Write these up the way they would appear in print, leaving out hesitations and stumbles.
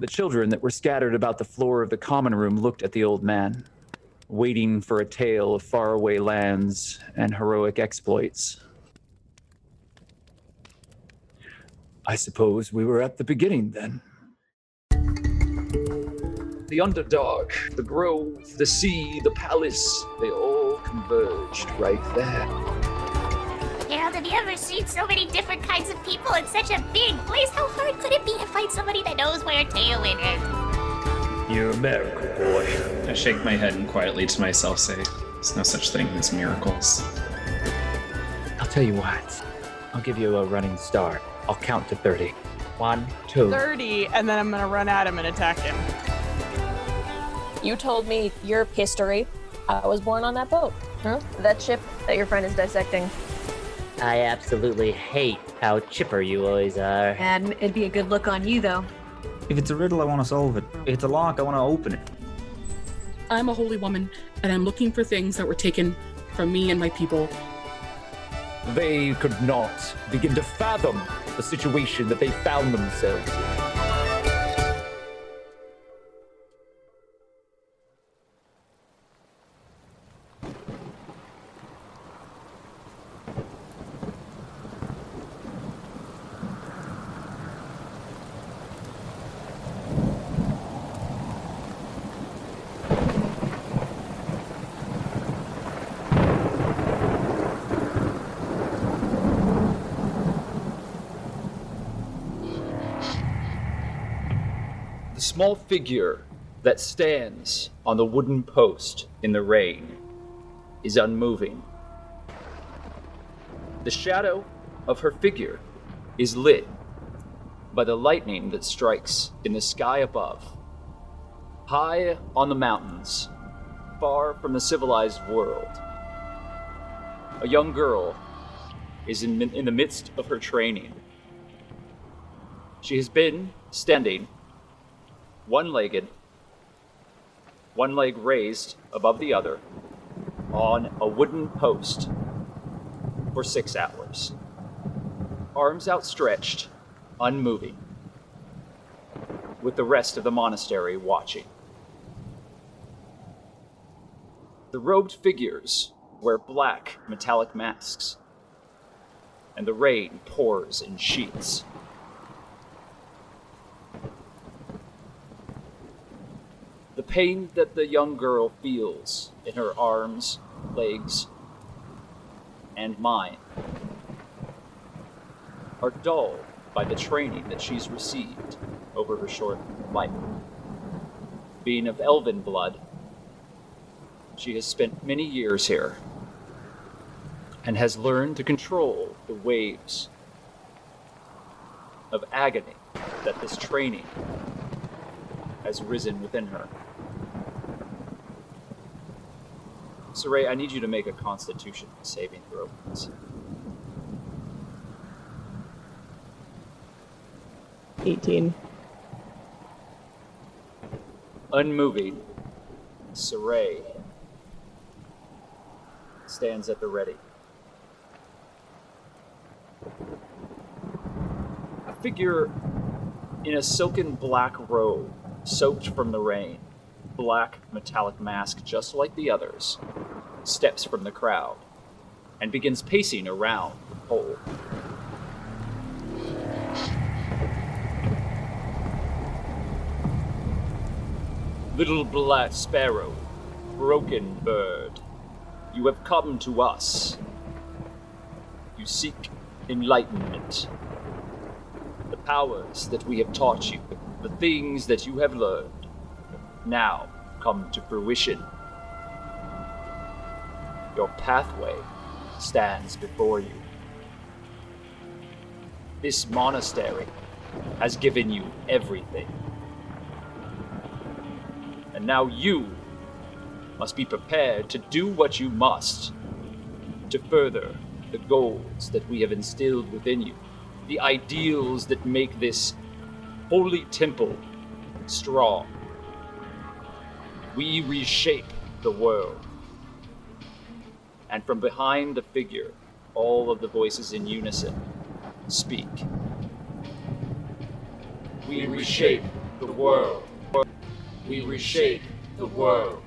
The children that were scattered about the floor of the common room looked at the old man, waiting for a tale of faraway lands and heroic exploits. I suppose we were at the beginning then. The underdark, the grove, the sea, the palace, they all converged right there. Harold, have you ever seen so many different kinds of people in such a big place? How hard could it be to find somebody that knows where Tailwind is? You're a miracle boy. I shake my head and quietly to myself say, there's no such thing as miracles. I'll tell you what. I'll give you a running start. I'll count to 30. 1, 2. 30, and then I'm gonna run at him and attack him. You told me your history. I was born on that boat. Huh? That ship that your friend is dissecting. I absolutely hate how chipper you always are. And it'd be a good look on you, though. If it's a riddle, I want to solve it. If it's a lock, I want to open it. I'm a holy woman, and I'm looking for things that were taken from me and my people. They could not begin to fathom the situation that they found themselves in. The small figure that stands on the wooden post in the rain is unmoving. The shadow of her figure is lit by the lightning that strikes in the sky above. High on the mountains, far from the civilized world, a young girl is in the midst of her training. She has been standing one-legged, one leg raised above the other, on a wooden post for 6 hours. Arms outstretched, unmoving, with the rest of the monastery watching. The robed figures wear black metallic masks, and the rain pours in sheets. The pain that the young girl feels in her arms, legs, and mind are dulled by the training that she's received over her short life. Being of elven blood, she has spent many years here and has learned to control the waves of agony that this training has risen within her. Siraye, I need you to make a Constitution saving throw, please. 18. Unmoving, Siraye stands at the ready. A figure in a silken black robe, soaked from the rain, black metallic mask just like the others, steps from the crowd and begins pacing around the pole. Little black sparrow, broken bird, you have come to us. You seek enlightenment. The powers that we have taught you, the things that you have learned, now come to fruition. Your pathway stands before you. This monastery has given you everything. And now you must be prepared to do what you must to further the goals that we have instilled within you, the ideals that make this holy temple strong. We reshape the world. And from behind the figure, all of the voices in unison speak. We reshape the world. We reshape the world.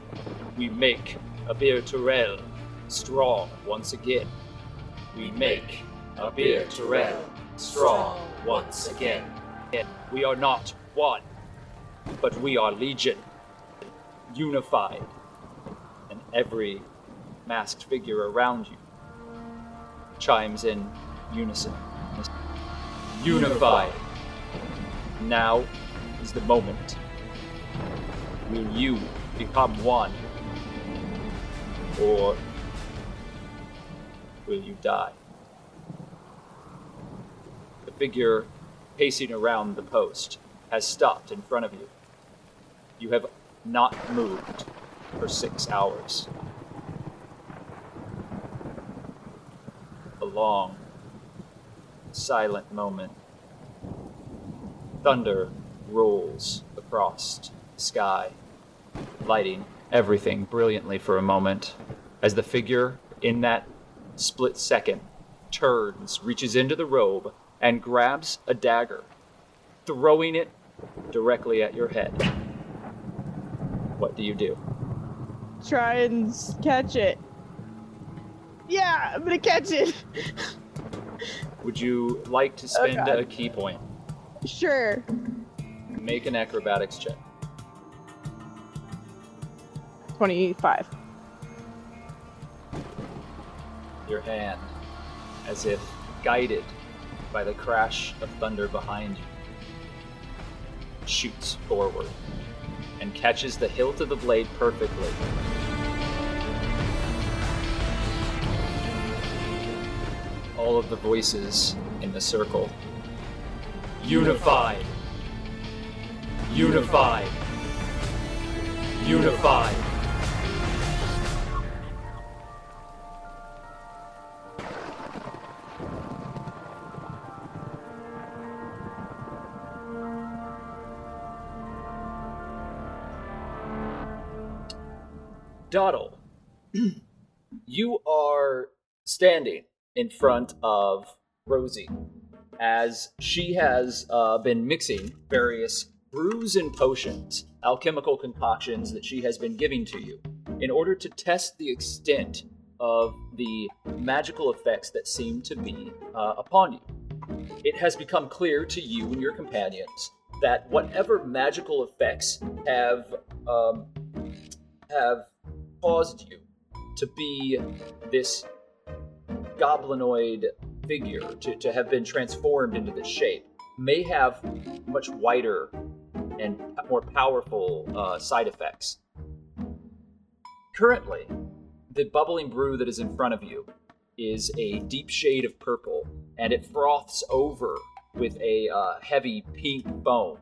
We make Abir Terrell strong once again. We make Abir Terrell strong once again. We are not one, but we are legion, unified, and every masked figure around you chimes in unison. Unified. Now is the moment. Will you become one? Or will you die? The figure pacing around the post has stopped in front of you. You have not moved for 6 hours. A long, silent moment. Thunder rolls across the sky, lighting everything brilliantly for a moment, as the figure in that split second turns, reaches into the robe, and grabs a dagger, throwing it directly at your head. What do you do? Try and catch it. Yeah, I'm gonna catch it. Would you like to spend a key point? Sure. Make an acrobatics check. 25. Your hand, as if guided by the crash of thunder behind you, shoots forward and catches the hilt of the blade perfectly. All of the voices in the circle. Unified. Unified. Unified. Doddle, you are standing in front of Rosee as she has been mixing various brews and potions, alchemical concoctions that she has been giving to you in order to test the extent of the magical effects that seem to be upon you. It has become clear to you and your companions that whatever magical effects have caused you to be this goblinoid figure, to have been transformed into this shape, may have much wider and more powerful side effects. Currently, the bubbling brew that is in front of you is a deep shade of purple, and it froths over with a heavy pink foam.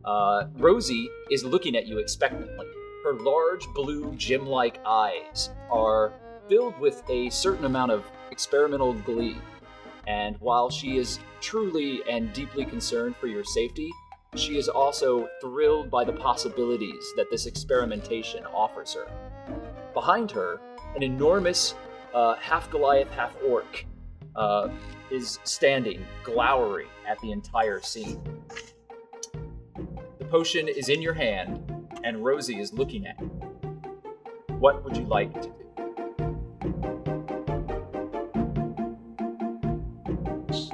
Rosee is looking at you expectantly. Her large blue gem-like eyes are filled with a certain amount of experimental glee. And while she is truly and deeply concerned for your safety, she is also thrilled by the possibilities that this experimentation offers her. Behind her, an enormous half Goliath, half orc is standing, glowering at the entire scene. The potion is in your hand, and Rosee is looking at you. What would you like to do?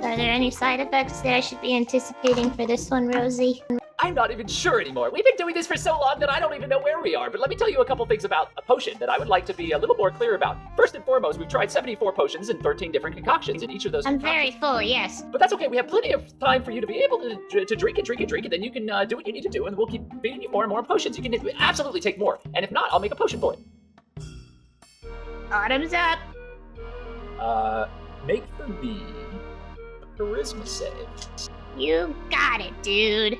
Are there any side effects that I should be anticipating for this one, Rosee? I'm not even sure anymore. We've been doing this for so long that I don't even know where we are. But let me tell you a couple things about a potion that I would like to be a little more clear about. First and foremost, we've tried 74 potions and 13 different concoctions in each of those I'm concoctions. very full, yes. But that's okay. We have plenty of time for you to be able to drink and drink and drink, and then you can do what you need to do, and we'll keep feeding you more and more potions. You can absolutely take more. And if not, I'll make a potion for it. Autumn's up. Make for me a charisma save. You got it, dude.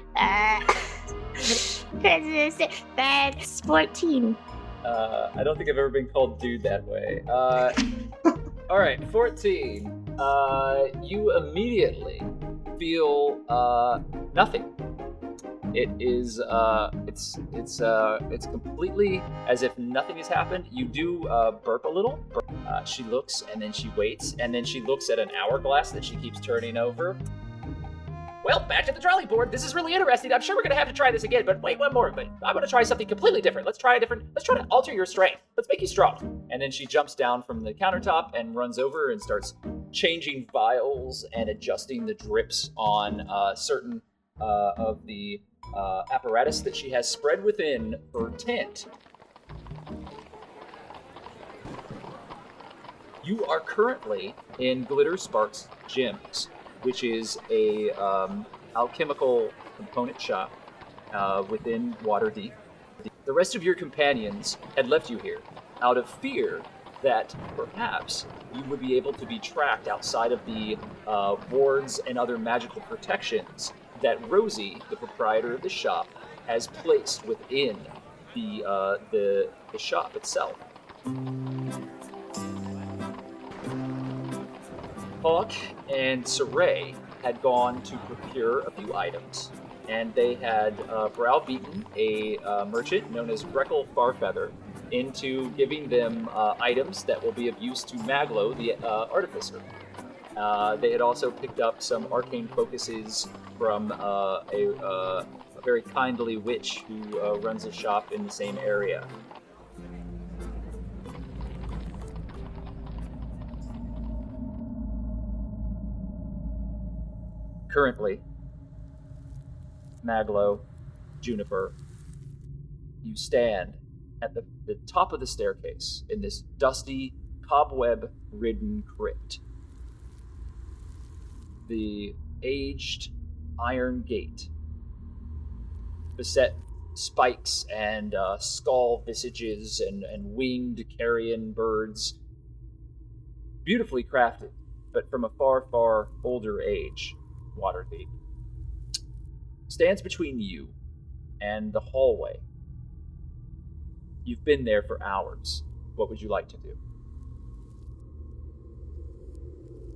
That's 14. I don't think I've ever been called dude that way. All right, 14. You immediately feel nothing. It is it's completely as if nothing has happened. You do burp a little. She looks and then she waits and then she looks at an hourglass that she keeps turning over. Well, back to the trolley board. This is really interesting. I'm sure we're gonna have to try this again, but wait, one more. But I want to try something completely different. Let's try to alter your strength. Let's make you strong. And then she jumps down from the countertop and runs over and starts changing vials and adjusting the drips on certain of the apparatus that she has spread within her tent. You are currently in Glitter Sparks Gems, which is a alchemical component shop within Waterdeep. The rest of your companions had left you here out of fear that perhaps you would be able to be tracked outside of the wards and other magical protections that Rosee, the proprietor of the shop, has placed within the shop itself. Hawk and Siraye had gone to procure a few items, and they had browbeaten a merchant known as Greckle Farfeather into giving them items that will be of use to Maglo, the artificer. They had also picked up some arcane focuses from a very kindly witch who runs a shop in the same area. Currently, Maglo, Juniper, you stand at the top of the staircase in this dusty, cobweb-ridden crypt. The aged iron gate, beset spikes and skull visages and winged carrion birds, beautifully crafted, but from a far, far older age. Waterdeep stands between you and the hallway. You've been there for hours. What would you like to do?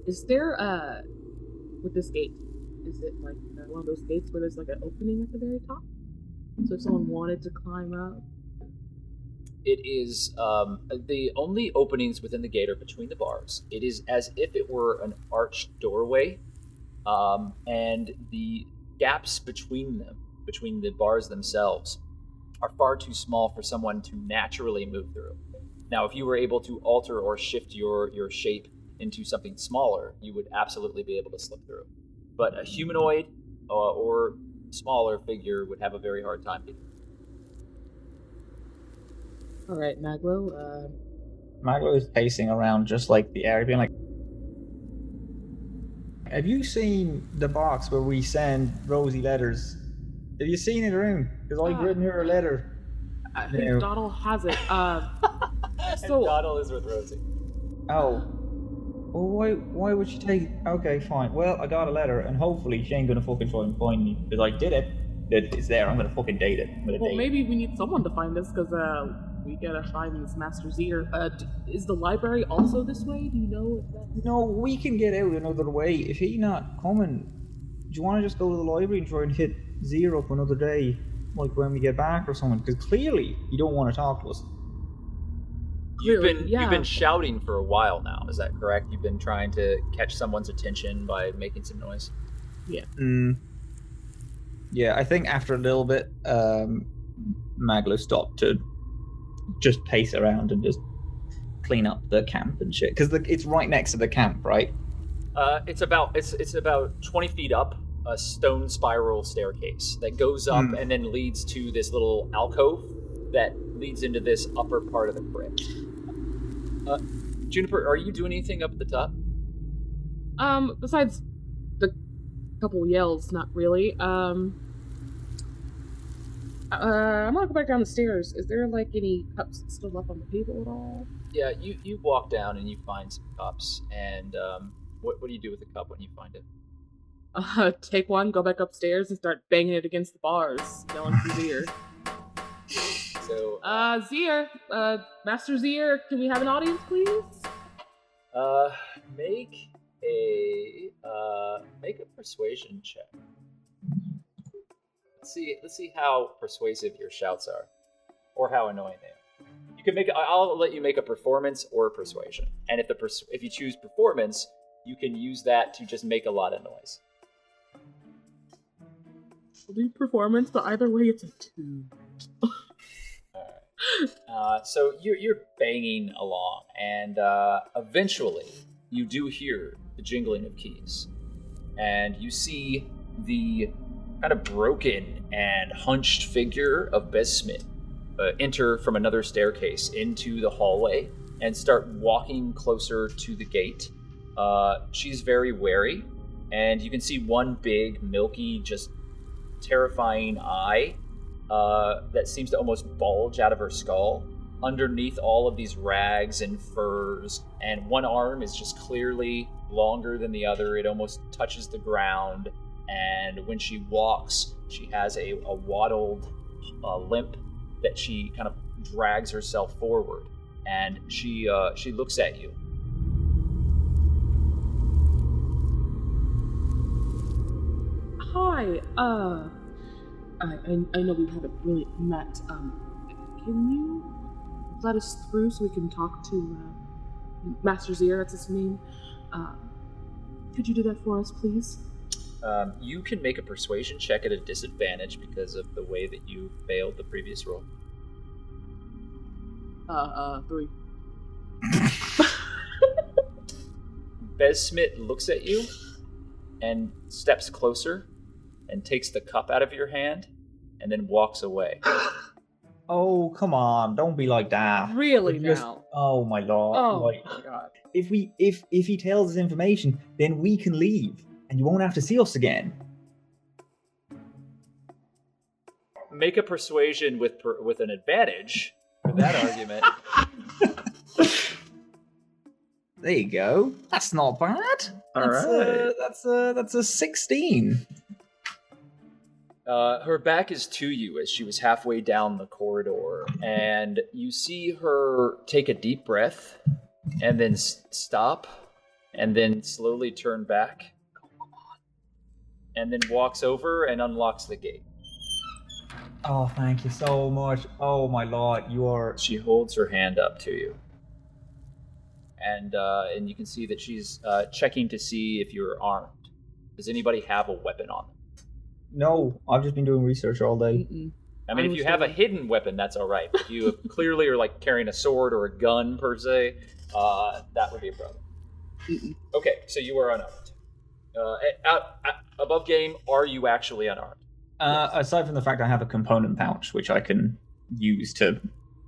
Is there with this gate? Is it like one of those gates where there's like an opening at the very top? So if someone wanted to climb up. It is the only openings within the gate are between the bars. It is as if it were an arched doorway. And the gaps between them, between the bars themselves, are far too small for someone to naturally move through. Now, if you were able to alter or shift your shape into something smaller, you would absolutely be able to slip through. But a humanoid or smaller figure would have a very hard time. All right, Maglo. Maglo is pacing around just like the area, being like, have you seen the box where we send Rosee letters? Have you seen it around? Because I've written her a letter. I think Doddle has it. So Doddle is with Rosee. Oh. Well, why would she take... Okay, fine. Well, I got a letter, and hopefully she ain't gonna fucking try and find me. Because I did it. It's there. I'm gonna fucking date it. Well, maybe we need someone to find us, because we gotta find this Master's ear. Is the library also this way? Do you know if that... No, we can get out another way. If he's not coming, do you want to just go to the library and try and hit Zero up another day, like when we get back or something? Because clearly you don't want to talk to us. You've been shouting for a while now, is that correct? You've been trying to catch someone's attention by making some noise? Yeah. Yeah, I think after a little bit, Maglo stopped to just pace around and just clean up the camp and shit. Because it's right next to the camp, right? It's about 20 feet up, a stone spiral staircase that goes up and then leads to this little alcove that leads into this upper part of the crypt. Juniper, are you doing anything up at the top? Besides the couple yells, not really. I'm gonna go back down the stairs. Is there like any cups still up on the table at all? Yeah, you walk down and you find some cups. And what do you do with the cup when you find it? Take one, go back upstairs, and start banging it against the bars, yelling for Zier. So, Zier, Master Zier, can we have an audience, please? Make a persuasion check. Let's see how persuasive your shouts are, or how annoying they are. You can I'll let you make a performance or a persuasion, and if you choose performance, you can use that to just make a lot of noise. We'll do performance, but either way, it's a 2. So you're banging along, and eventually you do hear the jingling of keys, and you see the kind of broken and hunched figure of Besmit enter from another staircase into the hallway and start walking closer to the gate. She's very wary, and you can see one big, milky, just terrifying eye that seems to almost bulge out of her skull underneath all of these rags and furs, and one arm is just clearly longer than the other. It almost touches the ground, and when she walks, she has a waddled limp that she kind of drags herself forward, and she looks at you. Hi, I know we haven't really met. Can you let us through so we can talk to Master Zir, that's his name? Could you do that for us, please? You can make a persuasion check at a disadvantage because of the way that you failed the previous roll. 3. Besmit looks at you and steps closer and takes the cup out of your hand and then walks away. Oh, come on! Don't be like that. Really Just- now? Oh my lord! Oh Like, my god. if he tells us information, then we can leave, and you won't have to see us again. Make a persuasion with an advantage for that argument. There you go. That's not bad. All right. That's a 16. Her back is to you as she was halfway down the corridor, and you see her take a deep breath, and then stop, and then slowly turn back, and then walks over and unlocks the gate. Oh, thank you so much. Oh my lord, you are. She holds her hand up to you, and you can see that she's checking to see if you're armed. Does anybody have a weapon on them? No, I've just been doing research all day. I mean, if you have a hidden weapon, that's all right. If you clearly are like carrying a sword or a gun per se, that would be a problem. Okay, so you are unarmed. Above game, are you actually unarmed? Aside from the fact I have a component pouch, which I can use to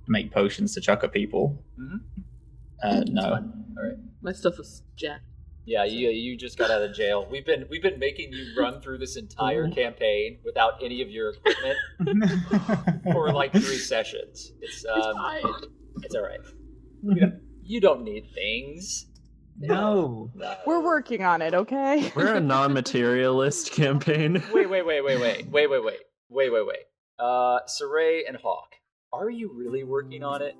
make potions to chuck at people. No. All right. My stuff is jacked. Yeah, you just got out of jail. We've been making you run through this entire campaign without any of your equipment for like 3 sessions. It's fine. It's all right. You don't need things. No. We're working on it, okay? We're a non-materialist campaign. Wait. Siraye and Hawk, are you really working on it?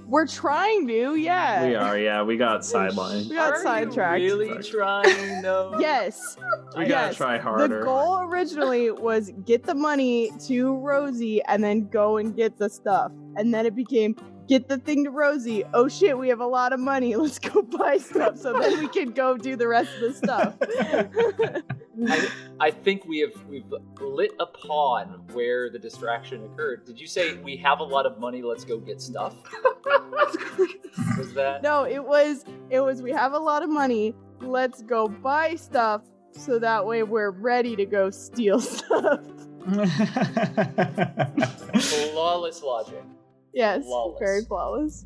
We're trying to, yeah. We are, yeah. We got sidelined. We got sidetracked. Are you really trying, though? Yes. We gotta try harder. The goal originally was get the money to Rosee and then go and get the stuff. And then it became get the thing to Rosee. Oh shit, we have a lot of money. Let's go buy stuff so then we can go do the rest of the stuff. I think we've lit upon where the distraction occurred. Did you say we have a lot of money, let's go get stuff? Was that? No, it was we have a lot of money. Let's go buy stuff so that way we're ready to go steal stuff. Flawless logic. Yes, Flawless. very flawless.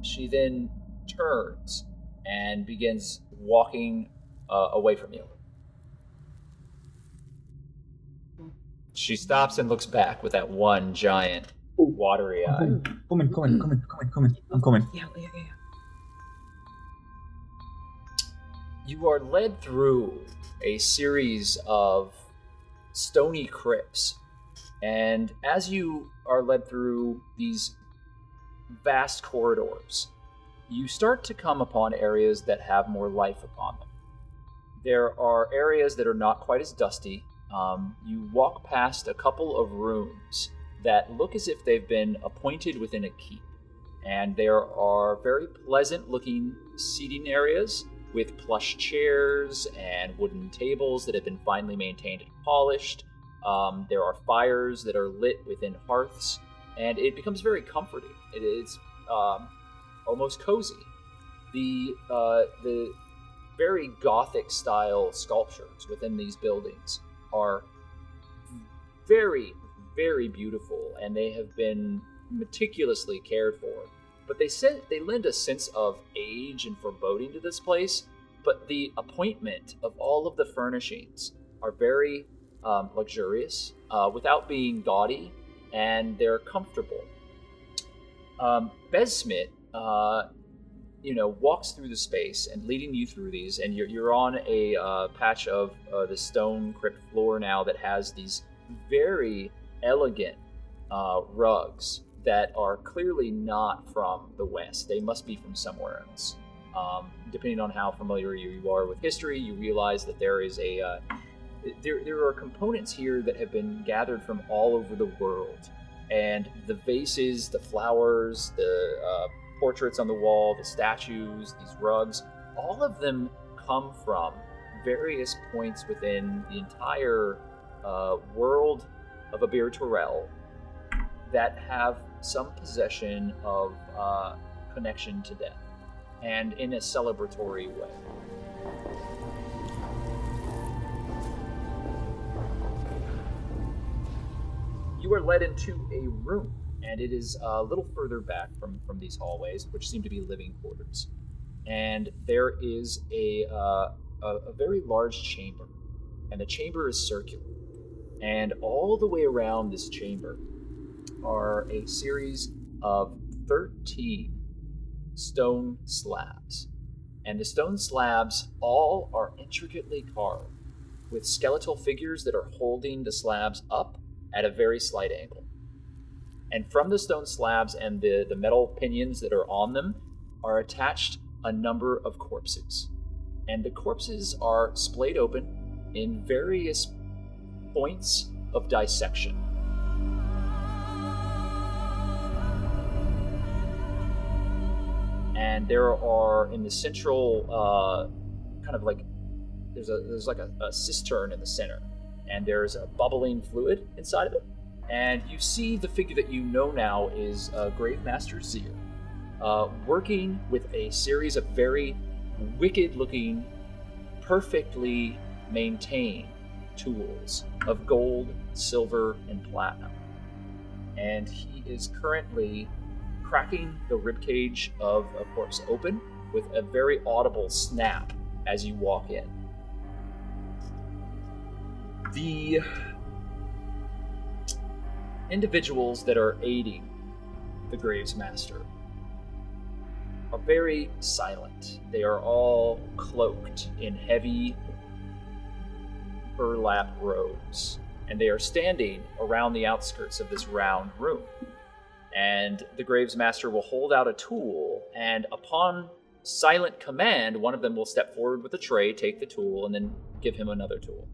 She then turns and begins walking away from you. She stops and looks back with that one giant watery eye. Coming. I'm coming. Yeah. You are led through a series of stony crypts, and as you are led through these vast corridors, you start to come upon areas that have more life upon them. There are areas that are not quite as dusty. You walk past a couple of rooms that look as if they've been appointed within a keep, and there are very pleasant looking seating areas with plush chairs and wooden tables that have been finely maintained and polished. There are fires that are lit within hearths, and it becomes very comforting. It's almost cozy. The very Gothic style sculptures within these buildings are very, very beautiful, and they have been meticulously cared for. But they lend a sense of age and foreboding to this place. But the appointment of all of the furnishings are very luxurious, without being gaudy, and they're comfortable. Besmit, walks through the space and leading you through these, and you're on a patch of the stone crypt floor now that has these very elegant rugs that are clearly not from the West. They must be from somewhere else. Depending on how familiar you are with history, you realize that there is there are components here that have been gathered from all over the world. And the vases, the flowers, the portraits on the wall, the statues, these rugs, all of them come from various points within the entire world of Abir Torel that have some possession of connection to death, and in a celebratory way. You are led into a room, and it is a little further back from these hallways, which seem to be living quarters. And there is a very large chamber, and the chamber is circular. And all the way around this chamber are a series of 13 stone slabs. And the stone slabs all are intricately carved, with skeletal figures that are holding the slabs up at a very slight angle. And from the stone slabs and the metal pinions that are on them are attached a number of corpses. And the corpses are splayed open in various points of dissection. And there are, in the central, there's like a cistern in the center, and there's a bubbling fluid inside of it. And you see the figure that you know now is Gravesmaster Zir, working with a series of very wicked-looking, perfectly maintained tools of gold, silver, and platinum. And he is currently cracking the ribcage of a corpse open with a very audible snap as you walk in. The individuals that are aiding the Gravesmaster are very silent. They are all cloaked in heavy burlap robes, and they are standing around the outskirts of this round room. And the Gravesmaster will hold out a tool, and upon silent command, one of them will step forward with a tray, take the tool, and then give him another tool.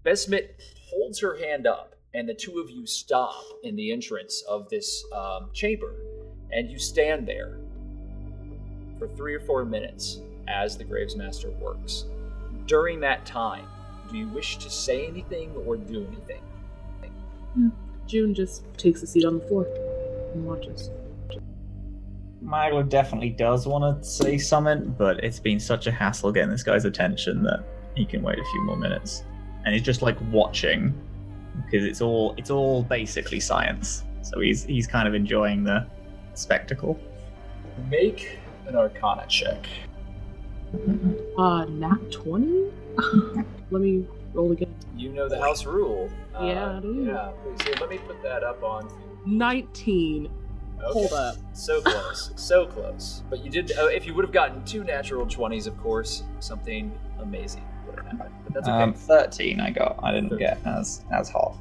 Besmit holds her hand up, and the two of you stop in the entrance of this chamber, and you stand there for 3 or 4 minutes as the Gravesmaster works. During that time, do you wish to say anything or do anything? June just takes a seat on the floor and watches. MacLeod definitely does want to say something, but it's been such a hassle getting this guy's attention that he can wait a few more minutes. And he's just like watching, because it's all basically science. So he's kind of enjoying the spectacle. Make an Arcana check. Nat 20? Let me roll again. You know the house rule. Yeah, I do. Yeah, please. Here, let me put that up on. 19. Okay. Hold up. So close. So close. But you did. If you would have gotten 2 natural 20s, of course, something amazing would have happened. But that's okay. 13 I got. I didn't get as hot.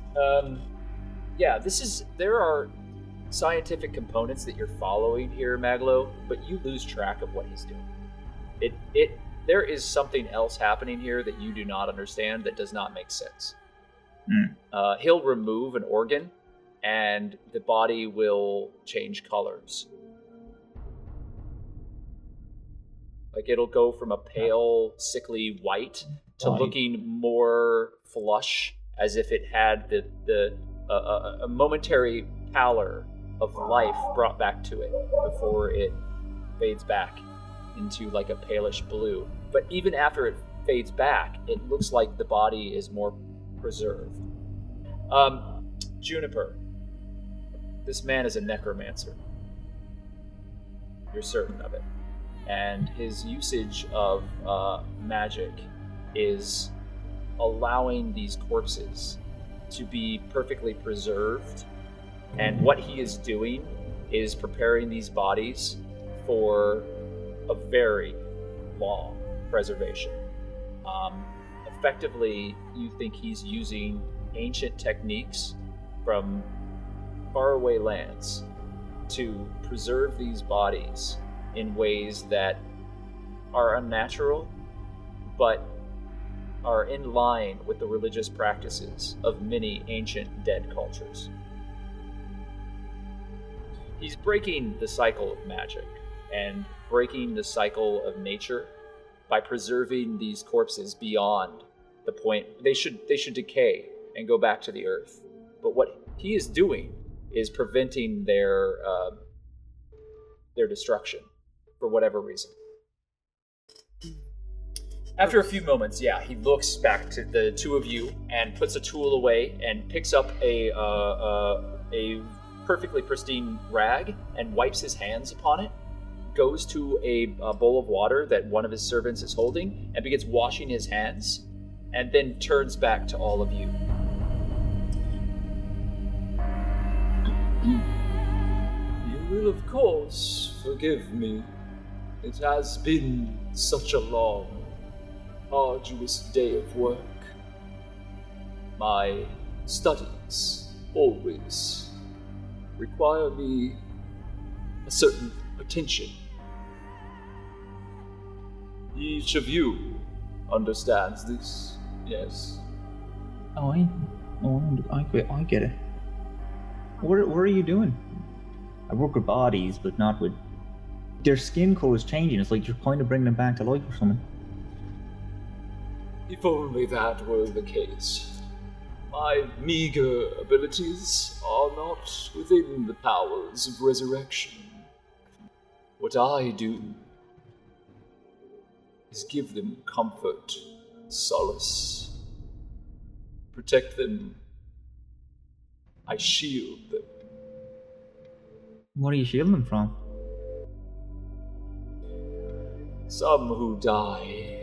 Yeah, there are scientific components that you're following here, Maglo, but you lose track of what he's doing. There is something else happening here that you do not understand that does not make sense. He'll remove an organ, and the body will change colors. Like it'll go from a pale, sickly white to White. looking more flush, as if it had a momentary pallor of life brought back to it before it fades back into like a palish blue. But even after it fades back, it looks like the body is more preserved. Juniper, this man is a necromancer. You're certain of it. And his usage of magic is allowing these corpses to be perfectly preserved. And what he is doing is preparing these bodies for a very long preservation. Effectively, you think he's using ancient techniques from faraway lands to preserve these bodies in ways that are unnatural, but are in line with the religious practices of many ancient dead cultures. He's breaking the cycle of magic and breaking the cycle of nature by preserving these corpses beyond the point they should decay and go back to the earth. But what he is doing is preventing their destruction for whatever reason. After a few moments, he looks back to the two of you and puts a tool away and picks up a perfectly pristine rag and wipes his hands upon it, goes to a bowl of water that one of his servants is holding and begins washing his hands, and then turns back to all of you. You will, of course, forgive me. It has been such a long, arduous day of work. My studies always require me a certain attention. Each of you understands this, yes? I get it. What are you doing? I work with bodies, but not with... Their skin color is changing. It's like you're kind of bringing them back to life or something. If only that were the case. My meager abilities are not within the powers of resurrection. What I do is give them comfort, solace, protect them. I shield them. What are you shielding them from? Some who die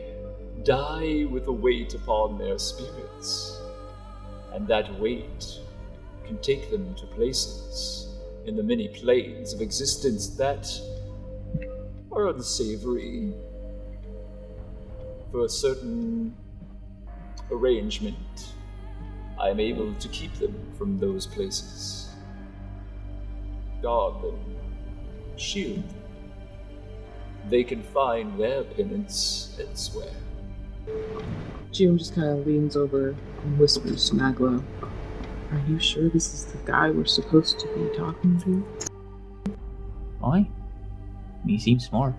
with a weight upon their spirits, and that weight can take them to places in the many planes of existence that are unsavory. For a certain arrangement, I am able to keep them from those places. Guard them, shield them. They can find their penance elsewhere. June just kind of leans over and whispers to Maglo, "Are you sure this is the guy we're supposed to be talking to?" Why? He seems smart.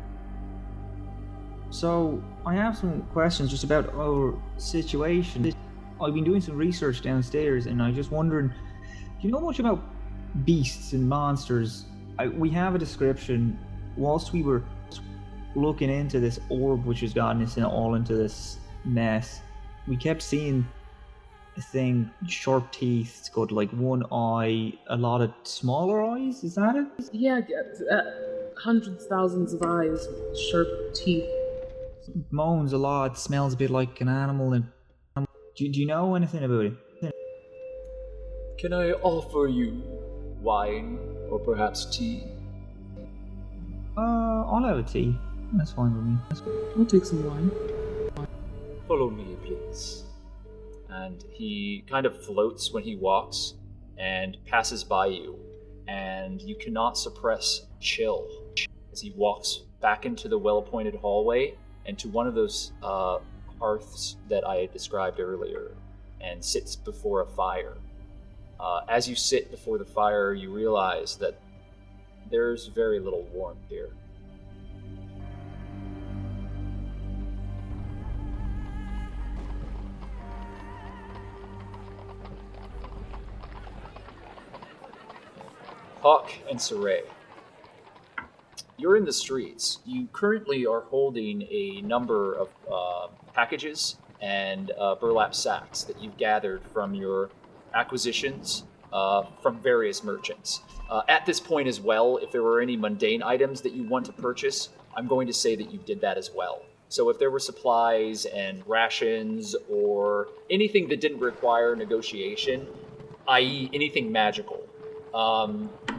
So, I have some questions just about our situation. I've been doing some research downstairs, and I'm just wondering, do you know much about beasts and monsters? We have a description. Whilst we were looking into this orb which has gotten us all into this mess, we kept seeing a thing, sharp teeth, it's got like one eye, a lot of smaller eyes, is that it? Yeah, hundreds, thousands of eyes with sharp teeth. Moans a lot, smells a bit like an animal, and do you know anything about it? Can I offer you wine or perhaps tea? I'll have a tea. That's fine with me. I'll take some wine. Follow me, please. And he kind of floats when he walks and passes by you, and you cannot suppress chill as he walks back into the well-appointed hallway and to one of those hearths that I had described earlier, and sits before a fire. As you sit before the fire, you realize that there's very little warmth here. Hawk and Siraye. You're in the streets. You currently are holding a number of packages and burlap sacks that you've gathered from your acquisitions from various merchants. At this point as well, if there were any mundane items that you want to purchase, I'm going to say that you did that as well. So if there were supplies and rations or anything that didn't require negotiation, i.e. anything magical,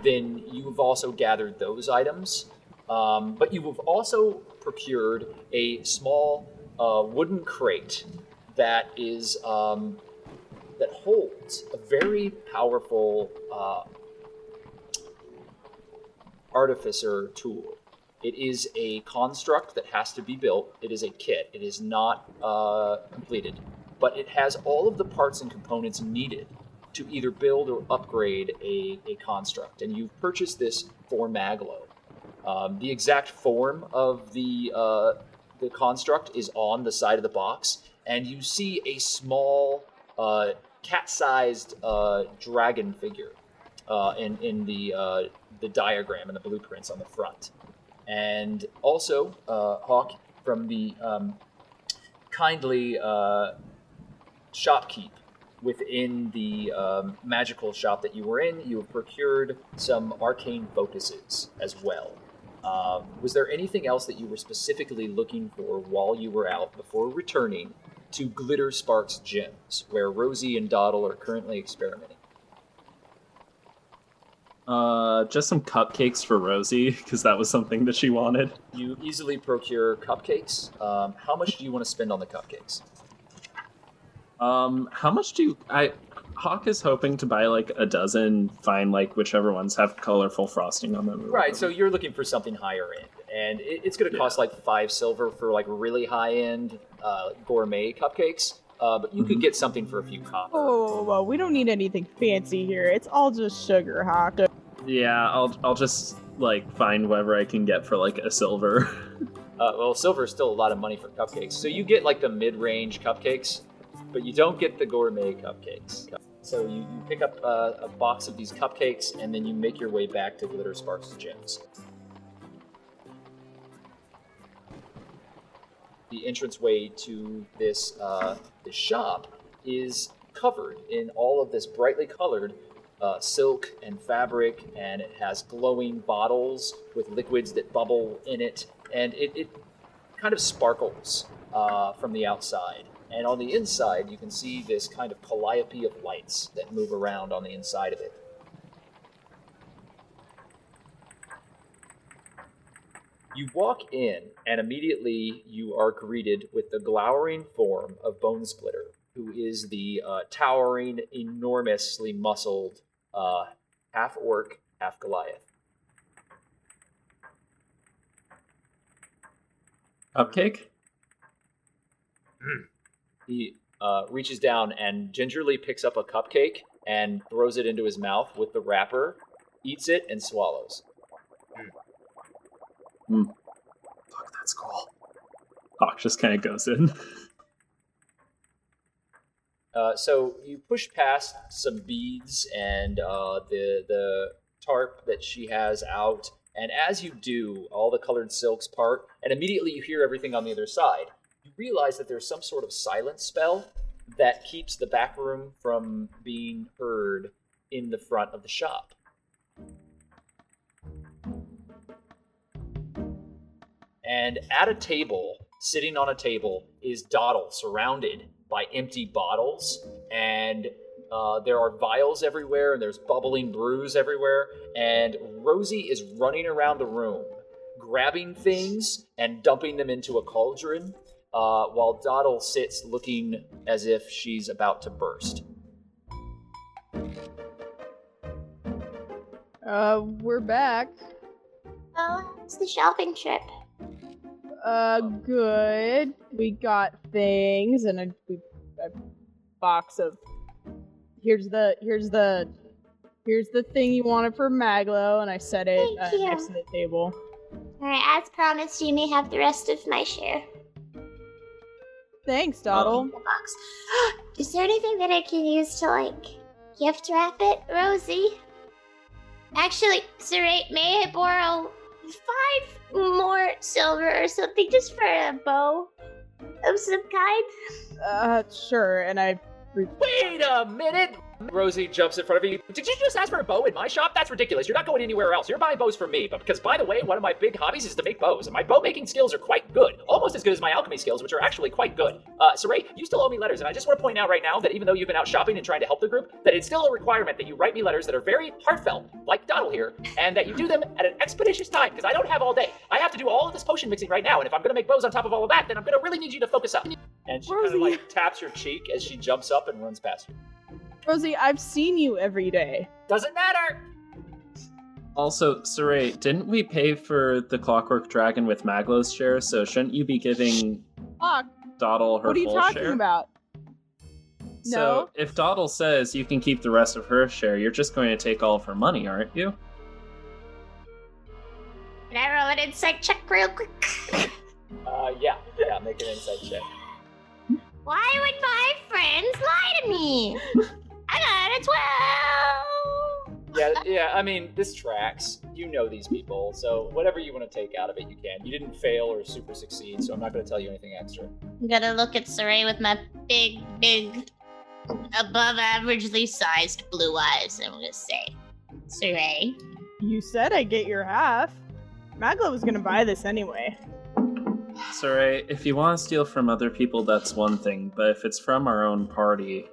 then you've also gathered those items. But you have also procured a small wooden crate that is that holds a very powerful artificer tool. It is a construct that has to be built. It is a kit. It is not completed, but it has all of the parts and components needed to either build or upgrade a construct. And you've purchased this for Maglo. The exact form of the construct is on the side of the box, and you see a small cat-sized dragon figure in the diagram and the blueprints on the front. And also, Hawk, from the kindly shopkeep within the magical shop that you were in, you have procured some arcane focuses as well. Was there anything else that you were specifically looking for while you were out before returning to Glitter Sparks Gyms, where Rosee and Doddle are currently experimenting? Just some cupcakes for Rosee, because that was something that she wanted. You easily procure cupcakes. How much do you want to spend on the cupcakes? How much do you... Hawk is hoping to buy like a dozen, find like whichever ones have colorful frosting on them. Right, so you're looking for something higher end, and it's going to cost like 5 silver for like really high end gourmet cupcakes. But you could get something for a few copper. Oh, well, we don't need anything fancy here. It's all just sugar, Hawk. Yeah, I'll just like find whatever I can get for like a silver. Well, silver is still a lot of money for cupcakes, so you get like the mid-range cupcakes, but you don't get the gourmet cupcakes. So you pick up a box of these cupcakes, and then you make your way back to Glitter Sparks Gyms. The entranceway to this shop is covered in all of this brightly colored silk and fabric, and it has glowing bottles with liquids that bubble in it, and it kind of sparkles from the outside. And on the inside, you can see this kind of calliope of lights that move around on the inside of it. You walk in, and immediately you are greeted with the glowering form of Bone Splitter, who is the towering, enormously muscled half-orc, half-Goliath. Cupcake? He reaches down and gingerly picks up a cupcake and throws it into his mouth with the wrapper, eats it, and swallows. Fuck, that's cool. Hawk just kind of goes in. So you push past some beads and the tarp that she has out, and as you do, all the colored silks part, and immediately you hear everything on the other side. You realize that there's some sort of silence spell that keeps the back room from being heard in the front of the shop. And at a table, sitting on a table, is Doddle, surrounded by empty bottles, and there are vials everywhere, and there's bubbling brews everywhere, and Rosee is running around the room, grabbing things and dumping them into a cauldron, while Doddle sits looking as if she's about to burst. We're back. Oh, it's the shopping trip. Good. We got things and a box of. Here's the thing you wanted for Maglo, and I set it next to the table. Alright, as promised, you may have the rest of my share. Thanks, Doddle. The box. Is there anything that I can use to, like, gift wrap it, Rosee? Actually, Siraye, may I borrow 5 more silver or something just for a bow of some kind? Sure, and I... Wait a minute! Rosee jumps in front of you. Did you just ask for a bow in my shop? That's ridiculous. You're not going anywhere else. You're buying bows from me. But because, by the way, one of my big hobbies is to make bows, and my bow making skills are quite good. Almost as good as my alchemy skills, which are actually quite good. Siraye, you still owe me letters, and I just want to point out right now that even though you've been out shopping and trying to help the group, that it's still a requirement that you write me letters that are very heartfelt, like Doddle here, and that you do them at an expeditious time, because I don't have all day. I have to do all of this potion mixing right now, and if I'm going to make bows on top of all of that, then I'm going to really need you to focus up. And she kind of like taps your cheek as she jumps up and runs past you. Rosee, I've seen you every day. Doesn't matter! Also, Siraye, didn't we pay for the Clockwork Dragon with Maglo's share, so shouldn't you be giving Fuck. Doddle her What are you full talking share? about? So, No. if Doddle says you can keep the rest of her share, you're just going to take all of her money, aren't you? Can I roll an insight check real quick? Yeah, make an insight check. Why would my friends lie to me? I got a 12! Yeah, I mean, this tracks. You know these people, so whatever you want to take out of it, you can. You didn't fail or super succeed, so I'm not going to tell you anything extra. I'm gonna look at Siraye with my big, above averagely sized blue eyes, and I'm gonna say, Siraye. You said I'd get your half. Maglo was gonna buy this anyway. Siraye, if you want to steal from other people, that's one thing, but if it's from our own party,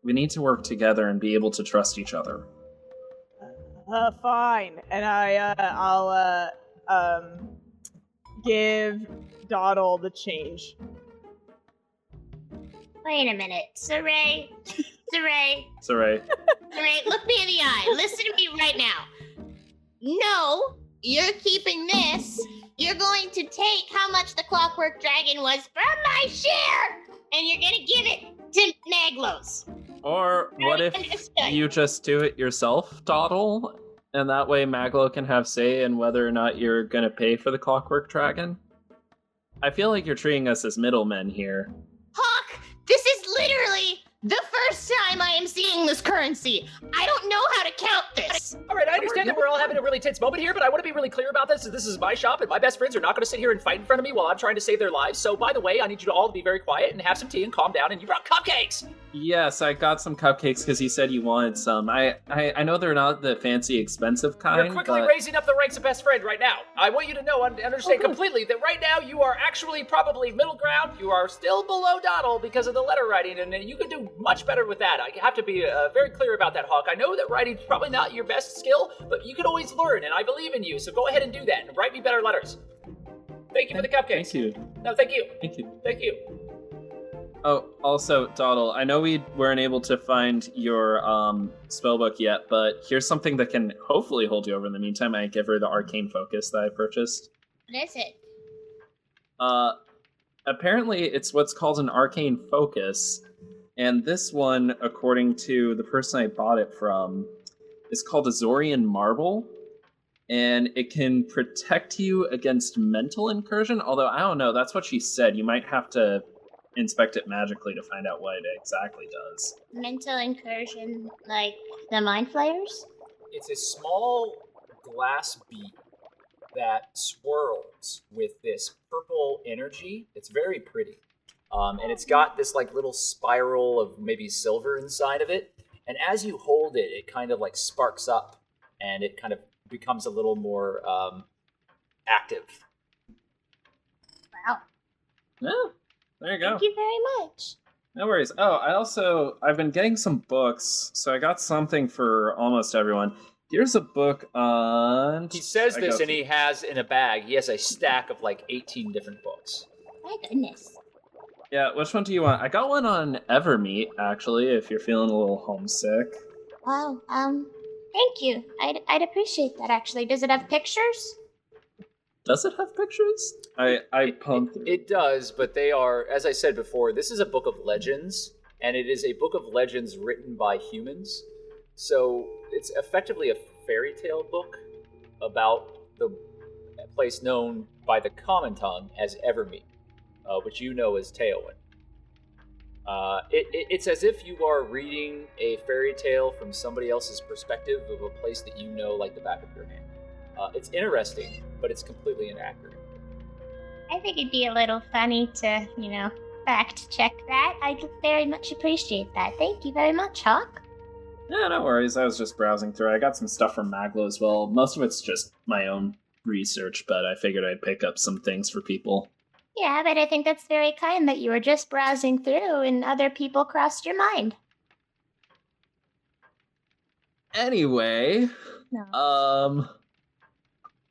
we need to work together and be able to trust each other. Fine. And I'll give Doddle the change. Wait a minute, Siraye. Siraye. Siraye, look me in the eye. Listen to me right now. No, you're keeping this. You're going to take how much the Clockwork Dragon was from my share, and you're gonna give it to Maglo's. Or what if you just do it yourself, Doddle, and that way Maglo can have say in whether or not you're gonna pay for the Clockwork Dragon? I feel like you're treating us as middlemen here. Hawk, this is literally the first time I am seeing this currency. I don't know how to count this. All right, I understand that we're all having a really tense moment here, but I want to be really clear about this. This is my shop, and my best friends are not going to sit here and fight in front of me while I'm trying to save their lives. So, by the way, I need you to all to be very quiet and have some tea and calm down. And you brought cupcakes. Yes, I got some cupcakes because you said you wanted some. I know they're not the fancy, expensive kind. You're quickly but... raising up the ranks of best friend right now. I want you to know and understand completely that right now you are actually probably middle ground. You are still below Doddle because of the letter writing, and you can do much better with that. I have to be very clear about that, Hawk. I know that writing's probably not your best skill, but you can always learn, and I believe in you. So go ahead and do that and write me better letters. Thank you for the cupcakes. Thank you. No, thank you. Thank you. Thank you. Oh, also, Doddle, I know we weren't able to find your spellbook yet, but here's something that can hopefully hold you over in the meantime. I give her the arcane focus that I purchased. What is it? Apparently it's what's called an arcane focus, and this one, according to the person I bought it from, is called a Zorian Marble, and it can protect you against mental incursion, although I don't know, that's what she said. You might have to inspect it magically to find out what it exactly does. Mental incursion, like the mind flayers? It's a small glass bead that swirls with this purple energy. It's very pretty. And it's got this like little spiral of maybe silver inside of it. And as you hold it, it kind of like sparks up and it kind of becomes a little more active. Wow. Yeah, there you go. Thank you very much. No worries. Oh, I've been getting some books, so I got something for almost everyone. Here's a book on... He says this and he has in a bag, he has a stack of like 18 different books. My goodness. Yeah, which one do you want? I got one on Evermeet, actually, if you're feeling a little homesick. Wow, thank you. I'd appreciate that, actually. Does it have pictures? Does it have pictures? I pumped it. It does, but they are, as I said before, this is a book of legends, and it is a book of legends written by humans. So it's effectively a fairy tale book about the place known by the common tongue as Evermeet, which you know as Teowen. It's as if you are reading a fairy tale from somebody else's perspective of a place that you know like the back of your hand. It's interesting, but it's completely inaccurate. I think it'd be a little funny to, fact check that. I'd very much appreciate that. Thank you very much, Hawk. Yeah, no worries. I was just browsing through. I got some stuff from MacLeod as well. Most of it's just my own research, but I figured I'd pick up some things for people. Yeah, but I think that's very kind that you were just browsing through and other people crossed your mind. Anyway,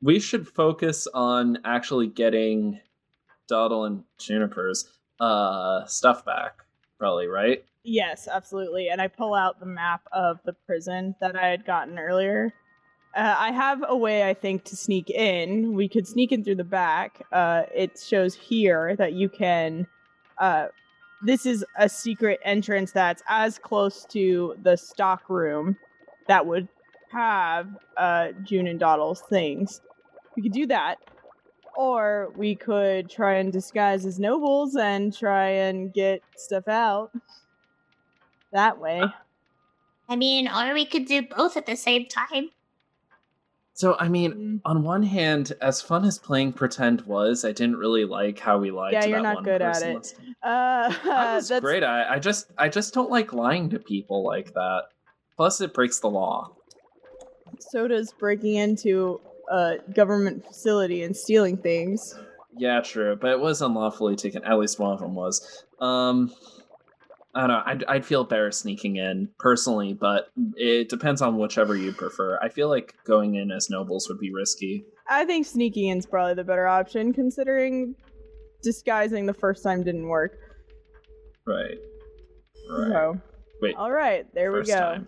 we should focus on actually getting Doddle and Junipers stuff back, probably, right? Yes, absolutely. And I pull out the map of the prison that I had gotten earlier. I have a way, I think, to sneak in. We could sneak in through the back. It shows here that you can... this is a secret entrance that's as close to the stock room that would have June and Doddle's things. We could do that. Or we could try and disguise as nobles and try and get stuff out that way. I mean, or we could do both at the same time. So, I mean, on one hand, as fun as playing pretend was, I didn't really like how we lied to you're that not one good at person. it. That was that's great. I just don't like lying to people like that. Plus, it breaks the law. So does breaking into a government facility and stealing things. Yeah, true, but it was unlawfully taken. At least one of them was. I don't know. I'd feel better sneaking in personally, but it depends on whichever you prefer. I feel like going in as nobles would be risky. I think sneaking in is probably the better option, considering disguising the first time didn't work. Right. So, Wait. All right, there we first go. time.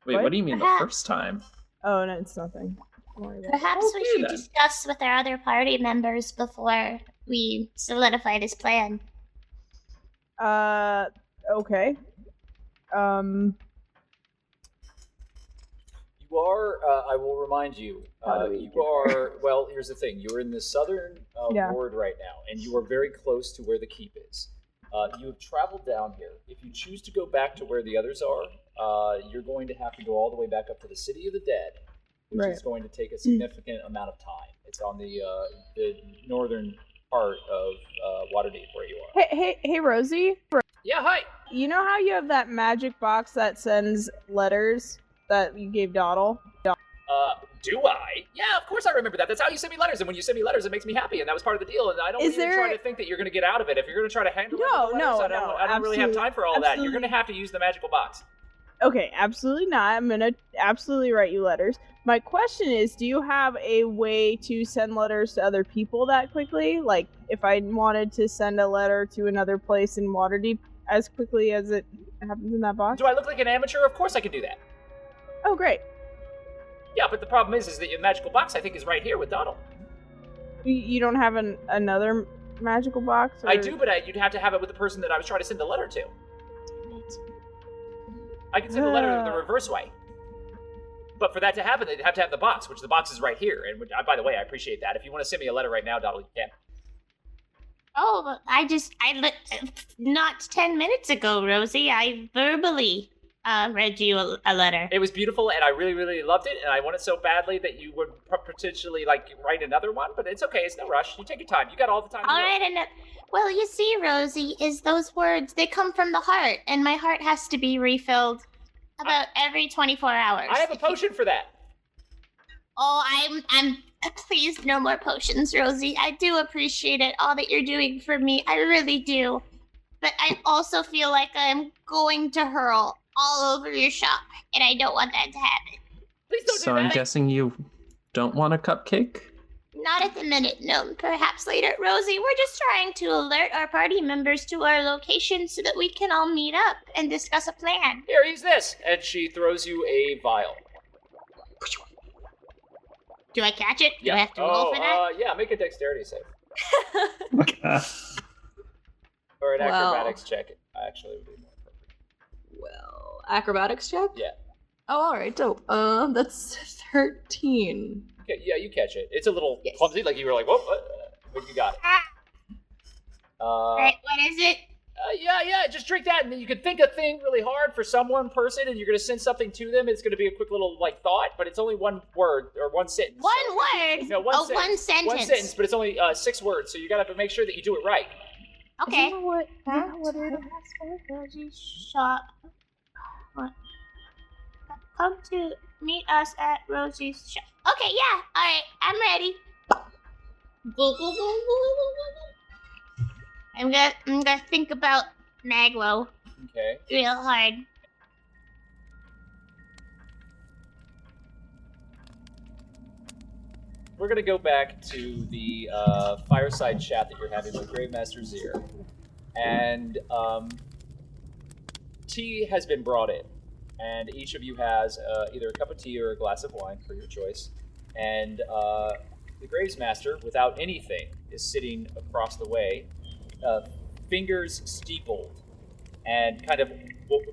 Wait, what do you mean the first time? Oh, no, it's nothing. Don't worry about it. Perhaps we should discuss with our other party members before we solidify this plan. Okay. You are, I will remind you, well, here's the thing. You're in the southern ward right now, and you are very close to where the keep is. You have traveled down here. If you choose to go back to where the others are, you're going to have to go all the way back up to the City of the Dead, which is going to take a significant amount of time. It's on the northern part of Waterdeep where you are. Hey, Rosee? Yeah, hi! You know how you have that magic box that sends letters that you gave Doddle? Do I? Yeah, of course I remember that. That's how you send me letters, and when you send me letters, it makes me happy, and that was part of the deal, and I don't even try to think that you're going to get out of it. If you're going to try to handle it, I don't really have time for all that. You're going to have to use the magical box. Okay, absolutely not. I'm going to absolutely write you letters. My question is, do you have a way to send letters to other people that quickly? Like, if I wanted to send a letter to another place in Waterdeep as quickly as it happens in that box? Do I look like an amateur? Of course I can do that. Oh, great. Yeah, but the problem is that your magical box, I think, is right here with Doddle. You don't have another magical box? Or... I do, but you'd have to have it with the person that I was trying to send the letter to. I can send the letter the reverse way. But for that to happen, they'd have to have the box, which the box is right here. And by the way, I appreciate that. If you want to send me a letter right now, Doddle, you can. Oh, not 10 minutes ago, Rosee, I verbally read you a letter. It was beautiful, and I really, really loved it, and I want it so badly that you would potentially, write another one, but it's okay. It's no rush. You take your time. You got all the time. All right, well, you see, Rosee, is those words, they come from the heart, and my heart has to be refilled about every 24 hours. I have a potion for that. Oh, I'm please, no more potions, Rosee. I do appreciate it, all that you're doing for me. I really do. But I also feel like I'm going to hurl all over your shop, and I don't want that to happen. Please don't So do that. I'm guessing you don't want a cupcake? Not at the minute, no. Perhaps later. Rosee, we're just trying to alert our party members to our location so that we can all meet up and discuss a plan. Here, use this. And she throws you a vial. Do I catch it? Yeah. Do I have to roll for that? Yeah, make a dexterity save. Or an Wow. acrobatics check, actually, would be more appropriate. Well, acrobatics check? Yeah. Oh, alright, dope. That's 13. Okay, yeah, you catch it. It's a little clumsy, like you were like, whoa, but you got it. Alright, what is it? Yeah, just drink that, and then you can think a thing really hard for some one person, and you're going to send something to them. It's going to be a quick little, thought, but it's only one word, or one sentence. One word? No, one sentence. One sentence, but it's only 6 words, so you got to make sure that you do it right. Okay. You know what? Rosie's shop. What? Come to meet us at Rosie's shop. Okay, yeah. Alright, I'm ready. I'm gonna think about Maglo. Okay. Real hard. We're going to go back to the fireside chat that you're having with Gravesmaster Zir. And tea has been brought in. And each of you has either a cup of tea or a glass of wine, for your choice. And the Gravesmaster, without anything, is sitting across the way, fingers steepled, and kind of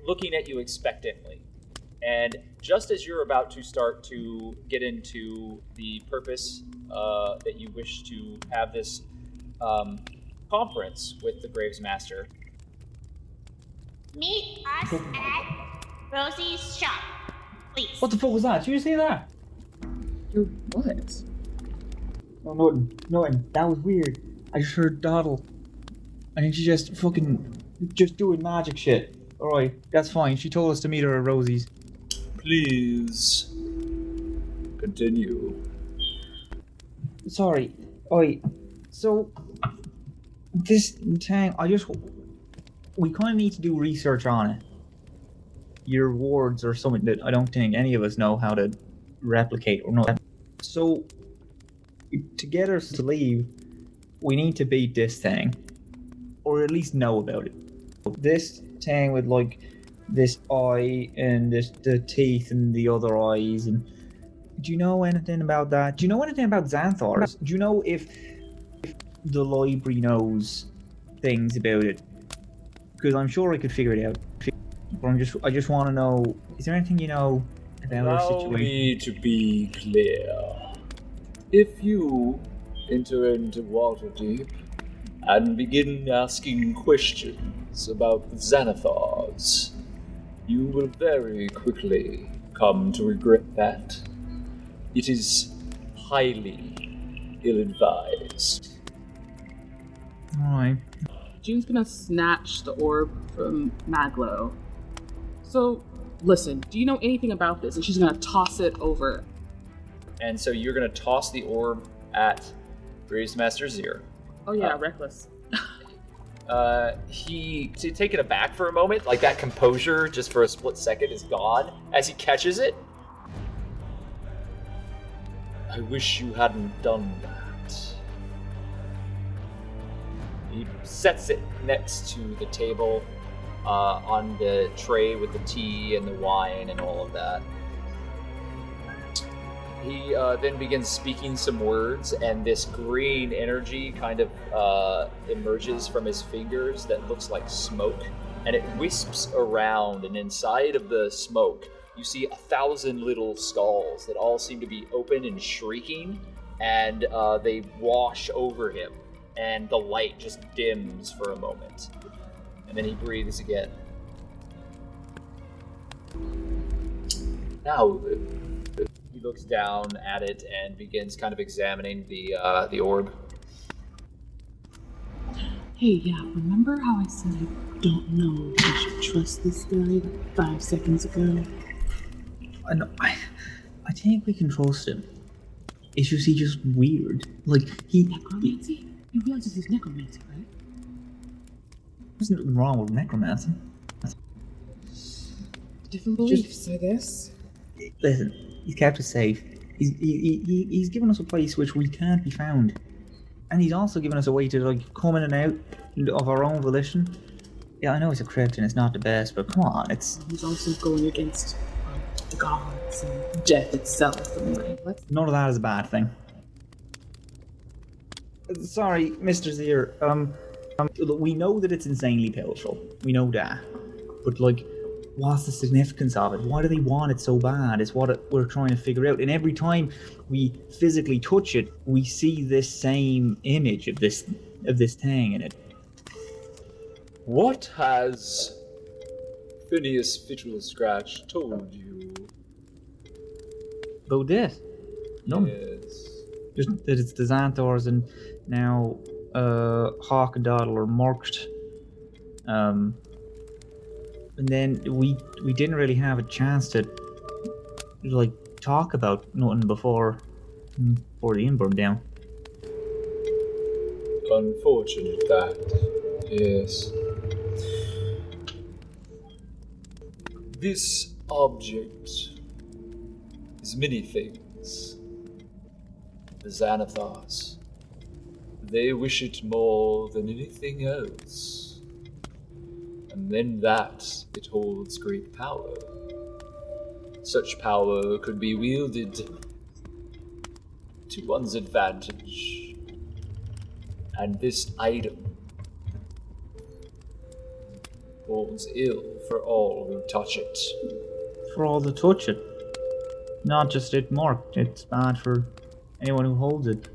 looking at you expectantly. And just as you're about to start to get into the purpose that you wish to have this conference with the Gravesmaster, Meet us at Rosie's shop, please. What the fuck was that? Did you see that? Dude, what? Oh, nothing. That was weird. I just heard Doddle. I think she's just doing magic shit. Alright, that's fine. She told us to meet her at Rosie's. please continue. Sorry. Alright, so this thing, we kind of need to do research on it. Your wards or something that I don't think any of us know how to replicate or know. So, to get us to leave, we need to beat this thing. Or at least know about it. This thing with this eye and the teeth and the other eyes, and do you know anything about that? Do you know anything about Xanthars? Do you know if the library knows things about it? Because I'm sure I could figure it out. But I just want to know, is there anything you know about our Allow situation? me to be clear. If you enter into Waterdeep and begin asking questions about the Xanathars, you will very quickly come to regret that. It is highly ill-advised. Alright. June's gonna snatch the orb from Maglo. So, listen, do you know anything about this? And she's gonna toss it over. And so you're going to toss the orb at Gravesmaster Zir. Oh yeah, reckless. He, taken aback for a moment, like that composure just for a split second is gone as he catches it. I wish you hadn't done that. He sets it next to the table on the tray with the tea and the wine and all of that. He then begins speaking some words, and this green energy kind of emerges from his fingers that looks like smoke, and it wisps around, and inside of the smoke, you see 1,000 little skulls that all seem to be open and shrieking, and they wash over him, and the light just dims for a moment. And then he breathes again. Now, he looks down at it and begins kind of examining the orb. Hey, yeah, remember how I said I don't know if I should trust this guy 5 seconds ago? I think we can trust him. It's just weird. Necromancy? You realize this is necromancy, right? There's nothing wrong with necromancy. Different beliefs, I guess. Listen, he's kept us safe. He's given us a place which we can't be found. And he's also given us a way to come in and out of our own volition. Yeah, I know it's a crypt and it's not the best, but come on, it's... He's also going against the gods and death itself. And none of that is a bad thing. Sorry, Mr. Zir. We know that it's insanely powerful. We know that. But what's the significance of it? Why do they want it so bad? It's what we're trying to figure out. And every time we physically touch it, we see this same image of this thing in it. What has Phineas Fiddlescratch told you? About this? No. Yes. Just that it's the Xanthors and now Hawk and Doddle are marked. And then we didn't really have a chance to like talk about nothing before the inn burned down. Unfortunate that. Yes. This object is many things. The Xanathars. They wish it more than anything else. And then that it holds great power. Such power could be wielded to one's advantage. And this item holds ill for all who touch it. For all to touch it. Not just it marked, it's bad for anyone who holds it.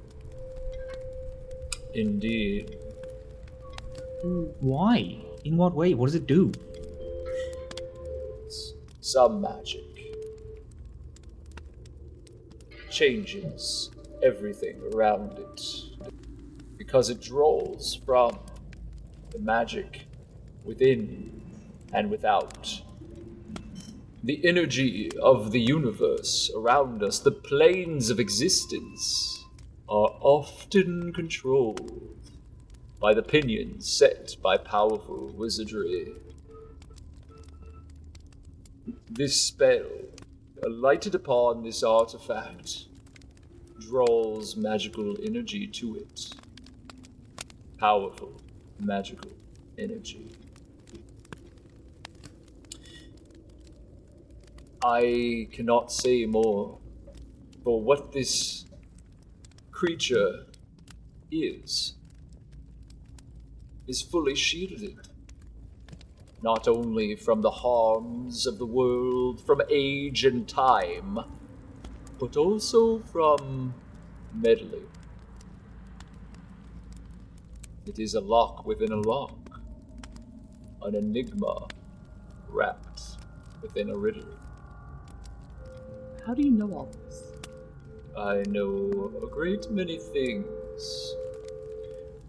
Indeed. Why? In what way? What does it do? Some magic changes everything around it because it draws from the magic within and without. The energy of the universe around us, the planes of existence, are often controlled by the pinions set by powerful wizardry. This spell, lighted upon this artifact, draws magical energy to it. Powerful magical energy. I cannot say more, for what this creature is fully shielded, not only from the harms of the world, from age and time, but also from meddling. It is a lock within a lock, an enigma wrapped within a riddle. How do you know all this? I know a great many things.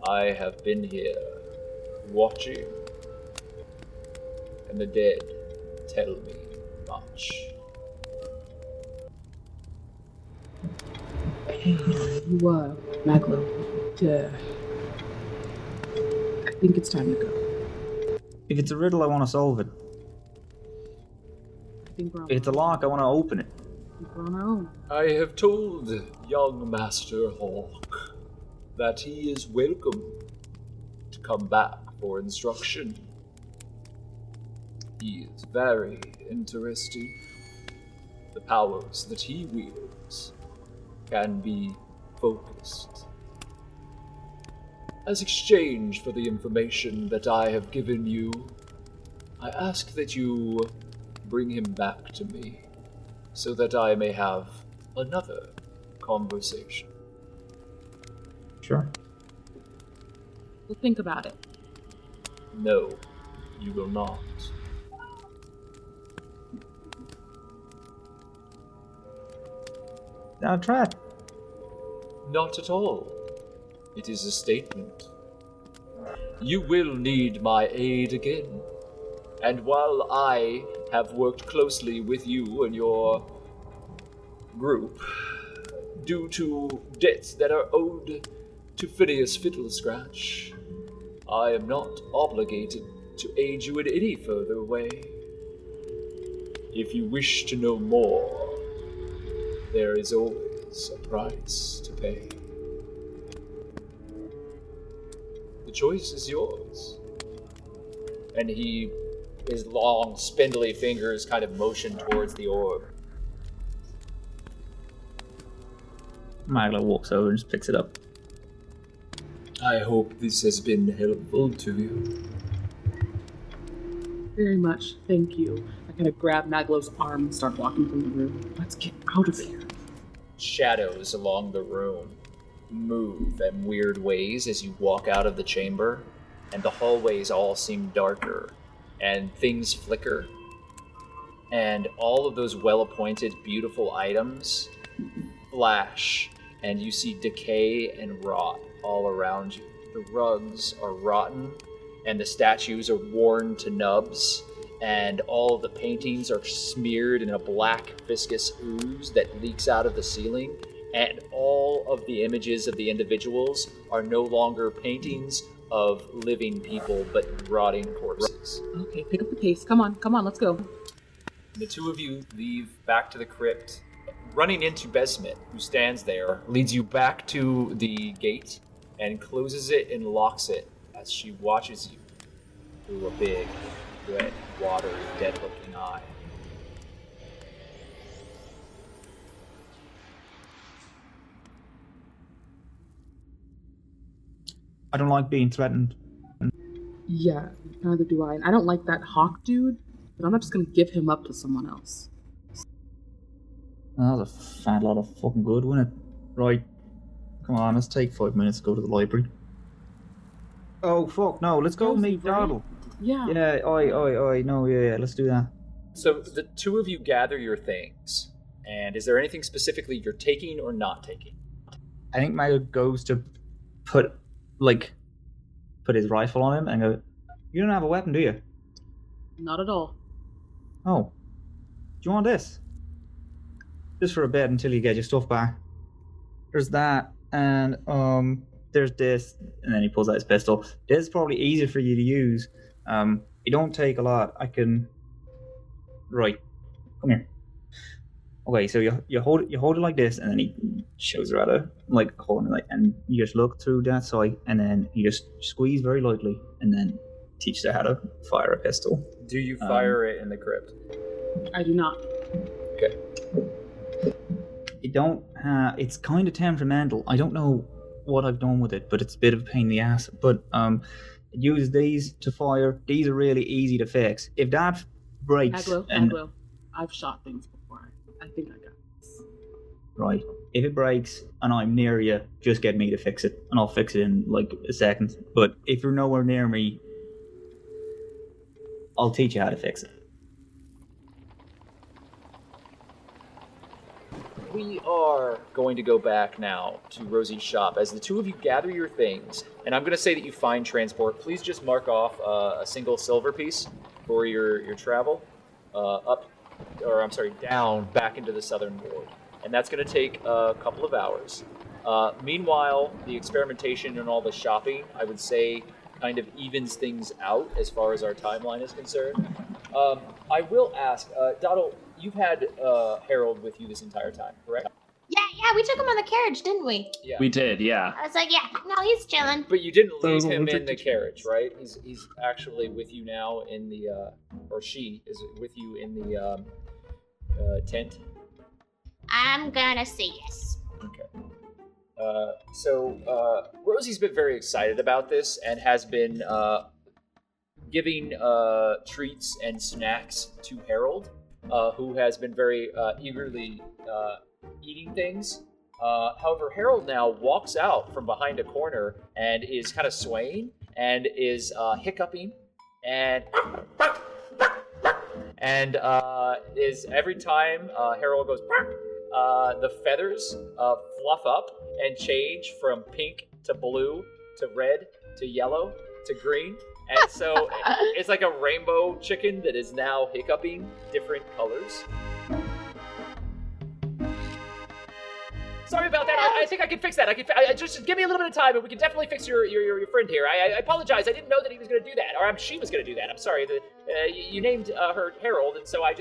I have been here, watching, and the dead tell me much. You, Maglo, I think it's time to go. If it's a riddle, I want to solve it. I think we're on If it's a lock, I want to open it. our own. I have told young Master Hawk that he is welcome to come back for instruction. He is very interested. The powers that he wields can be focused. As exchange for the information that I have given you, I ask that you bring him back to me, so that I may have another conversation. Sure. We'll think about it. No, you will not. I'll try it. Not at all. It is a statement. You will need my aid again. And while I have worked closely with you and your group, due to debts that are owed to Phineas Fiddlescratch, I am not obligated to aid you in any further way. If you wish to know more, there is always a price to pay. The choice is yours. And his long, spindly fingers kind of motion towards the orb. Maglo walks over and just picks it up. I hope this has been helpful to you. Very much. Thank you. I kind of grab Maglo's arm and start walking from the room. Let's get out of here. Shadows along the room move in weird ways as you walk out of the chamber. and the hallways all seem darker, and things flicker, and all of those well-appointed, beautiful items flash, and you see decay and rot all around you. The rugs are rotten, and the statues are worn to nubs, and all of the paintings are smeared in a black viscous ooze that leaks out of the ceiling, and all of the images of the individuals are no longer paintings of living people, but rotting corpses. Okay, pick up the pace. Come on, let's go. The two of you leave back to the crypt, running into Besmit, who stands there, leads you back to the gate, and closes it and locks it as she watches you through a big, red, watery, dead-looking eye. I don't like being threatened. Yeah, neither do I. And I don't like that hawk dude, but I'm not just gonna give him up to someone else. That was a fat lot of fucking good, wasn't it? Right. Come on, let's take 5 minutes to go to the library. Oh, fuck, no, let's go meet Doddle. Yeah. Yeah, oi, no, yeah, let's do that. So the two of you gather your things, and is there anything specifically you're taking or not taking? I think MacLeod goes to put his rifle on him and go, you don't have a weapon, do you? Not at all. Oh. Do you want this? Just for a bit until you get your stuff back. There's that, and there's this, and then he pulls out his pistol. This is probably easier for you to use. You don't take a lot. I can... Right. Come here. Okay, so you hold it like this, and then he shows her how to holding it like, and you just look through that side, and then you just squeeze very lightly, and then teach her how to fire a pistol. Do you fire it in the crypt? I do not. Okay. You don't have. It's kind of temperamental. I don't know what I've done with it, but it's a bit of a pain in the ass. But it uses these to fire. These are really easy to fix. If that breaks, Maglo, I've shot things before. I think I got this. Right. If it breaks and I'm near you, just get me to fix it, and I'll fix it in like a second. But if you're nowhere near me, I'll teach you how to fix it. We are going to go back now to Rosee's shop as the two of you gather your things, and I'm going to say that you find transport. Please just mark off a single silver piece for your travel down back into the southern ward, and that's going to take a couple of hours. Meanwhile, the experimentation and all the shopping, I would say, kind of evens things out as far as our timeline is concerned. I will ask, Doddle, you've had Harold with you this entire time, correct? Yeah, we took him on the carriage, didn't we? Yeah. We did, yeah. I was like, yeah, no, he's chilling. But you didn't leave him in the carriage, right? He's actually with you now in the, or she is with you in the tent. I'm gonna say yes. Okay. So Rosie's been very excited about this and has been giving treats and snacks to Harold, who has been very eagerly eating things. However, Harold now walks out from behind a corner and is kind of swaying and is hiccuping and is every time Harold goes, the feathers fluff up and change from pink to blue to red to yellow to green. And so it's like a rainbow chicken that is now hiccuping different colors. Sorry about that. I think I can fix that. Just give me a little bit of time, and we can definitely fix your friend here. I apologize. I didn't know that he was going to do that, or she was going to do that. I'm sorry. You named her Harold, and so I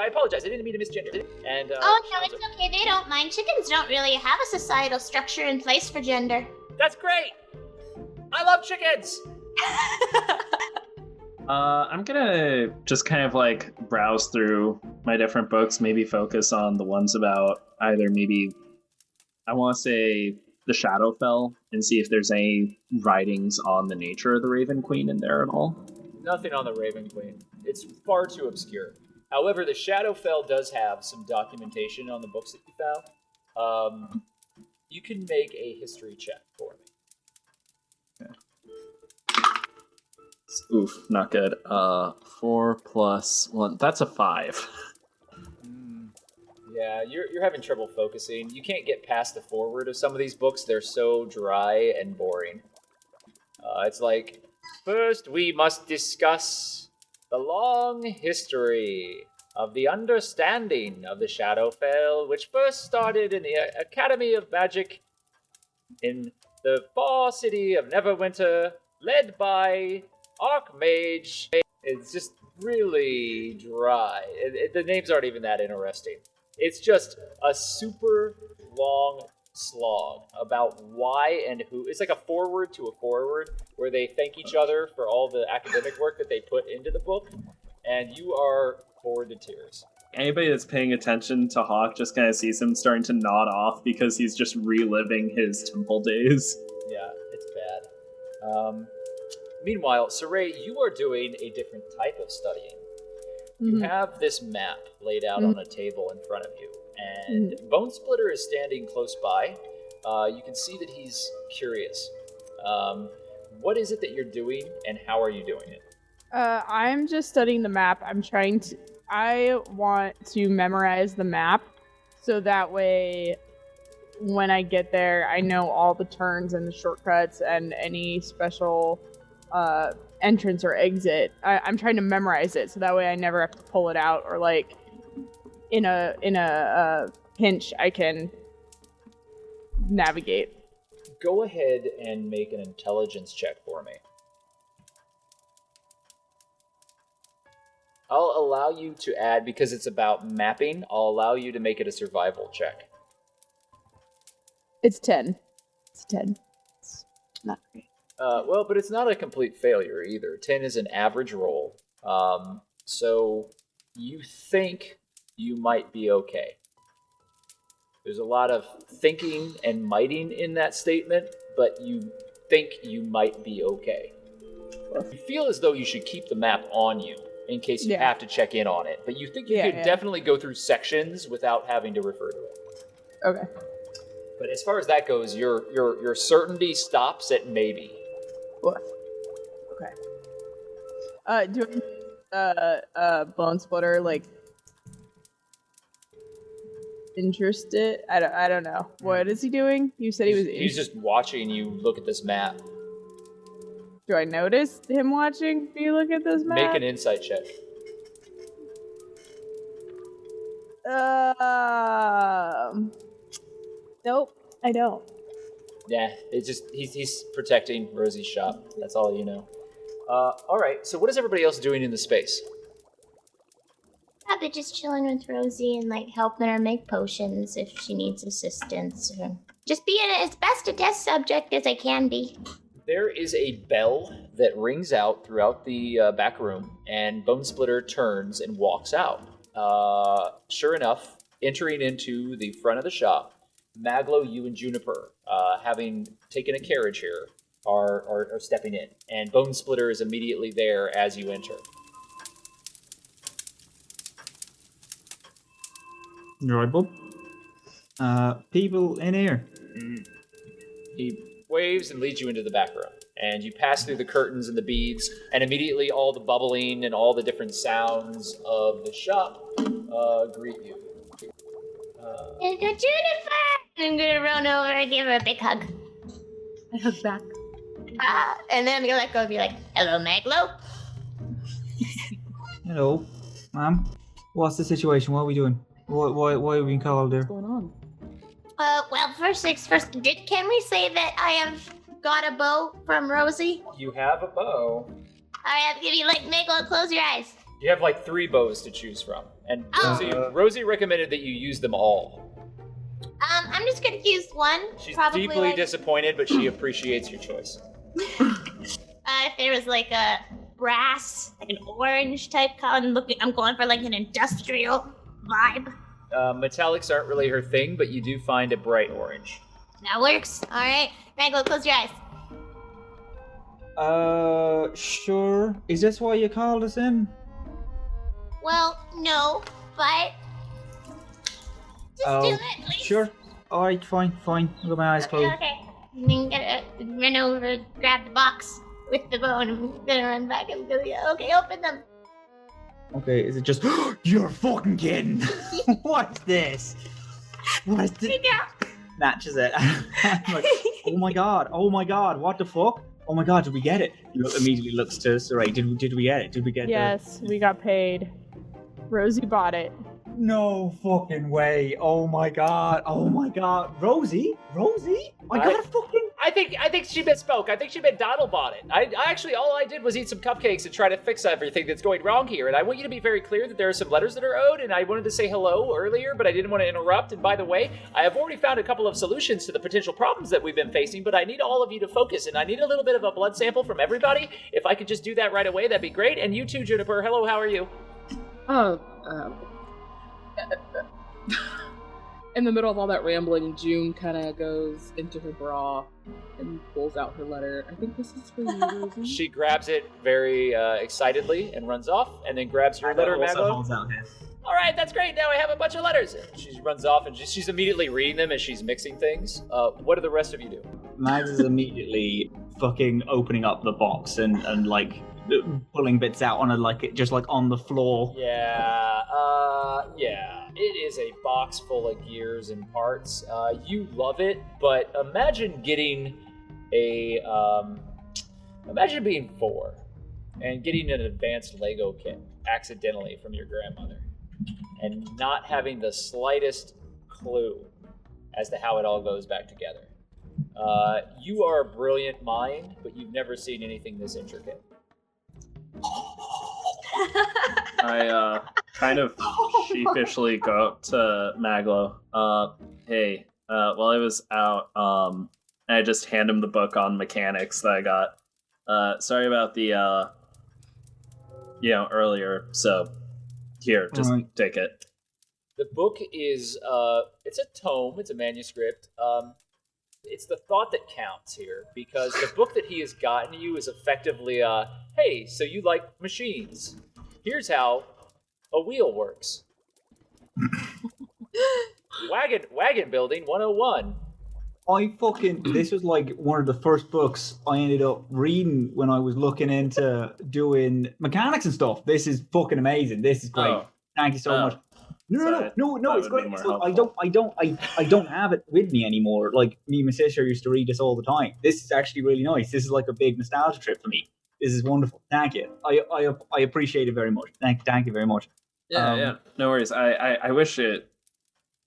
apologize. I didn't mean to misgender it. And oh no, it's okay. They don't mind. Chickens don't really have a societal structure in place for gender. That's great. I love chickens. I'm gonna just kind of like browse through my different books, maybe focus on the ones about either maybe, I want to say, the Shadowfell, and see if there's any writings on the nature of the Raven Queen in there at all. Nothing on the Raven Queen. It's far too obscure. However, the Shadowfell does have some documentation on the books that you found. You can make a history check for me. Okay. Oof, not good. 4 plus 1. That's a 5. Yeah, you're having trouble focusing. You can't get past the foreword of some of these books. They're so dry and boring. It's like, first we must discuss the long history of the understanding of the Shadowfell, which first started in the Academy of Magic in the far city of Neverwinter, led by Archmage. It's just really dry. The names aren't even that interesting. It's just a super long slog about why and who. It's like a foreword to a foreword where they thank each other for all the academic work that they put into the book, and you are bored to tears. Anybody that's paying attention to Hawk just kind of sees him starting to nod off because he's just reliving his temple days. Yeah, it's bad. Meanwhile, Siraye, you are doing a different type of studying. You have this map laid out on a table in front of you, and Bone Splitter is standing close by. You can see that he's curious. What is it that you're doing, and how are you doing it? I'm just studying the map. I want to memorize the map, so that way, when I get there, I know all the turns and the shortcuts and any special entrance or exit. I'm trying to memorize it, so that way I never have to pull it out, or like in a pinch I can navigate. Go ahead and make an intelligence check for me. I'll allow you to add, because it's about mapping, I'll allow you to make it a survival check. It's 10. It's 10. It's not great. Well, but it's not a complete failure either. 10 is an average roll. So you think you might be okay. There's a lot of thinking and mighting in that statement, but you think you might be okay. You feel as though you should keep the map on you in case you have to check in on it, but you think you could definitely go through sections without having to refer to it. Okay. But as far as that goes, your certainty stops at maybe. What? Okay. Do Bone Splitter like interested? I don't know. What is he doing? You said He's just watching you look at this map. Do I notice him watching you look at this map? Make an insight check. Nope, I don't. Yeah, it's just he's protecting Rosee's shop. That's all you know. All right. So what is everybody else doing in the space? I've been just chilling with Rosee and like helping her make potions if she needs assistance, or just being as best a test subject as I can be. There is a bell that rings out throughout the back room, and Bone Splitter turns and walks out. Sure enough, entering into the front of the shop, Maglo, you and Juniper, having taken a carriage here, are stepping in, and Bone Splitter is immediately there as you enter. Right, bub. People in here. He waves and leads you into the back room, and you pass through the curtains and the beads, and immediately all the bubbling and all the different sounds of the shop greet you. Juniper! I'm gonna run over and give her a big hug. I hug back. And then I'm gonna let go and be like, hello, Maglo. Hello, ma'am. What's the situation? What are we doing? Why are we being called there? What's going on? Well, first things first, can we say that I have got a bow from Rosee? You have a bow. Alright, I'll give you, like, Maglo, close your eyes. You have like 3 bows to choose from, and Rosee recommended that you use them all. I'm just gonna use one. She's probably deeply like, disappointed, but she appreciates your choice. If there was like a brass, like an orange type color, I'm going for like an industrial vibe. Metallics aren't really her thing, but you do find a bright orange. That works. All right, Maglo, close your eyes. Sure. Is this why you called us in? Well, no, but just do it, please. Sure. Alright, fine. I've got my eyes closed. Okay. And then run over, grab the box. with the bone. I'm gonna run back and go, yeah, okay, open them. Okay, is it just you're fucking kidding? What's this? What is this? Matches it. I'm like, oh my god, what the fuck? Oh my god, did we get it? He immediately looks to Siraye. Did we get it? Did we get it? Yes, we got paid. Rosee bought it. No fucking way. Oh my god. Rosee? I got a fucking... I think she misspoke. I think she meant Doddle bought it. I actually, all I did was eat some cupcakes and try to fix everything that's going wrong here. And I want you to be very clear that there are some letters that are owed, and I wanted to say hello earlier, but I didn't want to interrupt. And by the way, I have already found a couple of solutions to the potential problems that we've been facing, but I need all of you to focus, and I need a little bit of a blood sample from everybody. If I could just do that right away, that'd be great. And you too, Juniper. Hello, how are you? In the middle of all that rambling, June kind of goes into her bra and pulls out her letter. I think this is for you, Rosee. She grabs it very excitedly and runs off, and then grabs your letter, Maglo. All right, that's great. Now I have a bunch of letters. She runs off, and she's immediately reading them as she's mixing things. What do the rest of you do? Mags is immediately fucking opening up the box and like pulling bits out on just on the floor. Yeah. It is a box full of gears and parts. You love it, but imagine getting imagine being 4 and getting an advanced Lego kit accidentally from your grandmother and not having the slightest clue as to how it all goes back together. You are a brilliant mind, but you've never seen anything this intricate. I kind of sheepishly go up to Maglo. Hey, while I was out, I just hand him the book on mechanics that I got. Sorry about the, earlier. So, here, just take it. The book is, it's a tome, it's a manuscript. It's the thought that counts here, because the book that he has gotten you is effectively, hey, so you like machines. Here's how a wheel works. Wagon building 101. This was like one of the first books I ended up reading when I was looking into doing mechanics and stuff. This is fucking amazing. This is great. Oh. Thank you so much. No, it's great. So I don't have it with me anymore. Like, me and my sister used to read this all the time. This is actually really nice. This is like a big nostalgia trip for me. This is wonderful. Thank you. I appreciate it very much. Thank you very much. Yeah. No worries. I wish it.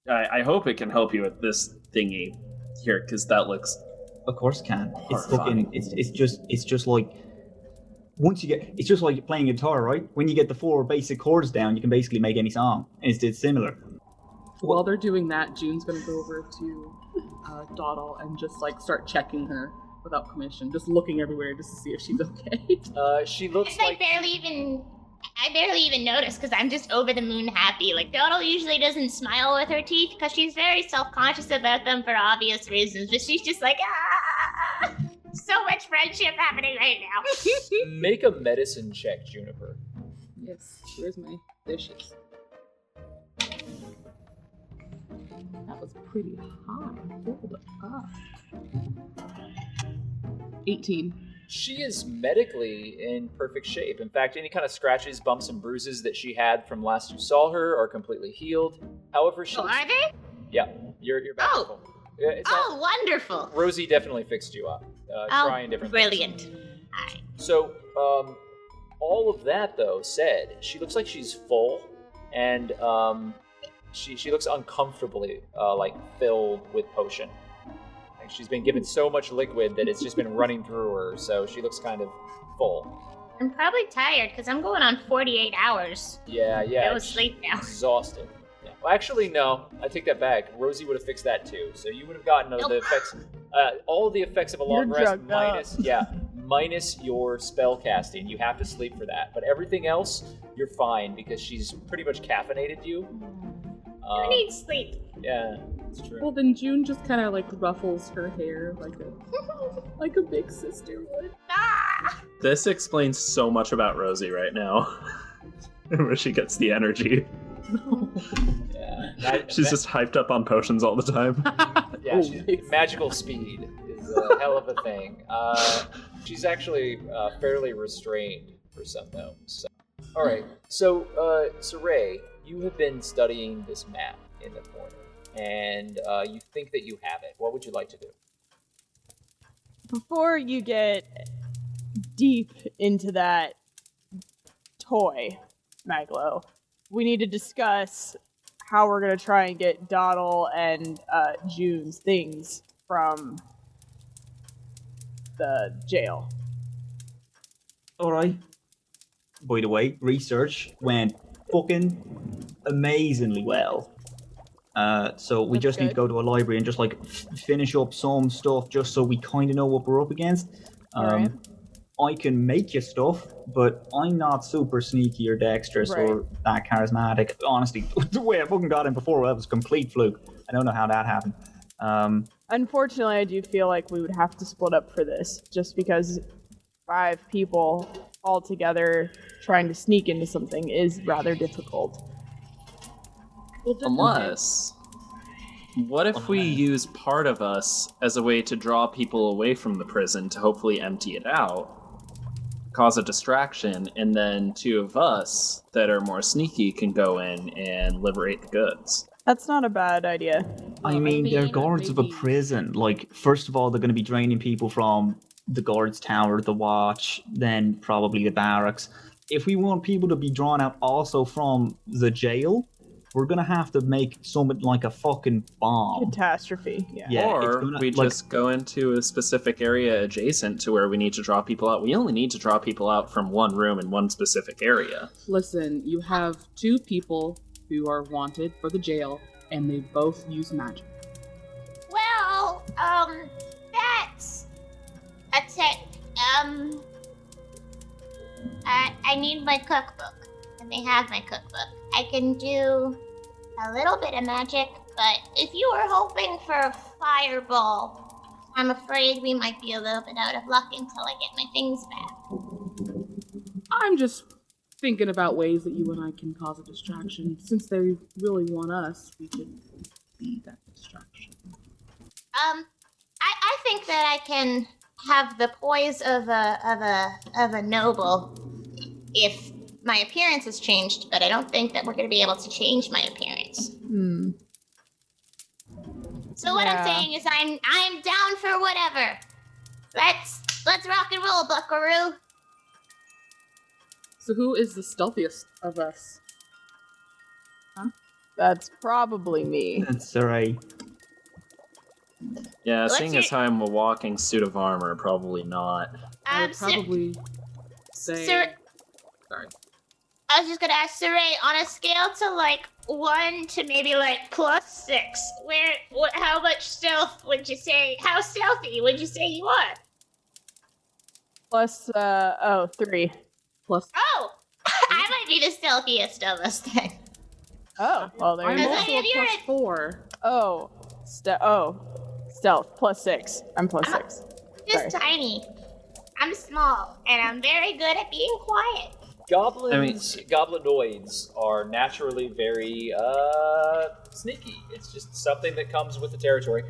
I hope it can help you with this thingy here, because that looks. Of course it can. It's fucking. It's just like. Once you get, it's just like playing guitar, right? When you get the 4 basic chords down, you can basically make any song. It's similar. While they're doing that, June's gonna go over to Doddle and just start checking her without permission, just looking everywhere just to see if she's okay. She looks like I barely even notice because I'm just over the moon happy. Like, Doddle usually doesn't smile with her teeth because she's very self-conscious about them for obvious reasons, but she's just like, ah! So much friendship happening right now. Make a medicine check, Juniper. Yes, where's my dishes? That was pretty high. Hold up. 18. She is medically in perfect shape. In fact, any kind of scratches, bumps, and bruises that she had from last you saw her are completely healed. However, she... Oh, are they? Yeah, you're back. Oh. Wonderful. Rosee definitely fixed you up. Trying different brilliant. things. So, all of that, though, said, she looks like she's full, and she looks uncomfortably, filled with potion. Like, she's been given so much liquid that it's just been running through her, so she looks kind of full. I'm probably tired, because I'm going on 48 hours. Yeah. Go to sleep now. Exhausted. Yeah. Well, actually, no. I take that back. Rosee would have fixed that, too. So you would have gotten the effects... all of the effects of a long rest minus your spell casting. You have to sleep for that. But everything else, you're fine because she's pretty much caffeinated you. You need sleep. Yeah, it's true. Well, then June just kind of ruffles her hair like a big sister would. This explains so much about Rosee right now. Where she gets the energy. Yeah, she's just hyped up on potions all the time. Yeah, magical speed is a hell of a thing. She's actually fairly restrained for some gnomes. So. All right, so Siraye, you have been studying this map in the corner, and you think that you have it. What would you like to do? Before you get deep into that toy, Maglo, we need to discuss how we're going to try and get Doddle and Junes things from the jail. Alright. By the way, research went fucking amazingly well. So we That's just need to good. go to a library and just like finish up some stuff just so we kind of know what we're up against. Alright. I can make you stuff, but I'm not super sneaky or dexterous or that charismatic. Honestly, the way I fucking got in before, that was a complete fluke. I don't know how that happened. Unfortunately, I do feel like we would have to split up for this, just because 5 people all together trying to sneak into something is rather difficult. Unless, what if we use part of us as a way to draw people away from the prison to hopefully empty it out, cause a distraction, and then 2 of us that are more sneaky can go in and liberate the goods? That's not a bad idea. I mean, they're guards of a maybe- prison. Like, first of all, they're going to be draining people from the guards tower, the watch, then probably the barracks. If we want people to be drawn out also from the jail, we're going to have to make something like a fucking bomb. Catastrophe, yeah. Yeah, it's Or gonna- we like- just go into a specific area adjacent to where we need to draw people out. We only need to draw people out from one room in one specific area. Listen, you have 2 people who are wanted for the jail, and they both use magic. Well, that's it. I need my cookbook, and they have my cookbook. I can do a little bit of magic, but if you were hoping for a fireball, I'm afraid we might be a little bit out of luck until I get my things back. I'm just thinking about ways that you and I can cause a distraction. Since they really want us, we could be that distraction. I think that I can have the poise of a noble if my appearance has changed, but I don't think that we're going to be able to change my appearance. So what I'm Yeah. saying is I'm down for whatever. Let's rock and roll, Buckaroo. So who is the stealthiest of us? That's probably me. That's alright. Yeah, Let's seeing as how I'm a walking suit of armor, probably not. I would Sir- probably say... Sir- Sorry. I was just gonna ask Siraye, on a scale to like 1 to maybe like +6, how much stealth would you say? How stealthy would you say you are? Plus, 3. Plus, Oh, I might be the stealthiest of us then. Oh, well, there I'm you go. also a You're plus 4. Oh, stealth, +6. I'm +6. Just Sorry. tiny. I'm small, and I'm very good at being quiet. Goblins, goblinoids are naturally very sneaky. It's just something that comes with the territory.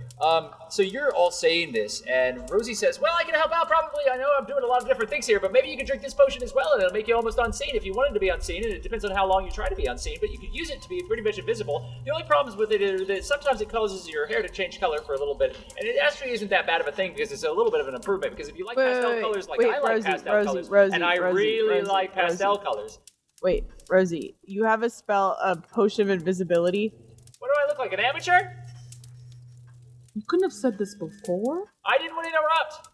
So you're all saying this, and Rosee says, "Well, I can help out probably. I know I'm doing a lot of different things here, but maybe you can drink this potion as well, and it'll make you almost unseen if you wanted to be unseen. And it depends on how long you try to be unseen, but you could use it to be pretty much invisible. The only problems with it are that sometimes it causes your hair to change color for a little bit, and it actually isn't that bad of a thing because it's a little bit of an improvement. Because if you like pastel colors, like I like pastel colors, and I really like pastel colors." Wait, Rosee, you have a potion of invisibility? What do I look like, an amateur? You couldn't have said this before? I didn't want to interrupt.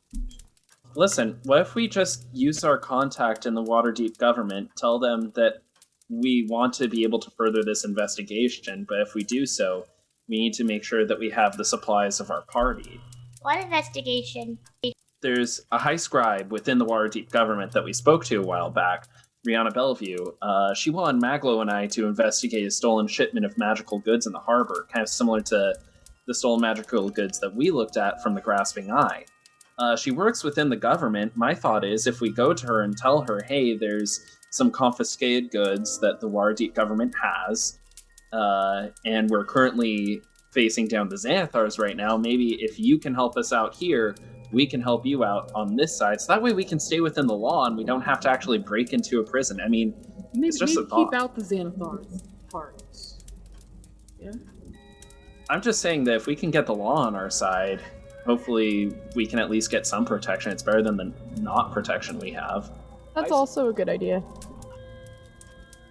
Listen, what if we just use our contact in the Waterdeep government, tell them that we want to be able to further this investigation, but if we do so, we need to make sure that we have the supplies of our party. What investigation? There's a high scribe within the Waterdeep government that we spoke to a while back, Rihanna Bellevue. She won Maglo and I to investigate a stolen shipment of magical goods in the harbor, kind of similar to the stolen magical goods that we looked at from the Grasping Eye. She works within the government. My thought is if we go to her and tell her, hey, there's some confiscated goods that the Waterdeep government has, and we're currently facing down the Xanthars right now, maybe if you can help us out here, we can help you out on this side. So that way we can stay within the law and we don't have to actually break into a prison. I mean, Maybe, it's just maybe a thought. keep out the Xanathar's part. Yeah? I'm just saying that if we can get the law on our side, hopefully we can at least get some protection. It's better than the not protection we have. That's also a good idea.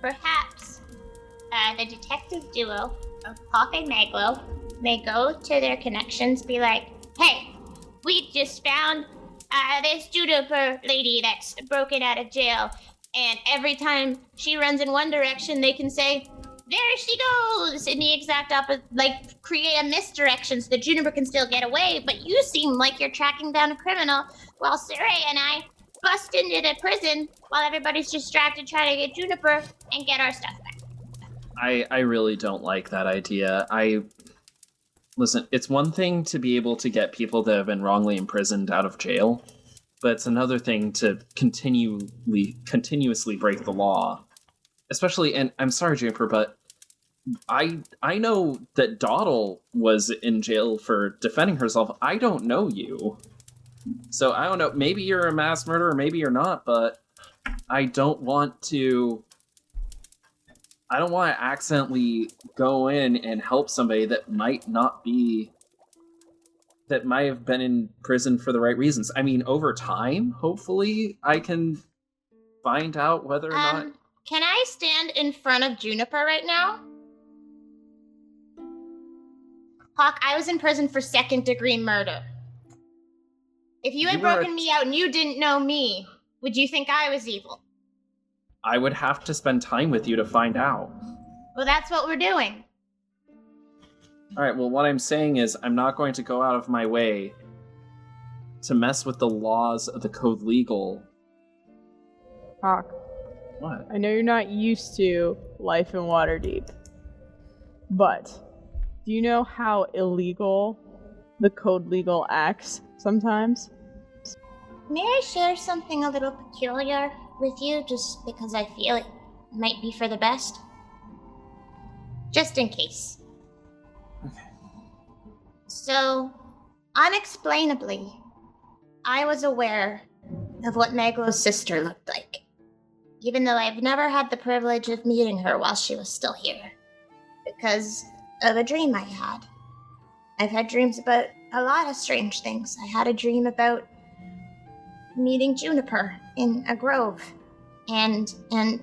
Perhaps the detective duo of Hawk and Maglo may go to their connections, be like, hey, we just found this Juniper lady that's broken out of jail, and every time she runs in one direction, they can say, there she goes, in the exact opposite, like, create a misdirection so the Juniper can still get away, but you seem like you're tracking down a criminal, while Siraye and I bust into the prison while everybody's distracted trying to get Juniper and get our stuff back. I really don't like that idea. Listen, it's one thing to be able to get people that have been wrongly imprisoned out of jail, but it's another thing to continuously break the law. Especially, and I'm sorry, Juniper, but I know that Doddle was in jail for defending herself. I don't know you. So I don't know, maybe you're a mass murderer, maybe you're not, but I don't want to accidentally go in and help somebody that might have been in prison for the right reasons. I mean, over time, hopefully, I can find out whether or not... Can I stand in front of Juniper right now? Hawk, I was in prison for second-degree murder. If you had broken me out and you didn't know me, would you think I was evil? I would have to spend time with you to find out. Well, that's what we're doing. Alright, well, what I'm saying is I'm not going to go out of my way to mess with the laws of the Code Legal. Hawk. What? I know you're not used to life in Waterdeep, but do you know how illegal the Code Legal acts sometimes? May I share something a little peculiar with you, just because I feel it might be for the best? Just in case. Okay. So, unexplainably, I was aware of what Maglo's sister looked like, even though I've never had the privilege of meeting her while she was still here, because of a dream I had. I've had dreams about a lot of strange things. I had a dream about meeting Juniper in a grove, and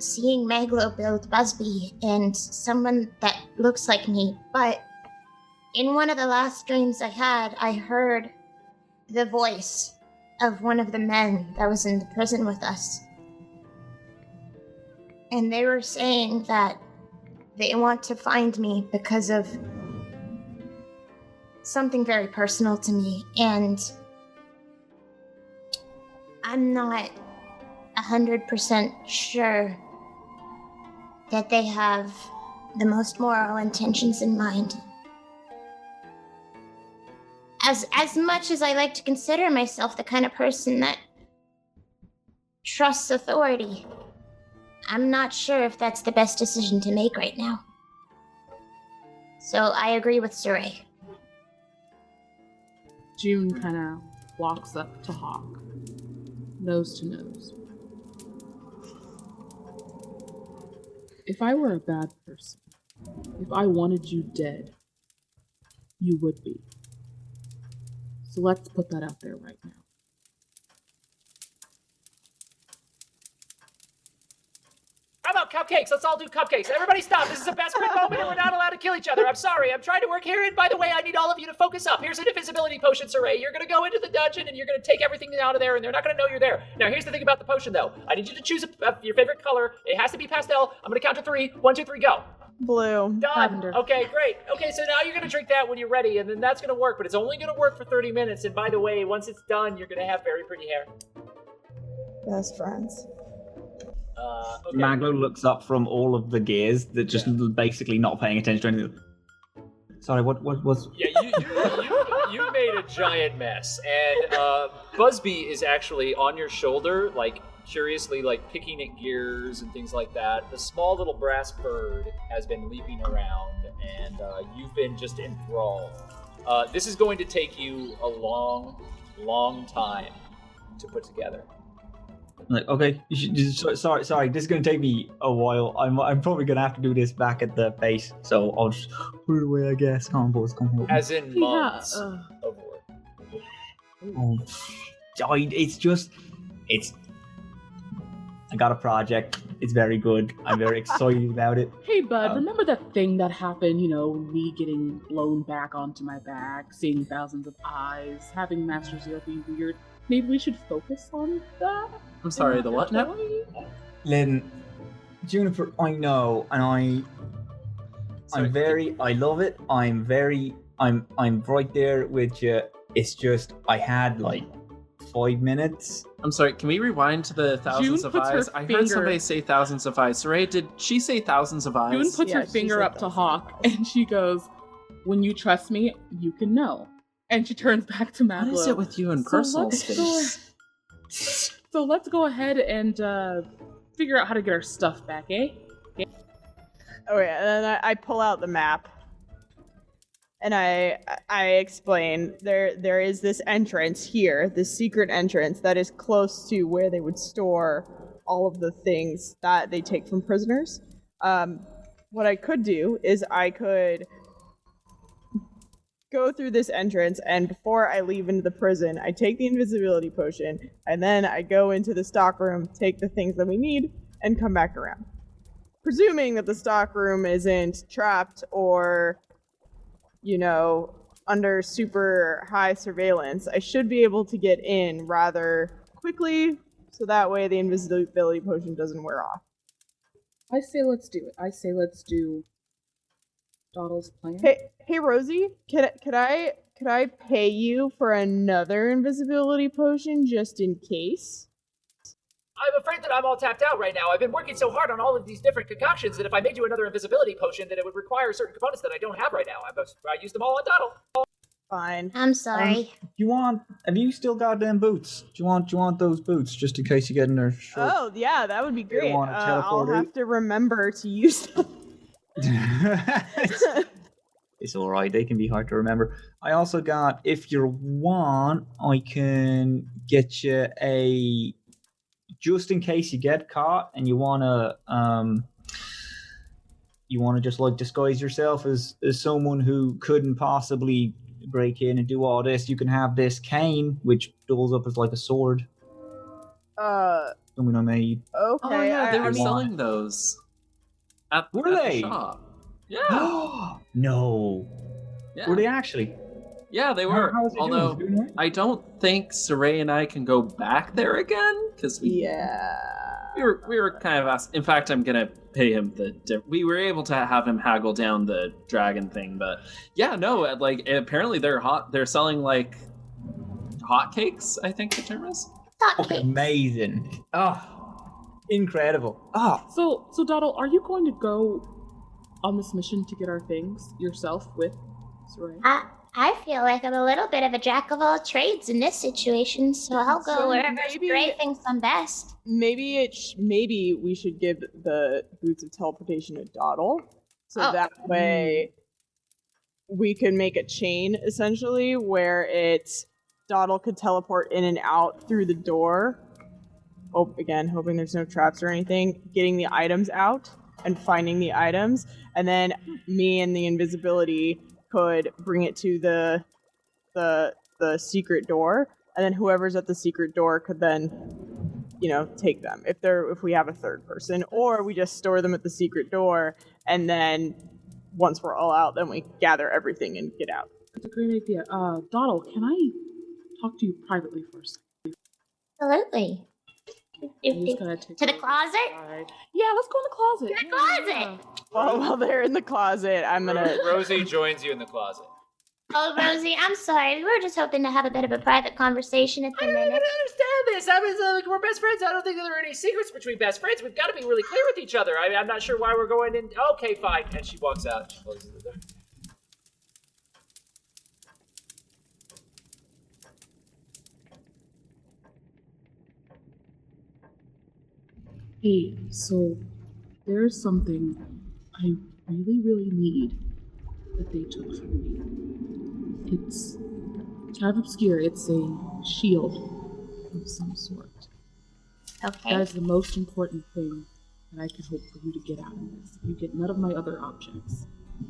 seeing Maglo build Busby and someone that looks like me. But in one of the last dreams I had, I heard the voice of one of the men that was in the prison with us. And they were saying that they want to find me because of something very personal to me, and I'm not 100% sure that they have the most moral intentions in mind. As much as I like to consider myself the kind of person that trusts authority, I'm not sure if that's the best decision to make right now. So I agree with Siraye. June kind of walks up to Hawk, nose to nose. If I were a bad person, if I wanted you dead, you would be. So let's put that out there right now. How about cupcakes? Let's all do cupcakes. Everybody stop. This is a best friend moment and we're not allowed to kill each other. I'm sorry. I'm trying to work here. And by the way, I need all of you to focus up. Here's an invisibility potion, Siraye. You're going to go into the dungeon and you're going to take everything out of there and they're not going to know you're there. Now, here's the thing about the potion, though. I need you to choose your favorite color. It has to be pastel. I'm going to count to 3. 1, 2, 3, go. Blue. Done. Lavender. Okay, great. Okay, so now you're going to drink that when you're ready, and then that's going to work, but it's only going to work for 30 minutes. And by the way, once it's done, you're going to have very pretty hair. Best friends. Okay. Maglo looks up from all of the gears that just basically not paying attention to anything. Sorry, what was... Yeah, you made a giant mess, and Busby is actually on your shoulder, like, curiously, like, picking at gears and things like that. The small little brass bird has been leaping around, and you've been just enthralled. This is going to take you a long long time to put together. Like, okay, sorry, this is gonna take me a while. I'm probably gonna have to do this back at the base, so I'll just put it away, I guess. Come on, boys, come on. As in months of work. I got a project. It's very good. I'm very excited about it. Hey, bud, remember that thing that happened, me getting blown back onto my back, seeing thousands of eyes, having Master Zero be weird? Maybe we should focus on that? I'm sorry, the what now? Lynn, Juniper, I know, and I love it. I'm right there with you. It's just, I had like 5 minutes. I'm sorry, can we rewind to the thousands June of puts her eyes? I heard finger- somebody say thousands of eyes. Siraye, did she say thousands of eyes? June puts Yeah, her she finger said up to thousands. Hawk, and she goes, "When you trust me, you can know." And she turns back to Maglo. What is it with you in So personal let's space? So let's go ahead and figure out how to get our stuff back, eh? Oh yeah, and then I pull out the map, and I explain there is this entrance here, this secret entrance that is close to where they would store all of the things that they take from prisoners. What I could do is I could go through this entrance, and before I leave into the prison, I take the invisibility potion, and then I go into the stockroom, take the things that we need, and come back around. Presuming that the stockroom isn't trapped or, under super high surveillance, I should be able to get in rather quickly, so that way the invisibility potion doesn't wear off. I say let's do it. I say let's do Doddle's plan. Hey, Rosee, could I pay you for another invisibility potion just in case? I'm afraid that I'm all tapped out right now. I've been working so hard on all of these different concoctions that if I made you another invisibility potion, then it would require certain components that I don't have right now. I used them all on Doddle. Fine. I'm sorry. Have you still got them boots? Do you want those boots just in case you get in there short? Oh, yeah, that would be great. wanna I'll teleport have out? to remember to use them. It's alright, they can be hard to remember. I also got, if you want, I can get you a, just in case you get caught and you wanna just like disguise yourself as someone who couldn't possibly break in and do all this, you can have this cane which doubles up as like a sword. Something I made. Okay. Oh yeah, they I were mean, selling those at, Were at they? the shop. Yeah, No. yeah, Were they actually? yeah, they were. How is it Although doing? Doing right? I don't think Siraye and I can go back there again because we were kind of asked. In fact, I'm gonna pay him we were able to have him haggle down the dragon thing, but yeah, no, like apparently they're selling like hotcakes, I think the term is. Okay, amazing. Oh, incredible. Oh, So Doddle, are you going to go on this mission to get our things yourself with Siraye? I feel like I'm a little bit of a jack of all trades in this situation, so I'll go So wherever maybe- Siraye thinks I'm best. Maybe we should give the boots of teleportation to Doddle, so Oh. that way we can make a chain essentially where it's Doddle could teleport in and out through the door. Hoping there's no traps or anything. Getting the items out and finding the items, and then me and the invisibility could bring it to the secret door, and then whoever's at the secret door could then, take them if we have a third person, or we just store them at the secret door, and then once we're all out, then we gather everything and get out. That's a great idea. Doddle, can I talk to you privately first? Absolutely. I'm just gonna take To the a- closet? Yeah, let's go in the closet. To the closet! While they're in the closet, I'm gonna. Rosee joins you in the closet. Oh, Rosee, I'm sorry. We were just hoping to have a bit of a private conversation at the minute. Understand this. I was like, we're best friends. I don't think there are any secrets between best friends. We've got to be really clear with each other. I'm not sure why we're going in. Okay, fine. And she walks out. She closes the door. Hey, so there's something I really, really need that they took from me. It's I have obscure. It's a shield of some sort. Okay. That is the most important thing that I could hope for you to get out of this. If you get none of my other objects,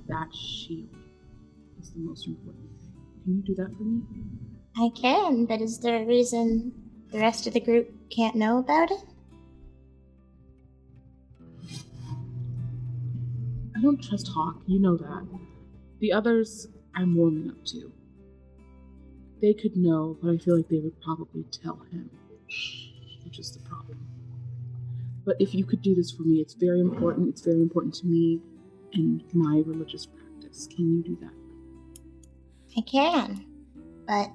that shield is the most important thing. Can you do that for me? I can, but is there a reason the rest of the group can't know about it? I don't trust Hawk, you know that. The others, I'm warming up to. They could know, but I feel like they would probably tell him, which is the problem. But if you could do this for me, it's very important. It's very important to me and my religious practice. Can you do that? I can, but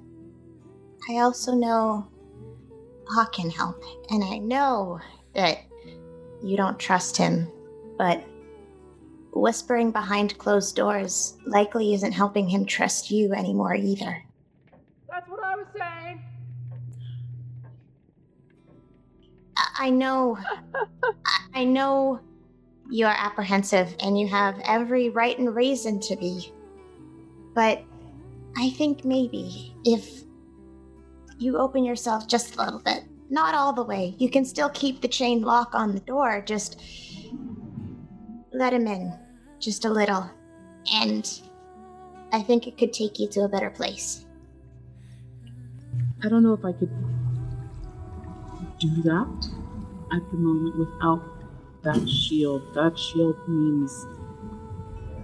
I also know Hawk can help, and I know that you don't trust him, but whispering behind closed doors likely isn't helping him trust you anymore either. That's what I was saying. I know you're apprehensive, and you have every right and reason to be, but I think maybe if you open yourself just a little bit, not all the way, you can still keep the chain lock on the door, just let him in just a little, and I think it could take you to a better place. I don't know if I could do that at the moment without that shield. That shield means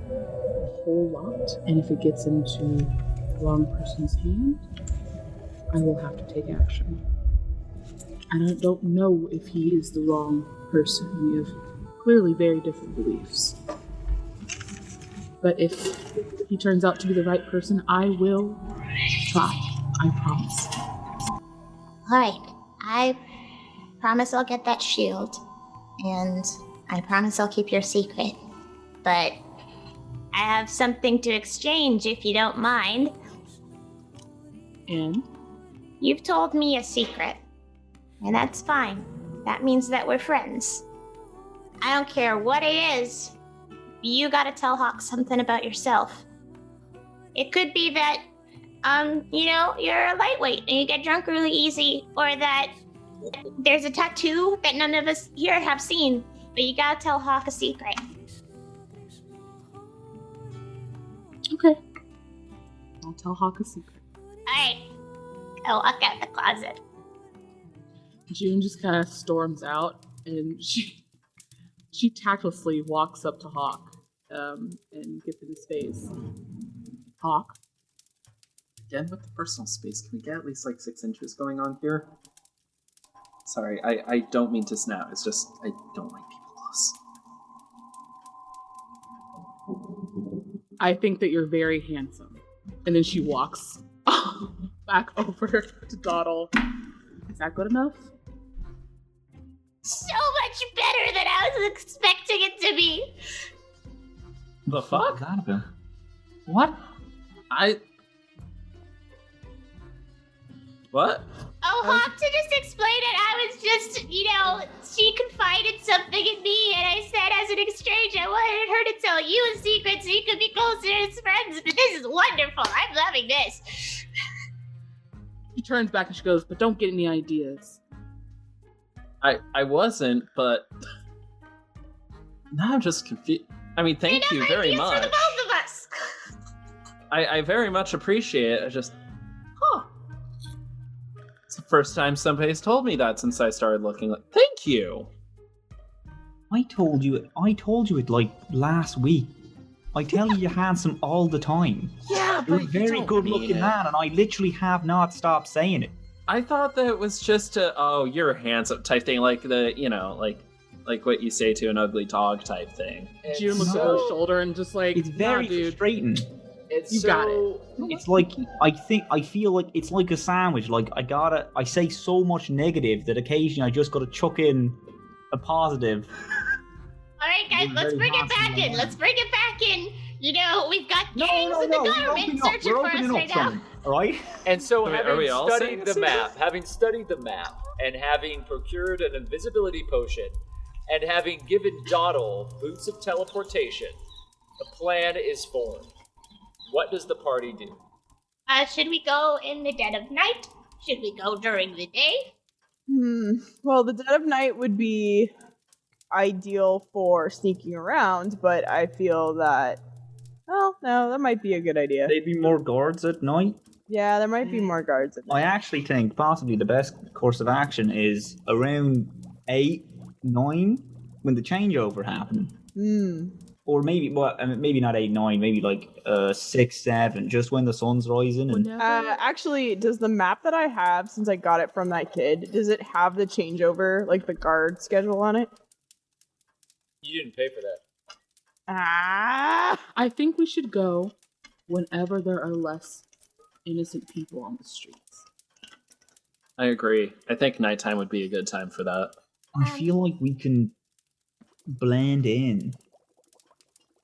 a whole lot, and if it gets into the wrong person's hand, I will have to take action. And I don't know if he is the wrong person. We have clearly very different beliefs. But if he turns out to be the right person, I will try. I promise. Alright, I promise I'll get that shield, and I promise I'll keep your secret. But I have something to exchange if you don't mind. And? You've told me a secret, and that's fine. That means that we're friends. I don't care what it is. You gotta tell Hawk something about yourself. It could be that, you're a lightweight and you get drunk really easy, or that there's a tattoo that none of us here have seen, but you gotta tell Hawk a secret. Okay. I'll tell Hawk a secret. Alright. I'll walk out the closet. June just kind of storms out, and she tactlessly walks up to Hawk and gets in his face. Hawk? Again with the personal space, can we get at least like 6 inches going on here? Sorry, I don't mean to snap, it's just I don't like people close. I think that you're very handsome. And then she walks back over to Doddle. Is that good enough? So much better than I was expecting it to be. The fuck is that about? What? What? Oh, Hawk, to just explain it, I was just, she confided something in me, and I said as an exchange, I wanted her to tell you a secret so you could be closer as friends, but this is wonderful. I'm loving this. She turns back and she goes, but don't get any ideas. I wasn't, but now I'm just confused. I mean, thank you very much. For the both of us. I very much appreciate it. I just, it's the first time somebody's told me that since I started looking. Like, thank you. I told you it like last week. I tell you're handsome all the time. Yeah, You're a but very good-looking man, and I literally have not stopped saying it. I thought that it was just you're handsome type thing, like the, like what you say to an ugly dog type thing. June looks over her shoulder and just like, it's very frustrating. You got it. It's like I feel like it's like a sandwich. Like I say so much negative that occasionally I just gotta chuck in a positive. All right, guys, let's bring it back in. Let's bring it back in. We've got gangs in the government searching for us right now. All right. And so, Are we all having saying studied the map, and having procured an invisibility potion, and having given Doddle boots of teleportation, the plan is formed. What does the party do? Should we go in the dead of night? Should we go during the day? Well, the dead of night would be ideal for sneaking around, but I feel that... Well, no, that might be a good idea. Maybe more guards at night? Yeah, there might be more guards at night. I actually think possibly the best course of action is around 8, 9, when the changeover happened. Or maybe, maybe not 8, 9, maybe like 6, 7, just when the sun's rising. And actually, does the map that I have, since I got it from that kid, does it have the changeover, like the guard schedule on it? You didn't pay for that. I think we should go whenever there are less innocent people on the streets. I agree. I think nighttime would be a good time for that. I feel like we can blend in.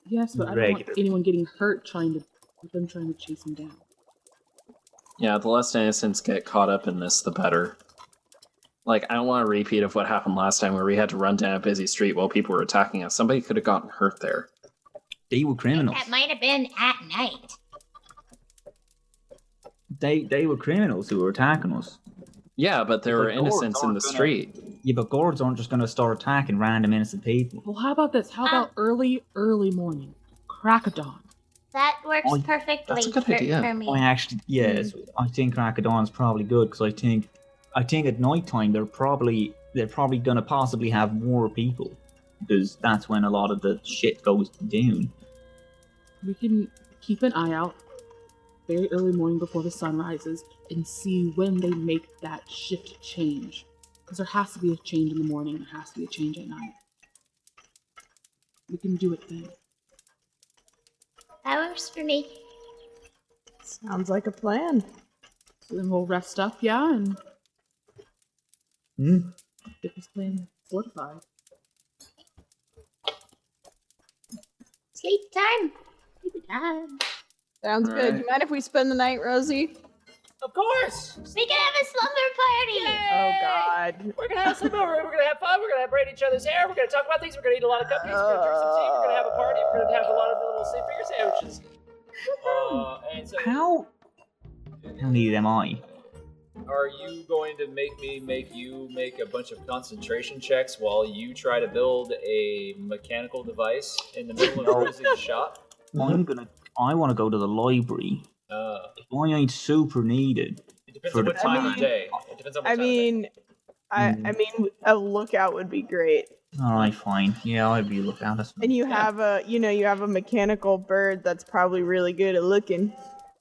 Yes, but I don't want anyone getting hurt with them trying to chase him down. Yeah, the less innocents get caught up in this, the better. Like, I don't want a repeat of what happened last time where we had to run down a busy street while people were attacking us. Somebody could have gotten hurt there. They were criminals. That might have been at night. They were criminals who were attacking us. Yeah, but there were innocents in the street. Yeah, but guards aren't just going to start attacking random innocent people. Well, how about this? How about early morning? Crack of dawn. That works perfectly that's a good idea. for me. I actually, yes, I think crack of dawn is probably good because I think at nighttime they're probably going to possibly have more people because that's when a lot of the shit goes down. We can keep an eye out very early morning before the sun rises and see when they make that shift change. Because there has to be a change in the morning, there has to be a change at night. We can do it then. That works for me. Sounds like a plan. So then we'll rest up, and get this plan fortified. Sleep time. Sleep time. Sounds good. Do you mind if we spend the night, Rosee? Of course! We can have a slumber party! Yay! Oh, God. We're gonna have a sleepover, we're gonna have fun, we're gonna braid each other's hair, we're gonna talk about things, we're gonna eat a lot of cupcakes, we're gonna drink some tea, we're gonna have a party, we're gonna have a lot of little finger sandwiches. And so How neat am I? Are you going to make me make you make a bunch of concentration checks while you try to build a mechanical device in the middle of Rosee's shop? I want to go to the library. If I ain't super needed. It depends on what time of day. It depends on what time of day. I mean, a lookout would be great. All right, fine. Yeah, I'll be a lookout. And you have a mechanical bird that's probably really good at looking.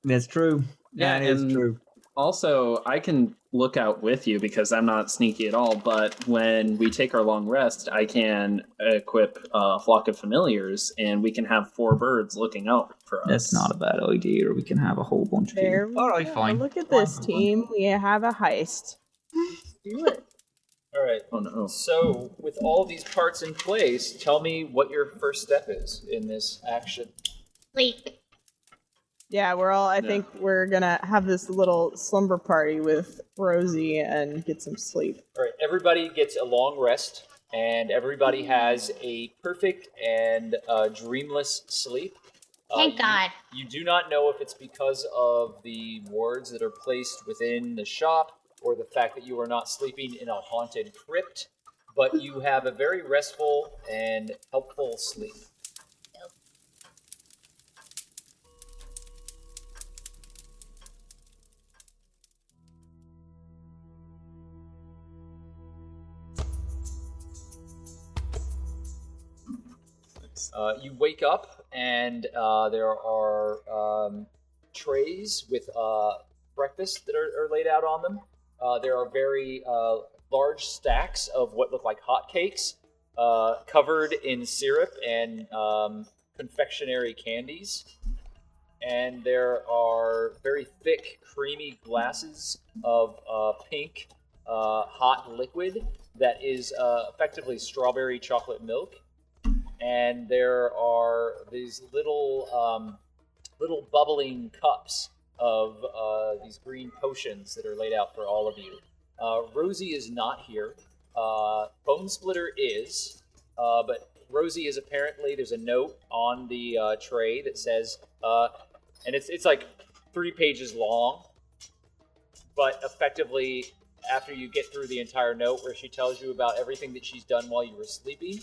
That's true. Yeah, that is true. Also, I can look out with you because I'm not sneaky at all, but when we take our long rest, I can equip a flock of familiars, and we can have 4 birds looking out for us. That's not a bad idea, or we can have a whole bunch of people. All right, fine. Look at this, team. We have a heist. Let's do it. All right. Oh, no. So, with all these parts in place, tell me what your first step is in this action. Sleep. Yeah, I think we're gonna have this little slumber party with Rosee and get some sleep. All right, everybody gets a long rest, and everybody has a perfect and dreamless sleep. Thank God. You do not know if it's because of the wards that are placed within the shop or the fact that you are not sleeping in a haunted crypt, but you have a very restful and helpful sleep. You wake up, and there are trays with breakfast that are laid out on them. There are very large stacks of what look like hotcakes, covered in syrup and confectionery candies. And there are very thick, creamy glasses of pink, hot liquid that is effectively strawberry chocolate milk. And there are these little bubbling cups of these green potions that are laid out for all of you. Rosee is not here. Bone Splitter is, but Rosee is apparently, there's a note on the tray that says, and it's like 3 pages long, but effectively, after you get through the entire note where she tells you about everything that she's done while you were sleeping,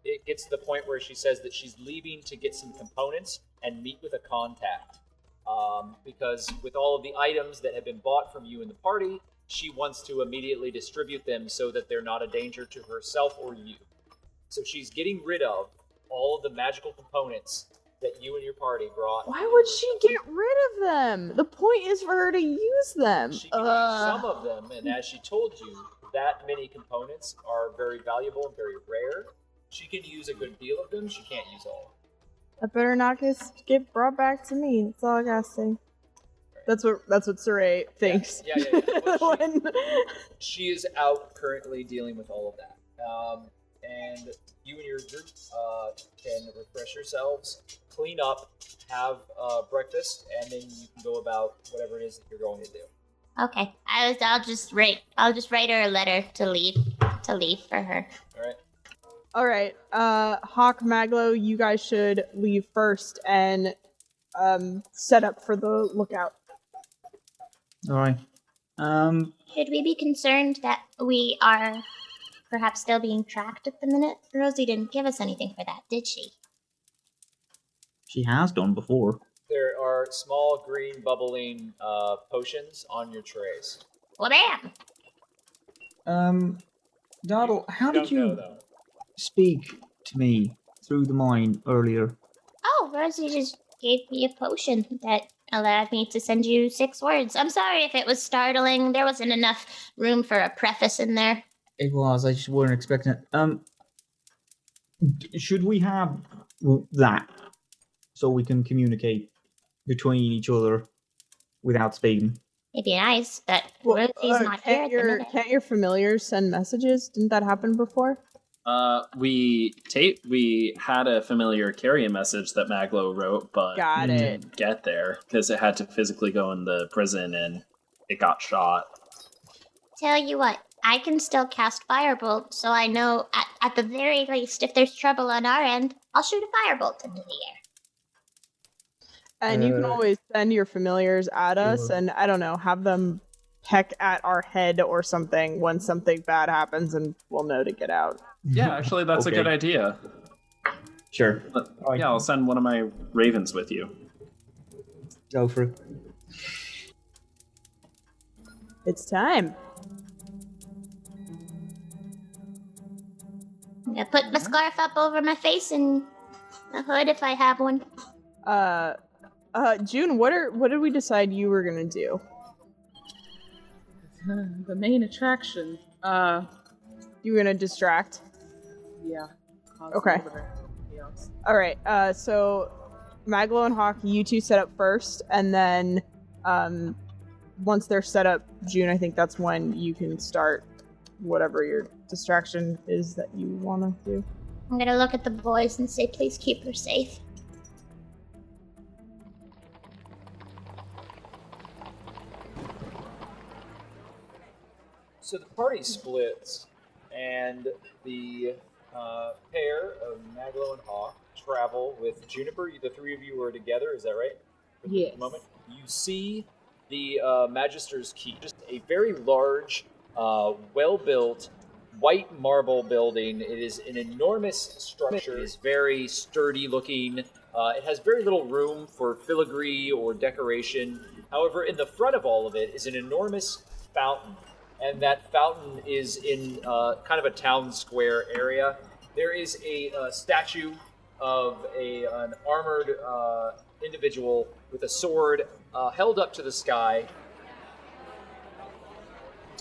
it gets to the point where she says that she's leaving to get some components and meet with a contact. Because with all of the items that have been bought from you in the party, she wants to immediately distribute them so that they're not a danger to herself or you. So she's getting rid of all of the magical components that you and your party brought. Why would she get rid of them? The point is for her to use them. She can use some of them, and as she told you, that many components are very valuable and very rare. She can use a good deal of them. She can't use all. That better not get brought back to me. That's all I gotta say. That's what Siraye thinks. Yeah. Well, she is out currently dealing with all of that. And you and your group can refresh yourselves, clean up, have breakfast, and then you can go about whatever it is that you're going to do. Okay, I'll just write her a letter to leave for her. All right. Hawk, Maglo, you guys should leave first and set up for the lookout. All right. Should we be concerned that we are perhaps still being tracked at the minute? Rosee didn't give us anything for that, did she? She has done before. There are small green bubbling potions on your trays. Well, damn! Doddle, how did you speak to me through the mine earlier? Oh, Rosee just gave me a potion that allowed me to send you 6 words. I'm sorry if it was startling. There wasn't enough room for a preface in there. It was. I just weren't expecting it. Should we have that so we can communicate between each other without speaking? It'd be nice, but Rosee's not here at the minute. Can't your familiars send messages? Didn't that happen before? We had a familiar carry a message that Maglo wrote, but didn't get there because it had to physically go in the prison and it got shot. Tell you what, I can still cast Firebolt, so I know at the very least, if there's trouble on our end, I'll shoot a Firebolt into the air. And you can always send your familiars at us, and I don't know, have them peck at our head or something when something bad happens, and we'll know to get out. Yeah, actually, that's a good idea. Sure. Yeah, I'll send one of my ravens with you. Go for it. It's time. I'm gonna put my scarf up over my face and a hood if I have one. June, what did we decide you were gonna do? The main attraction. You were gonna distract? Yeah. Okay. Alright, so Maglo and Hawk, you two set up first, and then once they're set up, June, I think that's when you can start whatever your distraction is that you want to do. I'm gonna look at the boys and say, please keep her safe. So the party splits, and the pair of Maglo and Hawk travel with Juniper. The 3 of you are together, is that right? For yes. the moment. You see the Magister's Key, just a very large, well-built, white marble building. It is an enormous structure. It is very sturdy looking. It has very little room for filigree or decoration. However, in the front of all of it is an enormous fountain. And that fountain is in kind of a town square area. There is a statue of an armored individual with a sword held up to the sky.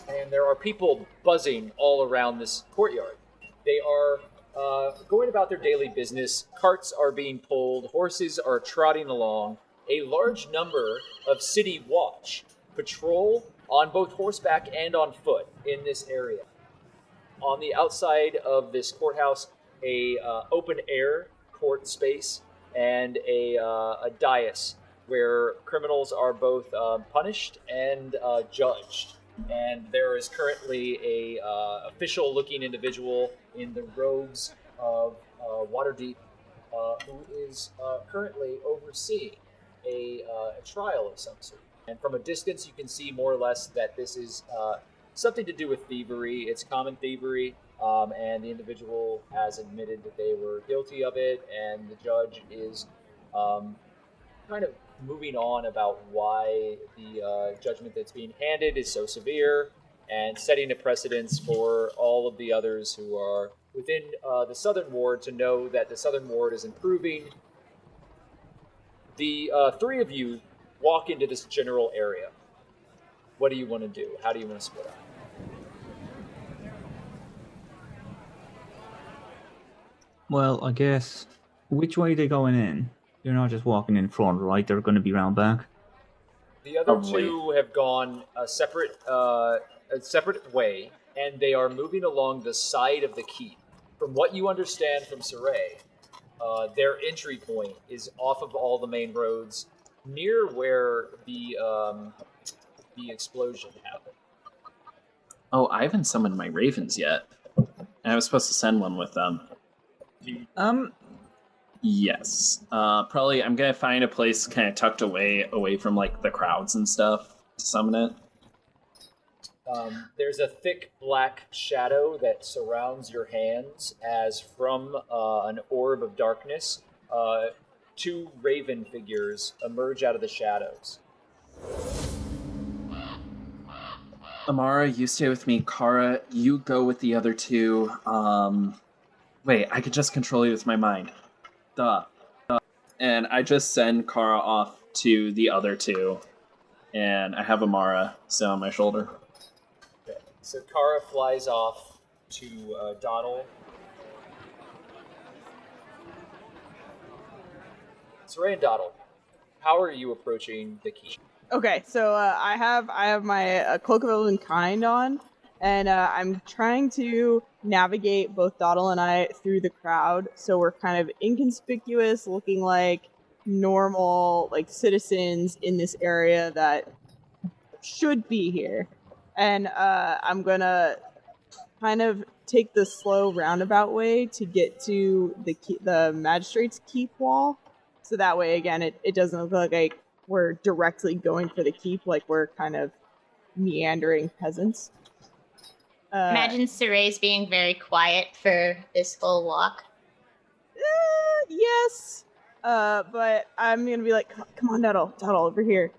And there are people buzzing all around this courtyard. They are going about their daily business. Carts are being pulled. Horses are trotting along. A large number of city watch patrol on both horseback and on foot in this area. On the outside of this courthouse, a open-air court space and a dais where criminals are both punished and judged. And there is currently a official-looking individual in the robes of Waterdeep who is currently overseeing a trial of some sort. And from a distance, you can see more or less that this is something to do with thievery. It's common thievery, and the individual has admitted that they were guilty of it, and the judge is kind of moving on about why the judgment that's being handed is so severe, and setting a precedence for all of the others who are within the Southern Ward to know that the Southern Ward is improving. The three of you walk into this general area. What do you want to do? How do you want to split up? Well, I guess, which way are they going in? They're not just walking in front, right? They're going to be round back. The other two have gone a separate way, and they are moving along the side of the keep. From what you understand from Siraye, their entry point is off of all the main roads, near where the explosion happened. Oh, I haven't summoned my ravens yet. I was supposed to send one with them. Yes. Probably I'm gonna find a place kind of tucked away from like the crowds and stuff to summon it. There's a thick black shadow that surrounds your hands as from an orb of darkness, two raven figures emerge out of the shadows. Amara, you stay with me. Kara, you go with the other two. Wait, I could just control you with my mind. Duh. And I just send Kara off to the other two. And I have Amara sit on my shoulder. Okay. So Kara flies off to Doddle. Siraye and Doddle, how are you approaching the keep? Okay, so I have my Cloak of Elven Kind on, and I'm trying to navigate both Doddle and I through the crowd, so we're kind of inconspicuous, looking like normal citizens in this area that should be here. And I'm gonna kind of take the slow roundabout way to get to the magistrate's keep wall, so that way again it doesn't look like we're directly going for the keep, like we're kind of meandering peasants. Imagine Siraye's being very quiet for this whole walk. Yes. But I'm gonna be like, come on, Doddle, over here.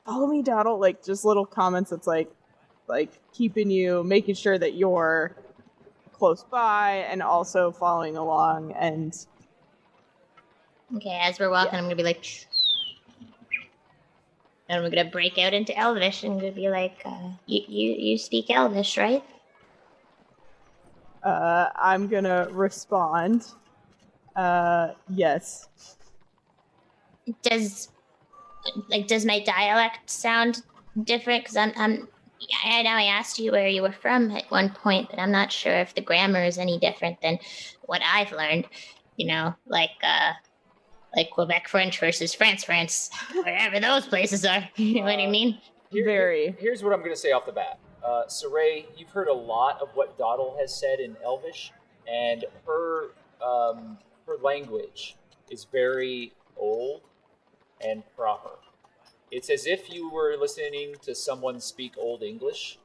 Follow me, Doddle. Like, just little comments that's like keeping you, making sure that you're close by and also following along. And okay, as we're walking, I'm gonna be like, shh. And we're gonna break out into Elvish and gonna be like, you speak Elvish, right? I'm gonna respond, yes. Does my dialect sound different? Because I know I asked you where you were from at one point, but I'm not sure if the grammar is any different than what I've learned. You know, like Quebec French versus France, wherever those places are. You know what I mean? Here's what I'm going to say off the bat. Siraye, you've heard a lot of what Doddle has said in Elvish, and her language is very old and proper. It's as if you were listening to someone speak Old English,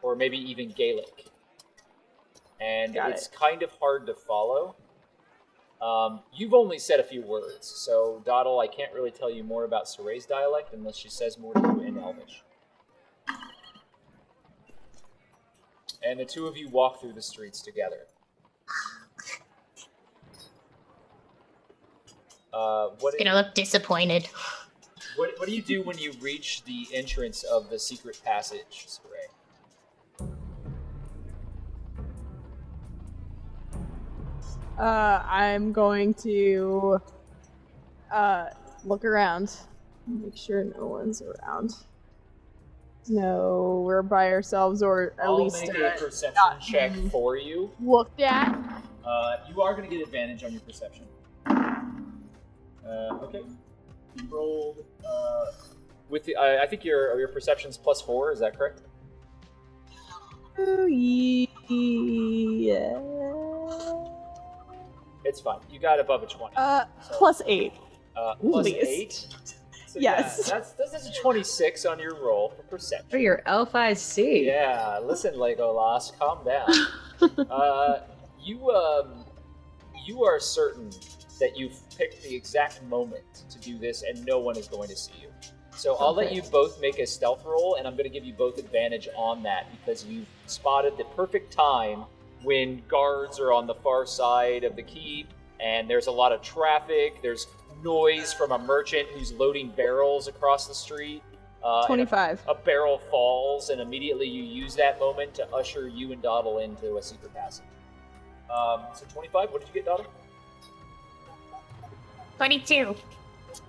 or maybe even Gaelic. And it's kind of hard to follow. You've only said a few words, so Doddle, I can't really tell you more about Siraye's dialect unless she says more to you in Elvish. And the two of you walk through the streets together. It's gonna look disappointed. What do you do when you reach the entrance of the secret passage, Siraye? I'm going to look around, make sure no one's around. No, we're by ourselves, or at least I'll make a perception check for you. Looked at. You are going to get advantage on your perception. Okay. You rolled with the. I think your perception's +4. Is that correct? Yeah. It's fine. You got above a 20. +8. Plus Please. 8. So Yes. Yeah, that's a 26 on your roll for perception. For your L5C. Yeah, listen, Legolas, calm down. You are certain that you've picked the exact moment to do this, and no one is going to see you. So I'll let you both make a stealth roll, and I'm going to give you both advantage on that because you've spotted the perfect time when guards are on the far side of the keep, and there's a lot of traffic. There's noise from a merchant who's loading barrels across the street. 25. A barrel falls, and immediately you use that moment to usher you and Doddle into a secret passage. So 25, what did you get, Doddle? 22.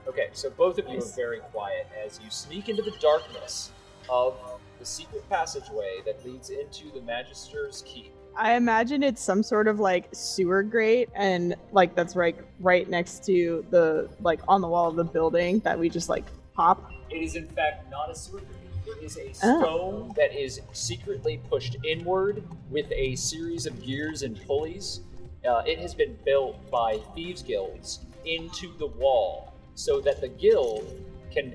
Okay, so both of you are very quiet as you sneak into the darkness of the secret passageway that leads into the Magister's Keep. I imagine it's some sort of like sewer grate, and like that's right next to the like on the wall of the building that we just like pop. It is in fact not a sewer grate. It is a stone that is secretly pushed inward with a series of gears and pulleys. It has been built by thieves' guilds into the wall so that the guild can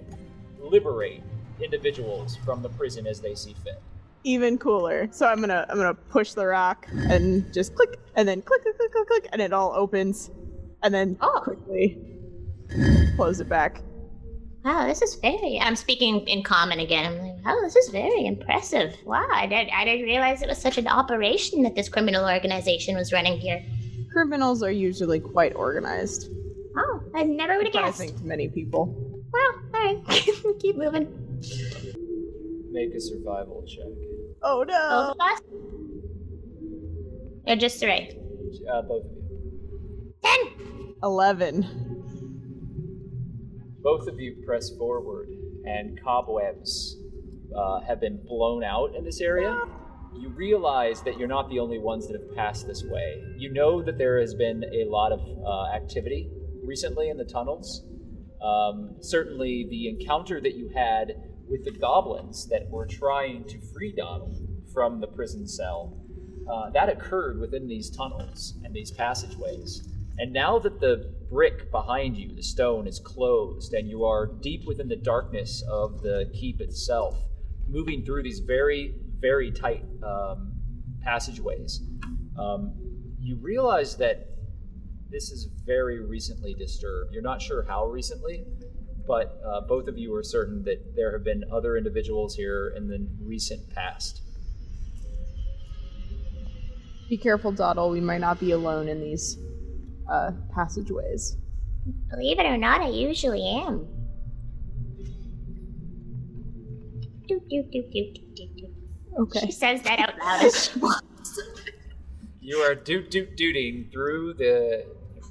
liberate individuals from the prison as they see fit. Even cooler. So I'm gonna push the rock and just click, and then click, click, click, click, click, and it all opens, and then quickly close it back. Wow, this is I'm speaking in common again. I'm like, oh, this is very impressive. Wow, I didn't realize it was such an operation that this criminal organization was running here. Criminals are usually quite organized. Oh, I never would have But I guessed. think many people. Well, alright. Keep moving. Make a survival check. Oh no! Both of us? Or just Siraye? Both of you. 10! 11. Both of you press forward, and cobwebs have been blown out in this area. You realize that you're not the only ones that have passed this way. You know that there has been a lot of activity recently in the tunnels. Certainly the encounter that you had with the goblins that were trying to free Doddle from the prison cell, that occurred within these tunnels and these passageways. And now that the brick behind you, the stone, is closed and you are deep within the darkness of the keep itself, moving through these very, very tight passageways, you realize that this is very recently disturbed. You're not sure how recently, but both of you are certain that there have been other individuals here in the recent past. Be careful, Doddle. We might not be alone in these passageways. Believe it or not, I usually am. Doot, doot, doot, doot, doot, doot, doot. Okay. She says that out loud as she walks. You are doot-doot-dooting through the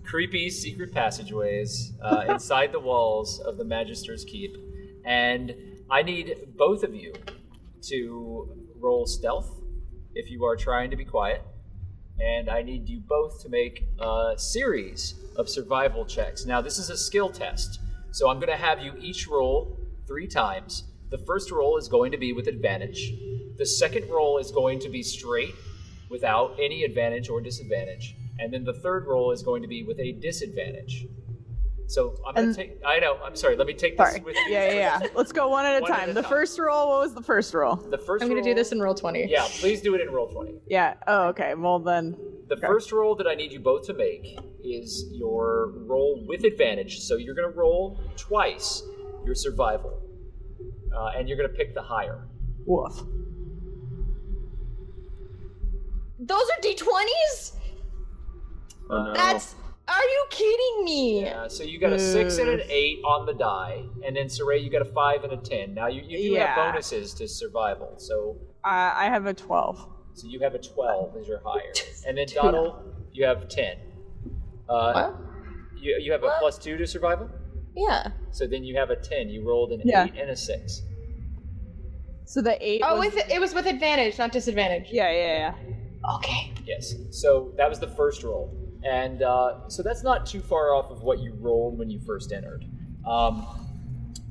creepy secret passageways inside the walls of the Magister's Keep, and I need both of you to roll stealth if you are trying to be quiet, and I need you both to make a series of survival checks. Now, this is a skill test, so I'm going to have you each roll 3 times. The first roll is going to be with advantage. The second roll is going to be straight, without any advantage or disadvantage. And then the third roll is going to be with a disadvantage. So I'm going to take... I know, I'm sorry, let me take this with you. Yeah. Let's go one at a time. The first roll, what was the first roll? The first I'm going to do this in roll 20. Yeah, please do it in roll 20. Yeah, oh, okay, well then... The first roll that I need you both to make is your roll with advantage. So you're going to roll twice your survival. And you're going to pick the higher. Woof. Those are D20s? Oh, no. That's... Are you kidding me? Yeah, so you got a 6 and an 8 on the die, and then Siraye, you got a 5 and a 10. Now you do have bonuses to survival, so... I have a 12. So you have a 12 as your higher. And then Doddle, you have 10. What? You have a plus 2 to survival? Yeah. So then you have a 10. You rolled an 8 and a 6. So the 8 Oh, was... it was with advantage, not disadvantage. Yeah. Okay. Yes. So that was the first roll. And so that's not too far off of what you rolled when you first entered.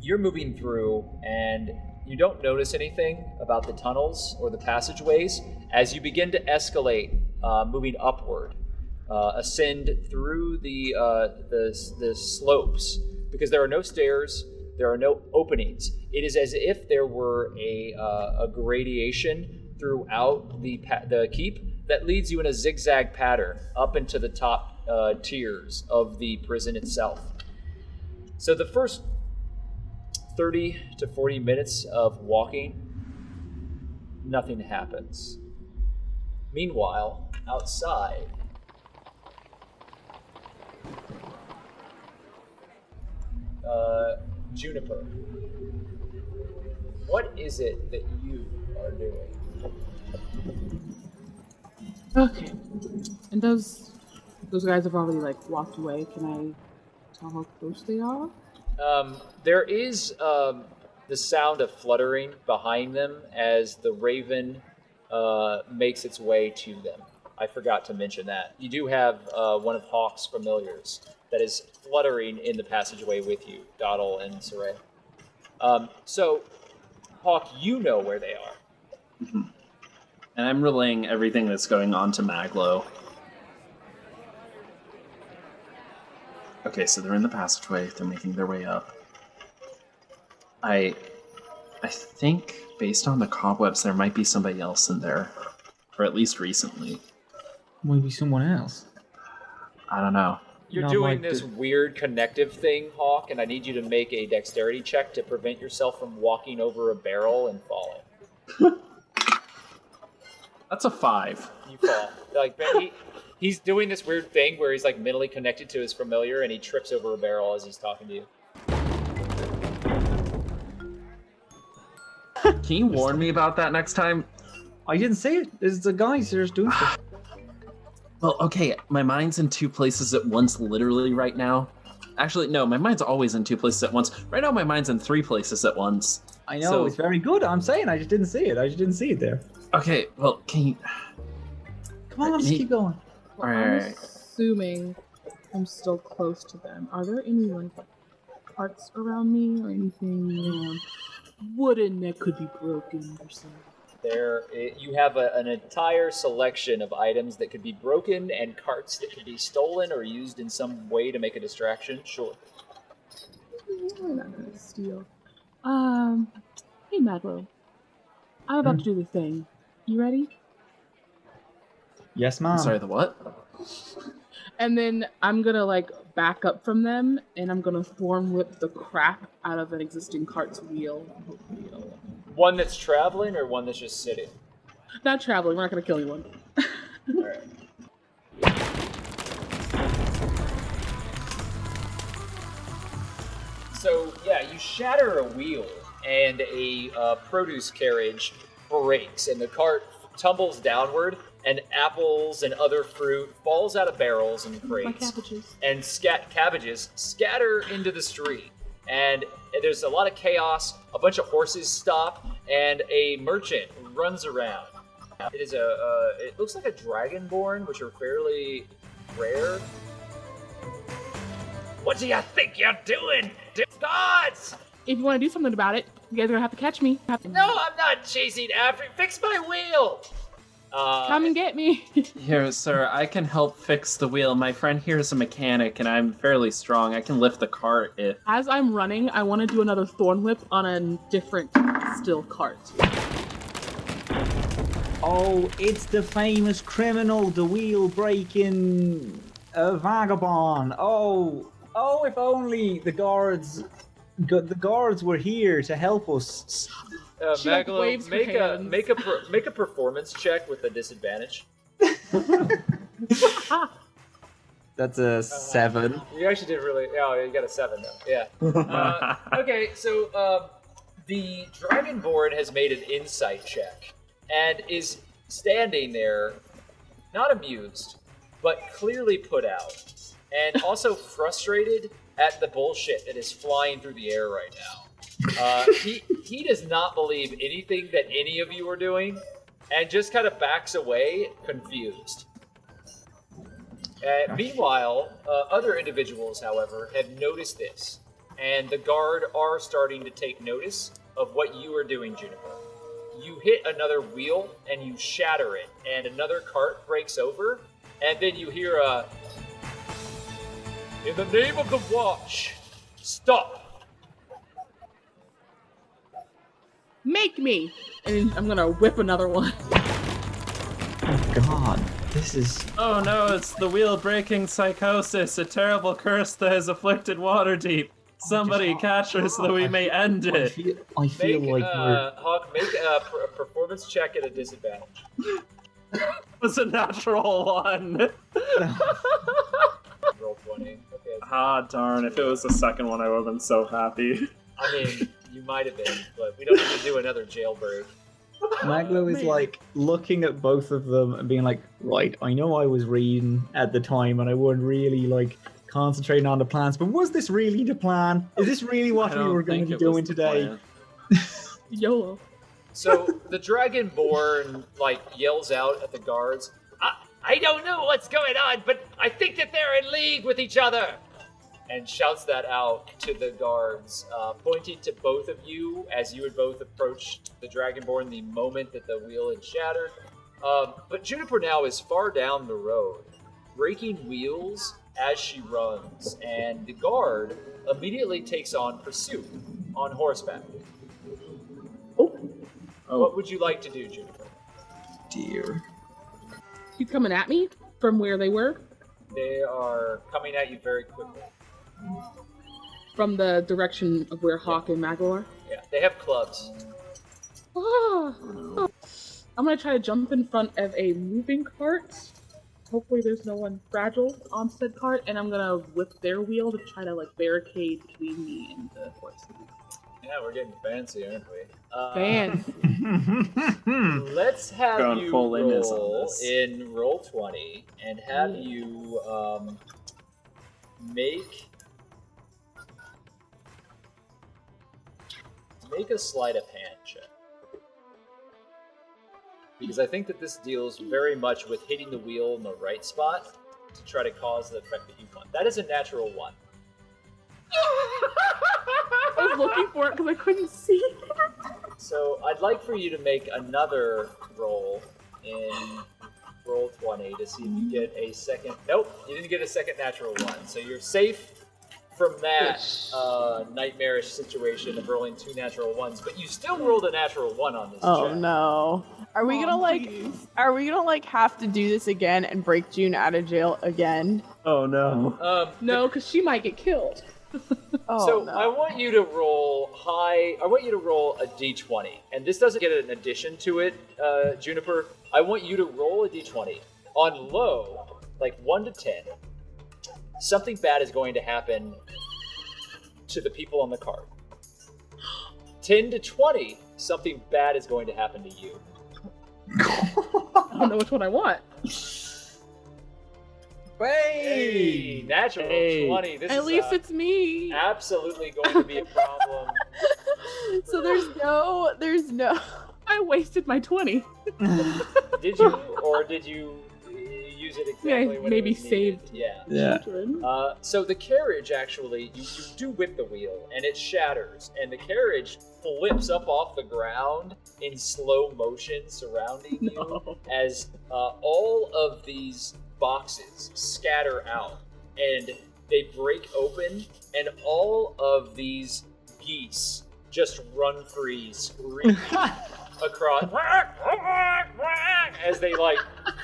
You're moving through, and you don't notice anything about the tunnels or the passageways as you begin to escalate, moving upward, ascend through the slopes because there are no stairs, there are no openings. It is as if there were a gradation throughout the keep that leads you in a zigzag pattern up into the top tiers of the prison itself. So the first 30 to 40 minutes of walking, nothing happens. Meanwhile, outside, Juniper, what is it that you are doing? Okay. And those guys have already like walked away. Can I tell how close they are? There is the sound of fluttering behind them as the raven makes its way to them. I forgot to mention that. You do have one of Hawk's familiars that is fluttering in the passageway with you, Doddle and Siraye. So, Hawk, you know where they are. Mm-hmm. And I'm relaying everything that's going on to Maglo. Okay, so they're in the passageway. They're making their way up. I think, based on the cobwebs, there might be somebody else in there. Or at least recently. Maybe someone else. I don't know. You're Not doing like this weird connective thing, Hawk, and I need you to make a dexterity check to prevent yourself from walking over a barrel and falling. That's a 5. You fall. Like he's doing this weird thing where he's like mentally connected to his familiar, and he trips over a barrel as he's talking to you. Can you warn me about that next time? I didn't say it. It's the guys that are doing stuff. Well, okay, my mind's in 2 places at once literally right now. Actually, no, my mind's always in 2 places at once. Right now, my mind's in 3 places at once. I know, So- it's very good. I'm saying I just didn't see it. I just didn't see it there. Okay, well, can you... Come on, let's keep going. Well, Alright, I'm alright. assuming I'm still close to them. Are there any like parts around me or anything wooden that could be broken or something? You have an entire selection of items that could be broken and carts that could be stolen or used in some way to make a distraction. Sure. We're not gonna steal. Hey Maglo, I'm about to do the thing. You ready? Yes, ma'am. I'm sorry, the what? And then I'm gonna like back up from them, and I'm gonna form whip the crap out of an existing cart's wheel. Hopefully it'll... One that's traveling or one that's just sitting? Not traveling. We're not gonna kill anyone. Alright. So, yeah, you shatter a wheel, and a produce carriage breaks, and the cart tumbles downward, and apples and other fruit falls out of barrels and crates. Cabbages. And cabbages scatter into the street. And there's a lot of chaos, a bunch of horses stop, and a merchant runs around. It is it looks like a dragonborn, which are fairly rare. What do you think you're doing? Gods! If you want to do something about it, you guys are gonna have to catch me. No, I'm not chasing after you. Fix my wheel! Come and get me. Here, sir, I can help fix the wheel. My friend here is a mechanic, and I'm fairly strong. I can lift the cart if... As I'm running, I want to do another thorn whip on a different still cart. Oh, it's the famous criminal, the wheel-breaking vagabond. Oh, if only the guards were here to help us. She, like, Maglo, waves her hands. make a performance check with a disadvantage. That's a 7. You actually did really. Oh, you got a 7 though. Yeah. Okay, so the Dragonborn has made an insight check and is standing there, not amused, but clearly put out, and also frustrated at the bullshit that is flying through the air right now. He does not believe anything that any of you are doing, and just kind of backs away, confused. Meanwhile, other individuals, however, have noticed this, and the guard are starting to take notice of what you are doing, Juniper. You hit another wheel, and you shatter it, and another cart breaks over, and then you hear a... In the name of the Watch, Stop! Make me! And I'm gonna whip another one. Oh god, this is... Oh no, it's the wheel-breaking psychosis, a terrible curse that has afflicted Waterdeep. Somebody catch her so that we may end it. I feel like we're... Hawk, make a performance check at a disadvantage. It was a natural one. Roll 20. Okay. Ah, darn, if it was the second one, I would have been so happy. I mean, you might have been, but we don't need to do another jailbreak. Maglo is like looking at both of them and being like, right, I know I was reading at the time and I wasn't really like concentrating on the plans, but was this really the plan? Is this really what we were going to be doing today? YOLO. So the Dragonborn like yells out at the guards, I don't know what's going on, but I think that they're in league with each other, and shouts that out to the guards, pointing to both of you as you had both approached the Dragonborn the moment that the wheel had shattered. But Juniper now is far down the road, breaking wheels as she runs, and the guard immediately takes on pursuit on horseback. Oh. What would you like to do, Juniper? Dear. You coming at me from where they were? They are coming at you very quickly. From the direction of where Hawk and Maglo are? Yeah, they have clubs. Ah. I'm gonna try to jump in front of a moving cart. Hopefully there's no one fragile on said cart, and I'm gonna whip their wheel to try to like barricade between me and the horse. Yeah, we're getting fancy, aren't we? Fancy. Let's have Going you full in is on roll this. in roll 20 and have you make a sleight of hand check. Because I think that this deals very much with hitting the wheel in the right spot to try to cause the effect that you want. That is a natural 1. I was looking for it because I couldn't see. So I'd like for you to make another roll in roll 20 to see if you get a second. Nope, you didn't get a second natural 1. So you're safe from that nightmarish situation of rolling 2 natural 1s, but you still rolled a natural 1 on this Oh check. no. Are we gonna have to do this again and break June out of jail again? Oh no. No, because she might get killed. So I want you to roll high. I want you to roll a d20, and this doesn't get an addition to it, Juniper. I want you to roll a d20 on low, like 1 to 10. Something bad is going to happen to the people on the card. 10 to 20, something bad is going to happen to you. I don't know which one I want. Hey, natural 20. This At is least it's me. absolutely going to be a problem. So there's no. I wasted my 20. Did you, or did you use it exactly Yeah, when maybe it was needed? saved. Yeah. Children. So the carriage actually, you do whip the wheel, and it shatters, and the carriage flips up off the ground in slow motion surrounding you as all of these boxes scatter out, and they break open, and all of these geese just run free, screaming across as they like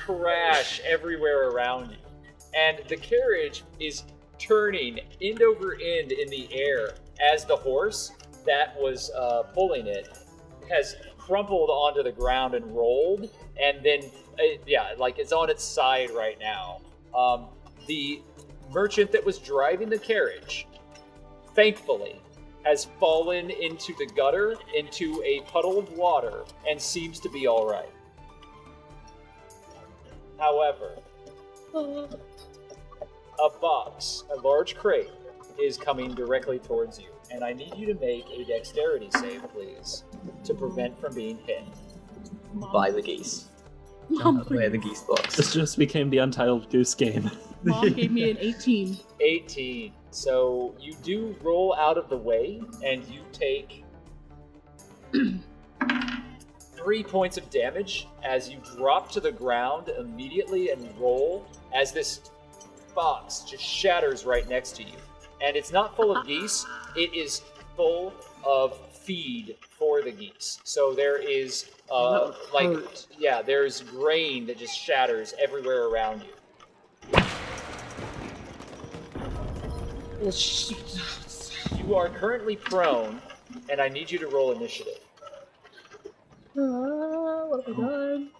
crash everywhere around you. And the carriage is turning end over end in the air as the horse that was pulling it has crumpled onto the ground and rolled, and then it's on its side right now. The merchant that was driving the carriage, thankfully, has fallen into the gutter, into a puddle of water, and seems to be all right. However, a box, a large crate, is coming directly towards you, and I need you to make a dexterity save, please, to prevent from being hit. By the geese. Mom, Where the geese box. This just became the Untitled Goose Game. Mom gave me an 18. 18. So you do roll out of the way, and you take 3 points of damage as you drop to the ground immediately and roll as this box just shatters right next to you. And it's not full of geese, it is full of feed for the geese. So there is, there's grain that just shatters everywhere around you. Well, shit. You are currently prone, and I need you to roll initiative. What have I done?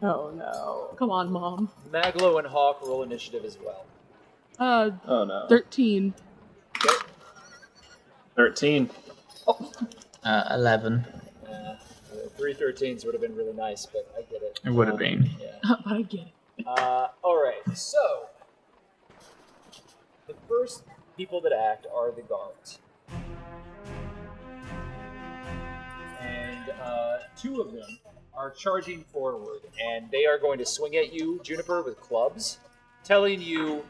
Oh no. Come on, Mom. Maglo and Hawk roll initiative as well. Oh no. 13. Okay. 13. 11. 3 13s would have been really nice, but I get it. It would have been. Yeah. But I get it. Alright, so the first people that act are the guards. And 2 of them are charging forward, and they are going to swing at you, Juniper, with clubs, telling you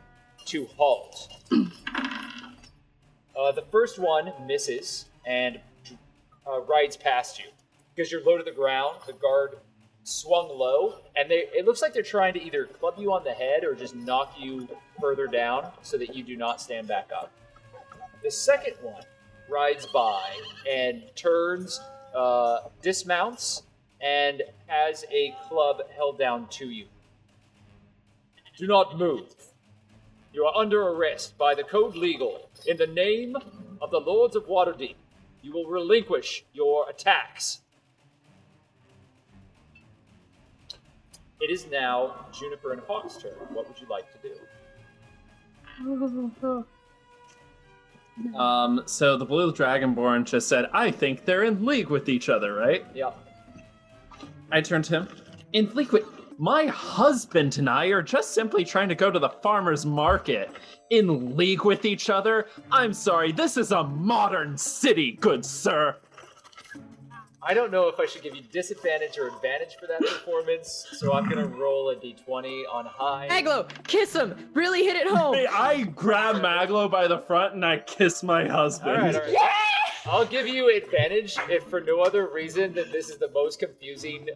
to halt. The first one misses and rides past you. Because you're low to the ground, the guard swung low, and it looks like they're trying to either club you on the head or just knock you further down so that you do not stand back up. The second one rides by and turns, dismounts, and has a club held down to you. Do not move. You are under arrest by the Code Legal. In the name of the Lords of Waterdeep, you will relinquish your attacks. It is now Juniper and Hawk's turn. What would you like to do? So the Blue Dragonborn just said, I think they're in league with each other, right? Yeah. I turned to him. In league with... My husband and I are just simply trying to go to the farmer's market. In league with each other? I'm sorry, this is a modern city, good sir. I don't know if I should give you disadvantage or advantage for that performance, so I'm gonna roll a d20 on high. Maglo, kiss him! Really hit it home! Hey, I grab Maglo by the front and I kiss my husband. All right. I'll give you advantage if for no other reason than this is the most confusing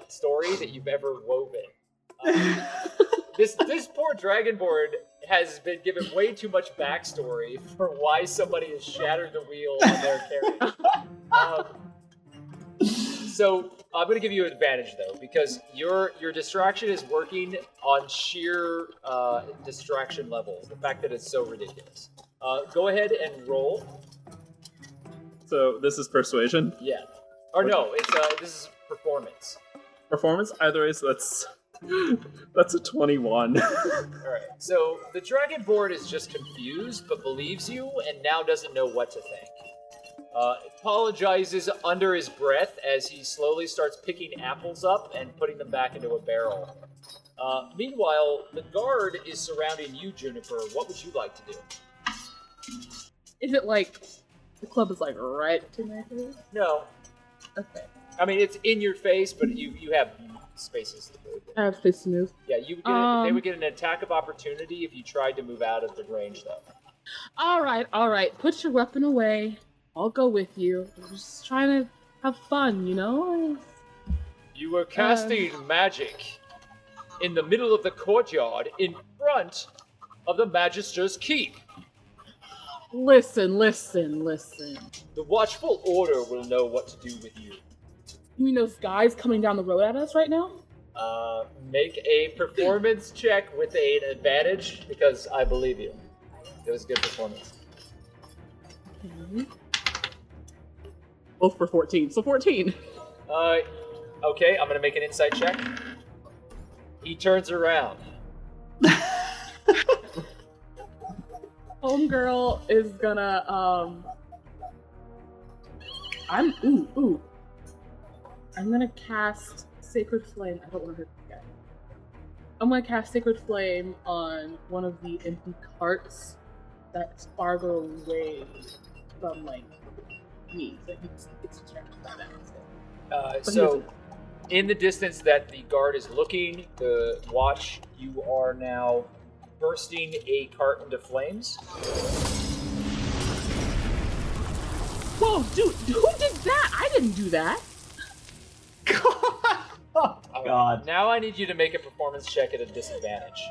story that you've ever woven. This poor Dragonborn has been given way too much backstory for why somebody has shattered the wheel on their carriage. So I'm going to give you advantage though, because your distraction is working on sheer distraction levels. The fact that it's so ridiculous. Go ahead and roll. So this is persuasion? Yeah. Or no, this is performance. Performance? Either way, so that's a 21. Alright, so the Dragonborn is just confused, but believes you, and now doesn't know what to think. Apologizes under his breath as he slowly starts picking apples up and putting them back into a barrel. Meanwhile, the guard is surrounding you, Juniper. What would you like to do? Is it like the club is like right to my face? No. Okay. I mean, it's in your face, but you have spaces to move. I have space to move. Yeah, they would get an attack of opportunity if you tried to move out of the range, though. All right. Put your weapon away. I'll go with you. I'm just trying to have fun, you know? You were casting magic in the middle of the courtyard in front of the Magister's keep. Listen. The Watchful Order will know what to do with you. You mean those guys coming down the road at us right now? Make a performance check with an advantage, because I believe you. It was a good performance. Mm-hmm. Both for 14, so 14. Okay, I'm gonna make an insight check. He turns around. Homegirl is gonna, I'm gonna cast Sacred Flame. I don't want to hurt this guy. I'm gonna cast Sacred Flame on one of the empty carts that's farther away from, like, me. So he gets distracted by that. So, in the distance that the guard is looking, the watch, you are now bursting a cart into flames. Whoa, dude, who did that? I didn't do that. Oh, God. Now I need you to make a performance check at a disadvantage.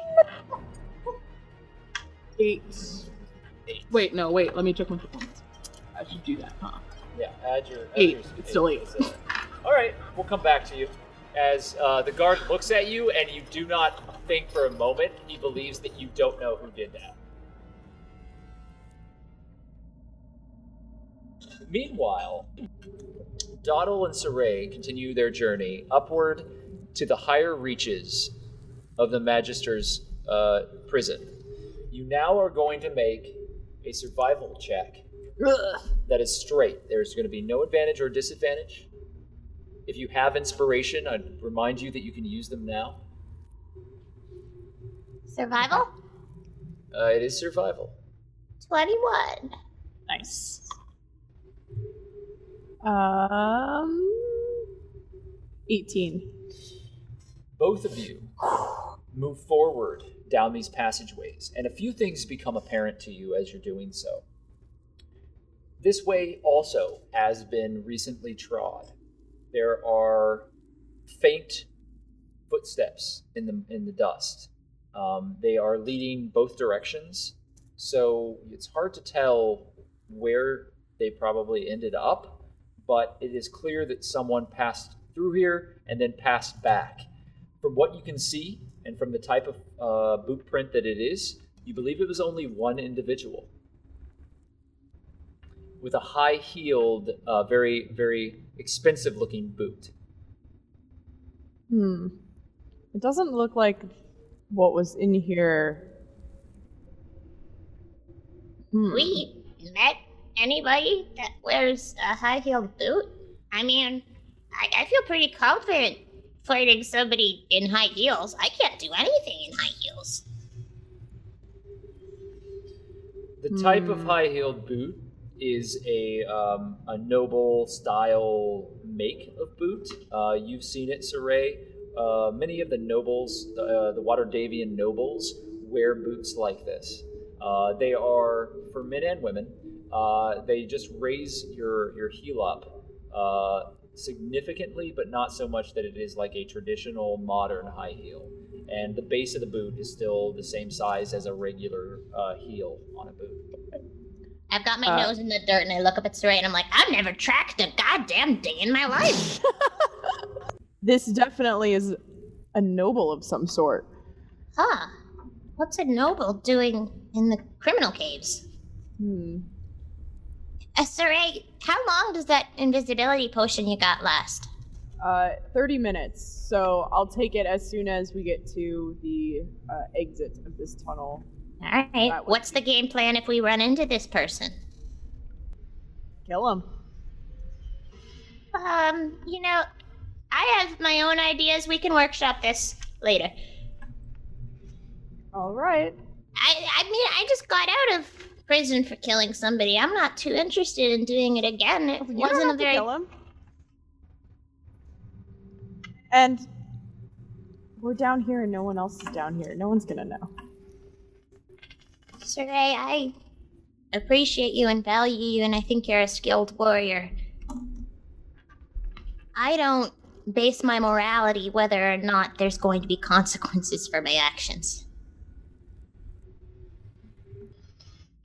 8. 8. Wait, no, wait. Let me check my performance. I should do that, huh? Yeah, add your 8. your- It's still 8. All right, we'll come back to you. As the guard looks at you, and you do not think for a moment he believes that you don't know who did that. Meanwhile, Doddle and Siraye continue their journey upward to the higher reaches of the Magister's prison. You now are going to make a survival check that is straight. There's going to be no advantage or disadvantage. If you have inspiration, I'd remind you that you can use them now. Survival? It is survival. 21. Nice. 18. Both of you move forward down these passageways, and a few things become apparent to you as you're doing so. This way also has been recently trod. There are faint footsteps in the dust. They are leading both directions, so it's hard to tell where they probably ended up, but it is clear that someone passed through here and then passed back. From what you can see, and from the type of boot print that it is, you believe it was only one individual. With a high-heeled, very, very expensive-looking boot. It doesn't look like what was in here. We met anybody that wears a high-heeled boot? I mean, I feel pretty confident flirting somebody in high heels. I can't do anything in high heels. The type of high-heeled boot is a noble style make of boot. You've seen it, Siraye. Many of the nobles, the Waterdavian nobles, wear boots like this. They are for men and women. They just raise your heel up significantly, but not so much that it is like a traditional modern high heel. And the base of the boot is still the same size as a regular heel on a boot. I've got my nose in the dirt and I look up at Siraye and I'm like, I've never tracked a goddamn day in my life. This definitely is a noble of some sort. Huh. What's a noble doing in the criminal caves? Siraye, how long does that invisibility potion you got last? 30 minutes. So I'll take it as soon as we get to the exit of this tunnel. Alright, what's the game plan if we run into this person? Kill him. You know, I have my own ideas. We can workshop this later. Alright. I mean, I just got out of prison for killing somebody. I'm not too interested in doing it again. It You wasn't don't a have to very... kill him. And we're down here and no one else is down here. No one's gonna know. Siraye, I appreciate you and value you, and I think you're a skilled warrior. I don't base my morality whether or not there's going to be consequences for my actions.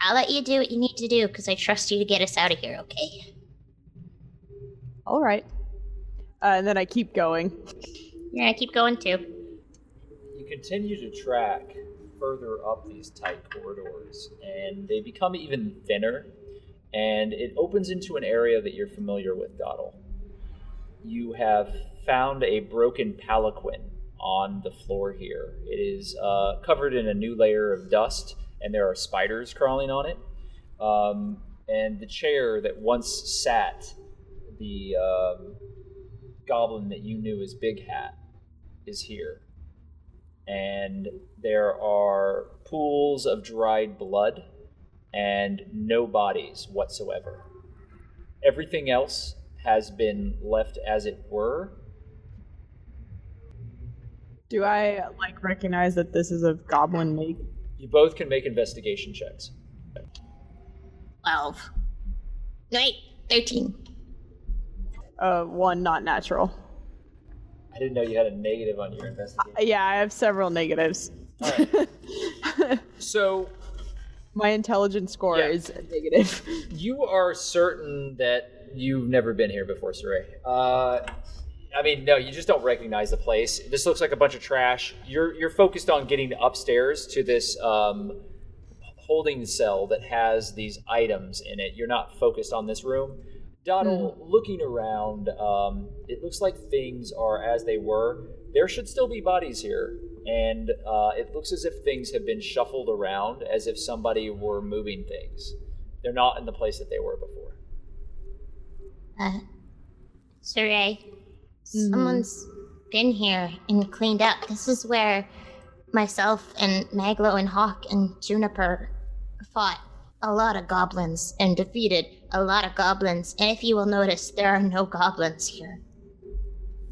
I'll let you do what you need to do, because I trust you to get us out of here, okay? Alright. And then I keep going. Yeah, I keep going too. You continue to track further up these tight corridors, and they become even thinner, and it opens into an area that you're familiar with, Doddle. You have found a broken palanquin on the floor here. It is covered in a new layer of dust, and there are spiders crawling on it. And the chair that once sat the goblin that you knew as Big Hat is here. And there are pools of dried blood and no bodies whatsoever. Everything else has been left as it were. Do I, recognize that this is a goblin make? You both can make investigation checks. 12. No, wait, 13. 1 not natural. I didn't know you had a negative on your investigation. Yeah, I have several negatives. All right. So My intelligence score is a negative. You are certain that you've never been here before, Siraye. I mean, no, you just don't recognize the place. This looks like a bunch of trash. You're focused on getting upstairs to this holding cell that has these items in it. You're not focused on this room. Doddle, looking around, it looks like things are as they were. There should still be bodies here, and it looks as if things have been shuffled around, as if somebody were moving things. They're not in the place that they were before. Siraye, someone's been here and cleaned up. This is where myself and Maglo and Hawk and Juniper fought a lot of goblins and defeated a lot of goblins. And if you will notice, there are no goblins here.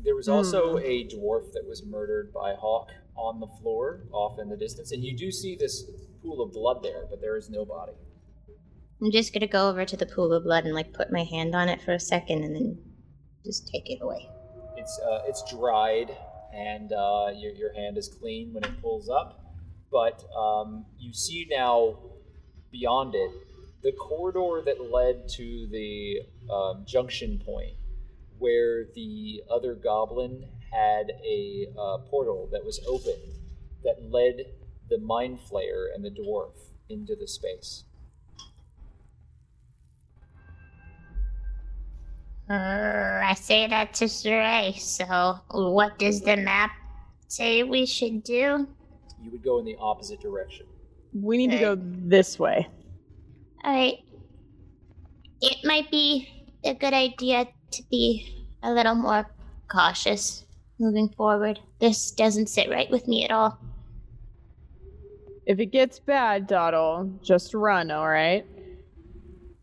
There was also a dwarf that was murdered by Hawk on the floor off in the distance, and you do see this pool of blood there, but there is no body. I'm just gonna go over to the pool of blood and put my hand on it for a second and then just take it away. It's dried, and your hand is clean when it pulls up, but you see now beyond it the corridor that led to the junction point where the other goblin had a portal that was open that led the mind flayer and the dwarf into the space. I say that to Siraye, so what does the map say we should do? You would go in the opposite direction. We need to go this way. Alright. It might be a good idea to be a little more cautious moving forward. This doesn't sit right with me at all. If it gets bad, Doddle, just run, alright?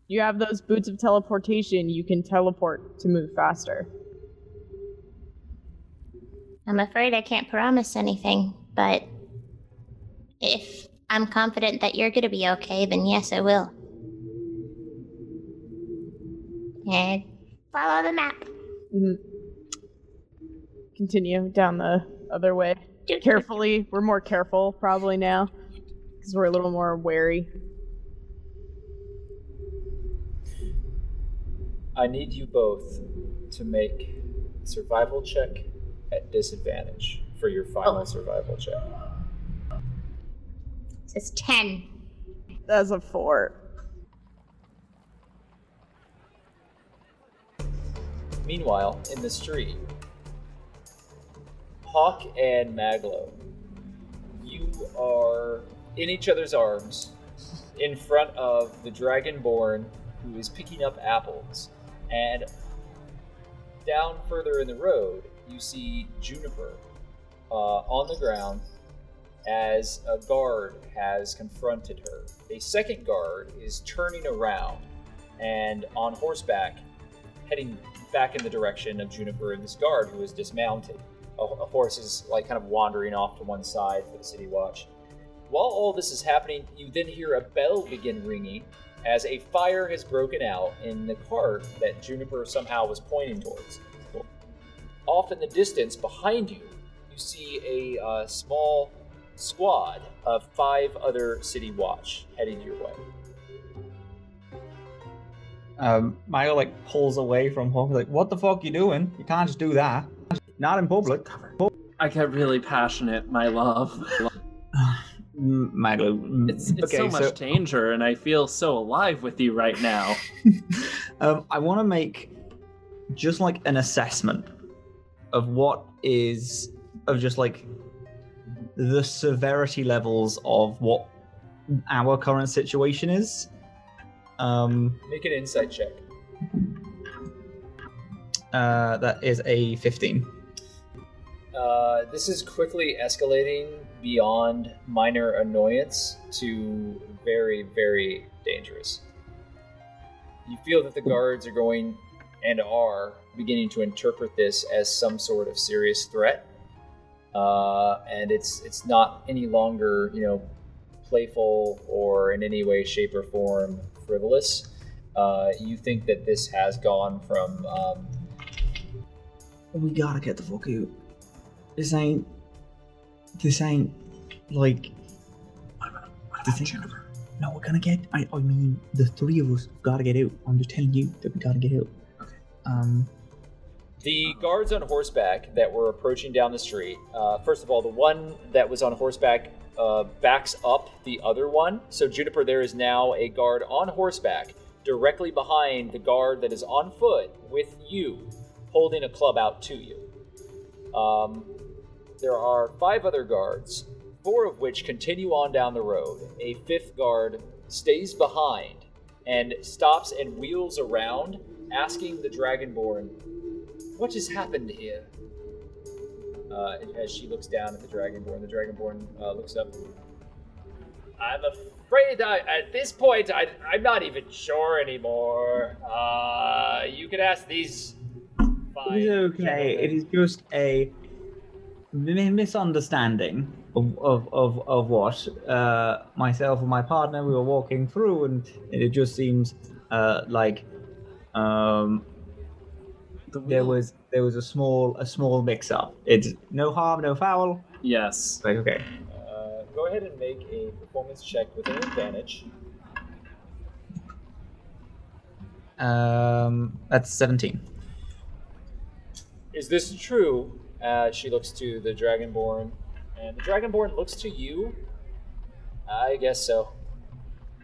You have those boots of teleportation, you can teleport to move faster. I'm afraid I can't promise anything, but if I'm confident that you're gonna be okay, then yes, I will. And follow the map. Continue down the other way. Carefully. We're more careful probably now, because we're a little more wary. I need you both to make a survival check at disadvantage for your final survival check. It's 10. That's a 4. Meanwhile, in the street, Hawk and Maglo, you are in each other's arms in front of the Dragonborn who is picking up apples. And down further in the road, you see Juniper on the ground as a guard has confronted her. A second guard is turning around and on horseback, heading back in the direction of Juniper and this guard who is dismounted. A horse is kind of wandering off to one side for the city watch. While all this is happening, you then hear a bell begin ringing as a fire has broken out in the cart that Juniper somehow was pointing towards. Off in the distance, behind you, you see a small squad of 5 other city watch heading your way. Milo pulls away from Hawk, what the fuck you doing? You can't just do that. Not in public. I get really passionate, my love. Milo, it's so much danger, and I feel so alive with you right now. I want to make just an assessment of what is just the severity levels of what our current situation is. Make an insight check. That is a 15. This is quickly escalating beyond minor annoyance to very, very dangerous. You feel that the guards are going and are beginning to interpret this as some sort of serious threat, and it's not any longer playful or in any way, shape, or form frivolous. You think that this has gone from we gotta get the fuck out. This ain't No, we're gonna get. I mean, the three of us gotta get out. I'm just telling you that we gotta get out. Okay. The guards on horseback that were approaching down the street, first of all, the one that was on horseback backs up the other one. So, Juniper, there is now a guard on horseback directly behind the guard that is on foot with you, holding a club out to you. There are 5 other guards, 4 of which continue on down the road. A 5th guard stays behind and stops and wheels around, asking the Dragonborn, "What has happened here?" As she looks down at the Dragonborn looks up. "I'm afraid at this point, I'm not even sure anymore. You could ask these 5 It is okay. gentlemen." It is just a misunderstanding of what myself and my partner we were walking through, and it just seems like there was a small mix-up. It's no harm, no foul. Yes. Like, okay. Go ahead and make a performance check with an advantage. That's 17. Is this true? She looks to the Dragonborn, and the Dragonborn looks to you. I guess so.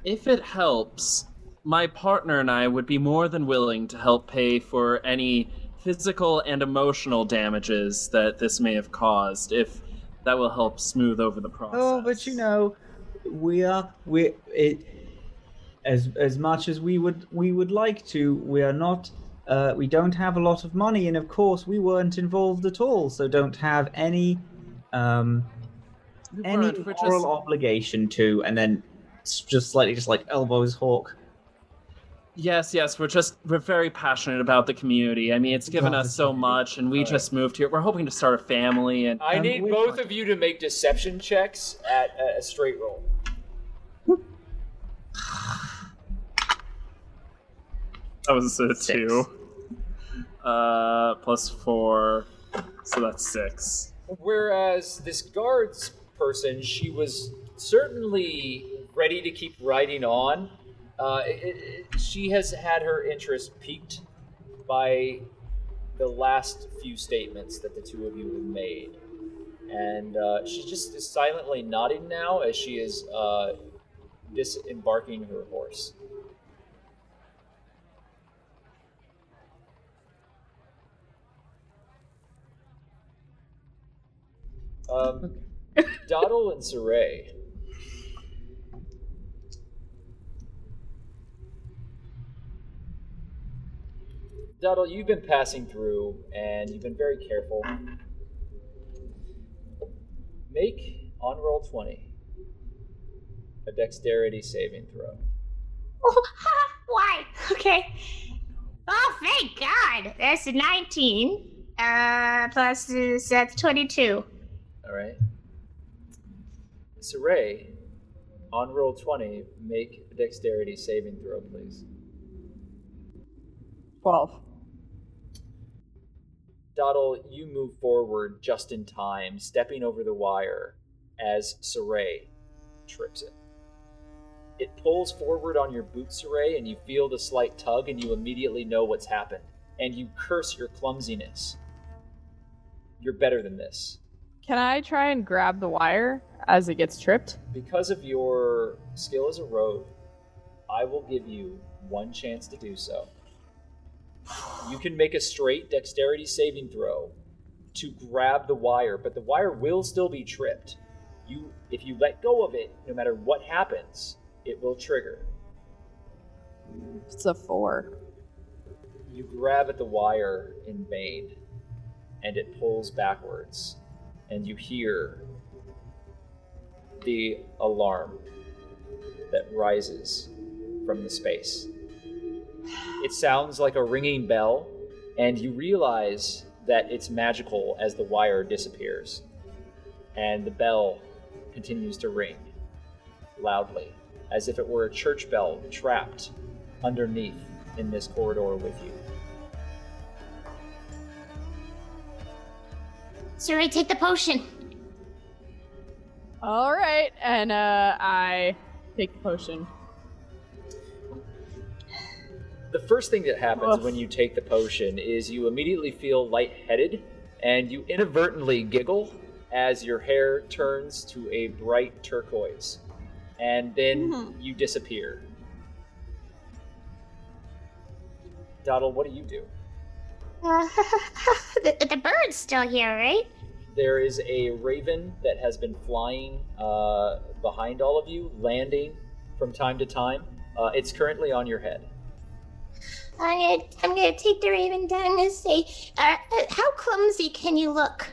If it helps, my partner and I would be more than willing to help pay for any physical and emotional damages that this may have caused, if that will help smooth over the process. Oh, but you know, as much as we would like to, we are not. We don't have a lot of money, and of course, we weren't involved at all, so don't have any moral obligation to. And then just slightly, just like elbows Hawk. Yes, we're very passionate about the community. I mean, it's given us so much, and we just moved here. We're hoping to start a family, and I need both of you to make deception checks at a straight roll. That was a 2. Plus 4, so that's 6. Whereas this guards person, she was certainly ready to keep riding on. She has had her interest piqued by the last few statements that the two of you have made. And she just is silently nodding now as she is disembarking her horse. Doddle and Siraye. Doddle, you've been passing through, and you've been very careful. Make, on roll 20, a dexterity saving throw. Oh, why? Okay. Oh, thank God. That's a 19. Plus, that's 22. All right. Siraye, on roll 20, make a dexterity saving throw, please. 12. Doddle, you move forward just in time, stepping over the wire as Siraye trips it. It pulls forward on your boot, Siraye, and you feel the slight tug, and you immediately know what's happened. And you curse your clumsiness. You're better than this. Can I try and grab the wire as it gets tripped? Because of your skill as a rogue, I will give you one chance to do so. You can make a straight dexterity saving throw to grab the wire, but the wire will still be tripped. If you let go of it, no matter what happens, it will trigger. It's a 4. You grab at the wire in vain, and it pulls backwards, and you hear the alarm that rises from the space. It sounds like a ringing bell, and you realize that it's magical as the wire disappears. And the bell continues to ring loudly, as if it were a church bell trapped underneath in this corridor with you. Siraye, take the potion. All right, and I take the potion. The first thing that happens when you take the potion is you immediately feel lightheaded, and you inadvertently giggle as your hair turns to a bright turquoise, and then you disappear. Doddle, what do you do? The bird's still here, right? There is a raven that has been flying behind all of you, landing from time to time. It's currently on your head. I'm gonna take the raven down and say, how clumsy can you look,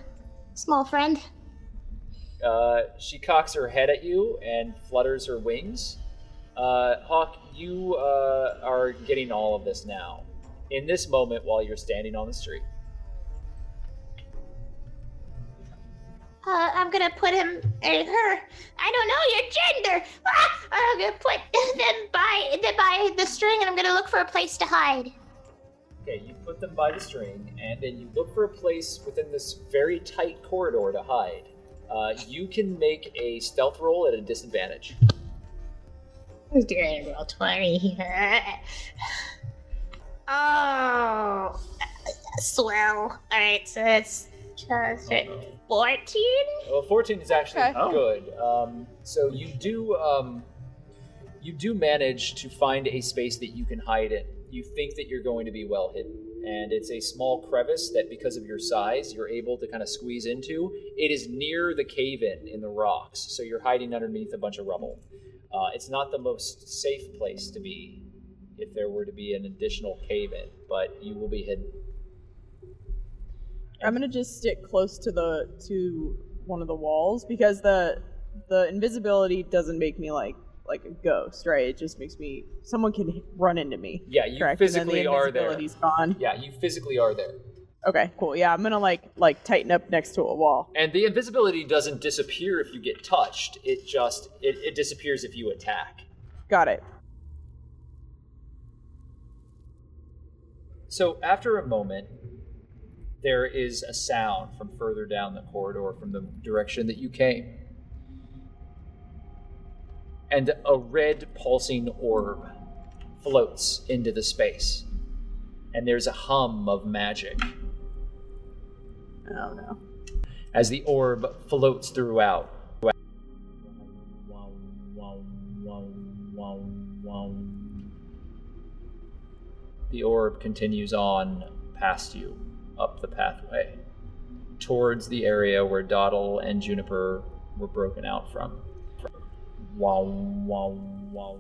small friend? She cocks her head at you and flutters her wings. Hawk, you are getting all of this now. In this moment while you're standing on the street. I'm gonna put him, her, I don't know your gender. I'm gonna put them by the string, and I'm gonna look for a place to hide. Okay, you put them by the string, and then you look for a place within this very tight corridor to hide. You can make a stealth roll at a disadvantage. Who's doing roll 20? Oh, swell. All right, so it's 14. Well, 14 is actually good. So you do manage to find a space that you can hide in. You think that you're going to be well hidden, and it's a small crevice that, because of your size, you're able to kind of squeeze into. It is near the cave-in the rocks, so you're hiding underneath a bunch of rubble. It's not the most safe place to be if there were to be an additional cave-in, but you will be hidden. I'm gonna just stick close to one of the walls because the invisibility doesn't make me like a ghost, right? It just makes me someone can run into me. Yeah, you correct? physically are there. Invisibility's gone. Yeah, you physically are there. Okay, cool. Yeah, I'm gonna like tighten up next to a wall. And the invisibility doesn't disappear if you get touched. It just it disappears if you attack. Got it. So after a moment, there is a sound from further down the corridor from the direction that you came. And a red pulsing orb floats into the space. And there's a hum of magic. Oh no. As the orb floats throughout. The orb continues on past you, up the pathway, towards the area where Doddle and Juniper were broken out from. Wow, wow, wow.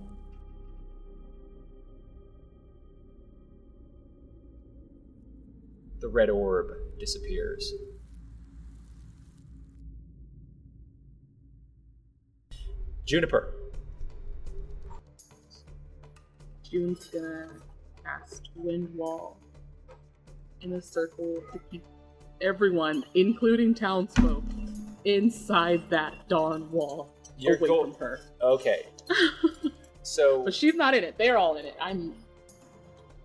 The red orb disappears. Juniper. June's gonna cast Wind Wall in a circle to keep everyone, including townsfolk, inside that darn wall. You're away from her. Okay. So. But she's not in it. They're all in it.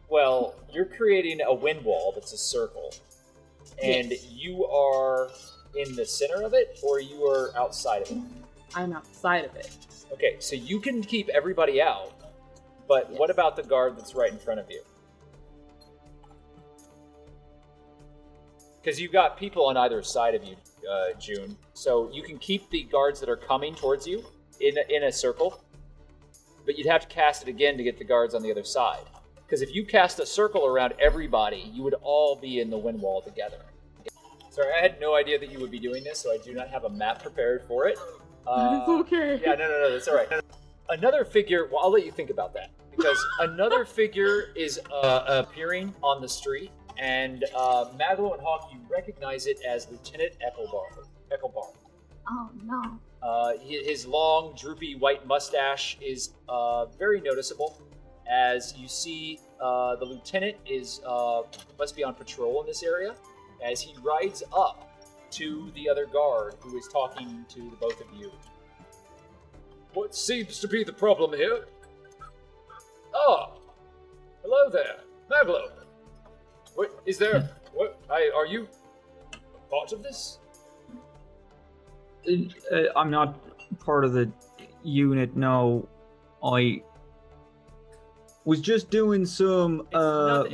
Well, you're creating a wind wall that's a circle. And Yes. you are in the center of it, or you are outside of it? I'm outside of it. Okay, so you can keep everybody out, but what about the guard that's right in front of you? Because you've got people on either side of you, June. So you can keep the guards that are coming towards you in a circle, but you'd have to cast it again to get the guards on the other side. Because if you cast a circle around everybody, you would all be in the wind wall together. Sorry, I had no idea that you would be doing this, so I do not have a map prepared for it. That's okay. Yeah, no, that's all right. Another figure, well, I'll let you think about that. Because another figure is appearing on the street, and Maglo and Hawk, you recognize it as Lieutenant Ecclebar. Oh no. His long, droopy white mustache is very noticeable. As you see, the lieutenant must be on patrol in this area, as he rides up to the other guard who is talking to the both of you. What seems to be the problem here? Ah, hello there, Maglo. What is there? Are you part of this? I'm not part of the unit. No, was just doing some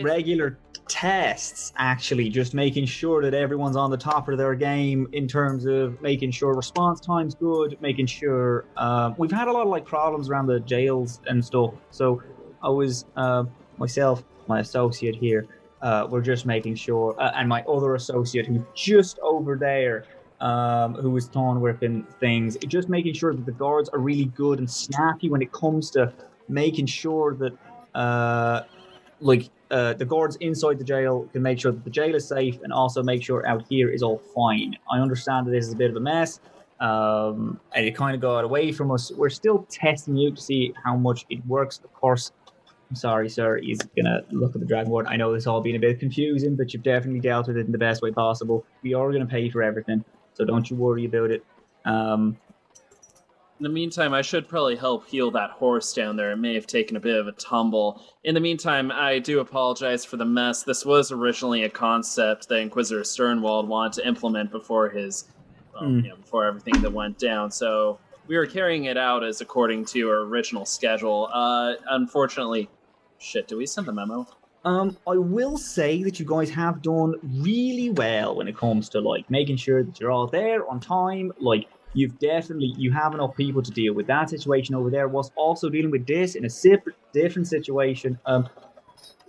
regular tests, actually, just making sure that everyone's on the top of their game in terms of making sure response time's good, making sure we've had a lot of like problems around the jails and stuff. So I was myself, my associate here, we're just making sure, and my other associate who's just over there, who was thorn whipping things, just making sure that the guards are really good and snappy when it comes to making sure that the guards inside the jail can make sure that the jail is safe and also make sure out here is all fine. I understand that this is a bit of a mess, and it kind of got away from us. We're still testing you to see how much it works. Of course, I'm sorry, sir, he's going to look at the Dragonborn. I know this all been a bit confusing, but you've definitely dealt with it in the best way possible. We are going to pay for everything, so don't you worry about it. In the meantime, I should probably help heal that horse down there. It may have taken a bit of a tumble. In the meantime, I do apologize for the mess. This was originally a concept that Inquisitor Sternwald wanted to implement before before everything that went down. So we were carrying it out as according to our original schedule. Unfortunately, do we send the memo? I will say that you guys have done really well when it comes to like making sure that you're all there on time. Like, you have enough people to deal with that situation over there, whilst also dealing with this in a different situation.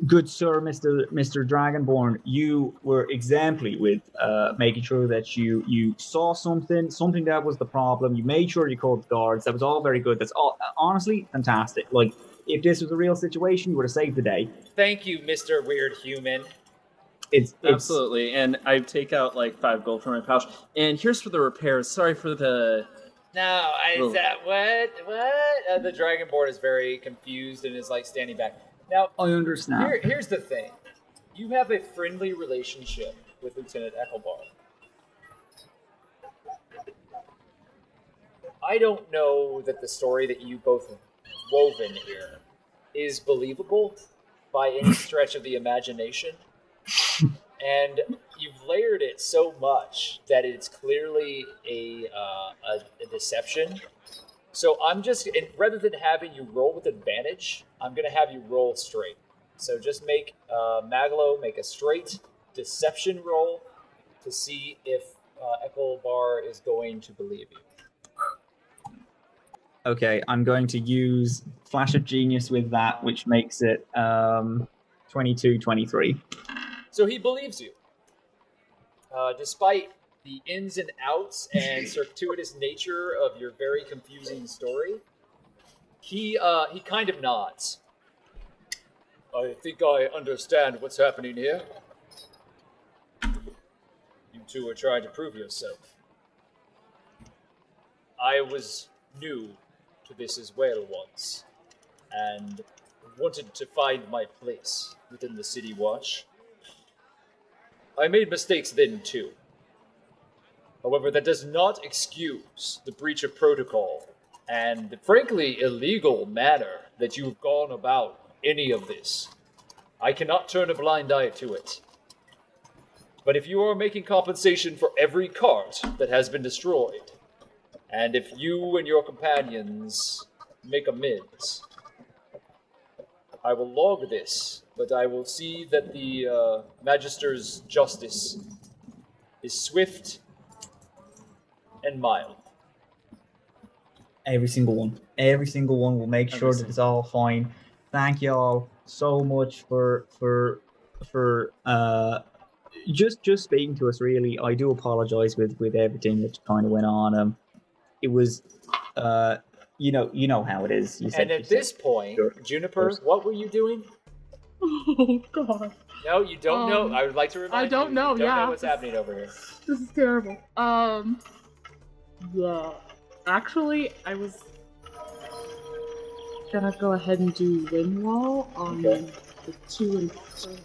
Good sir, Mr. Dragonborn, you were exemplary with making sure that you saw something that was the problem. You made sure you called the guards. That was all very good. That's all honestly fantastic. Like, if this was a real situation, you would have saved the day. Thank you, Mr. Weird Human. It's absolutely, and I take out like 5 gold from my pouch. And here's for the repairs. Sorry for the. No, is that what? The Dragonborn is very confused and is like standing back. Now, I understand. Here's the thing: you have a friendly relationship with Lieutenant Eckelbar. I don't know that the story that you both have woven here is believable by any stretch of the imagination. And you've layered it so much that it's clearly a deception. So I'm just, rather than having you roll with advantage, I'm going to have you roll straight. So just make Maglo make a straight deception roll to see if Eckelbar is going to believe you. Okay, I'm going to use Flash of Genius with that, which makes it 22-23. So he believes you. Despite the ins and outs and circuitous nature of your very confusing story, he kind of nods. I think I understand what's happening here. You two are trying to prove yourself. I was new to this as well once, and wanted to find my place within the City Watch. I made mistakes then, too. However, that does not excuse the breach of protocol and the frankly illegal manner that you've gone about any of this. I cannot turn a blind eye to it. But if you are making compensation for every cart that has been destroyed, and if you and your companions make amends, I will log this, but I will see that the Magister's justice is swift and mild. Every single one. Every single one will make sure that it's all fine. Thank you all so much for just speaking to us, really. I do apologize with everything that kind of went on. It was you know how it is. And at this point, Juniper, what were you doing? Oh God. No, you don't know. I would like to remind you. I don't know. You don't know what's happening over here. This is terrible. Yeah. Actually, I was gonna go ahead and do wind wall on the 2 and 3.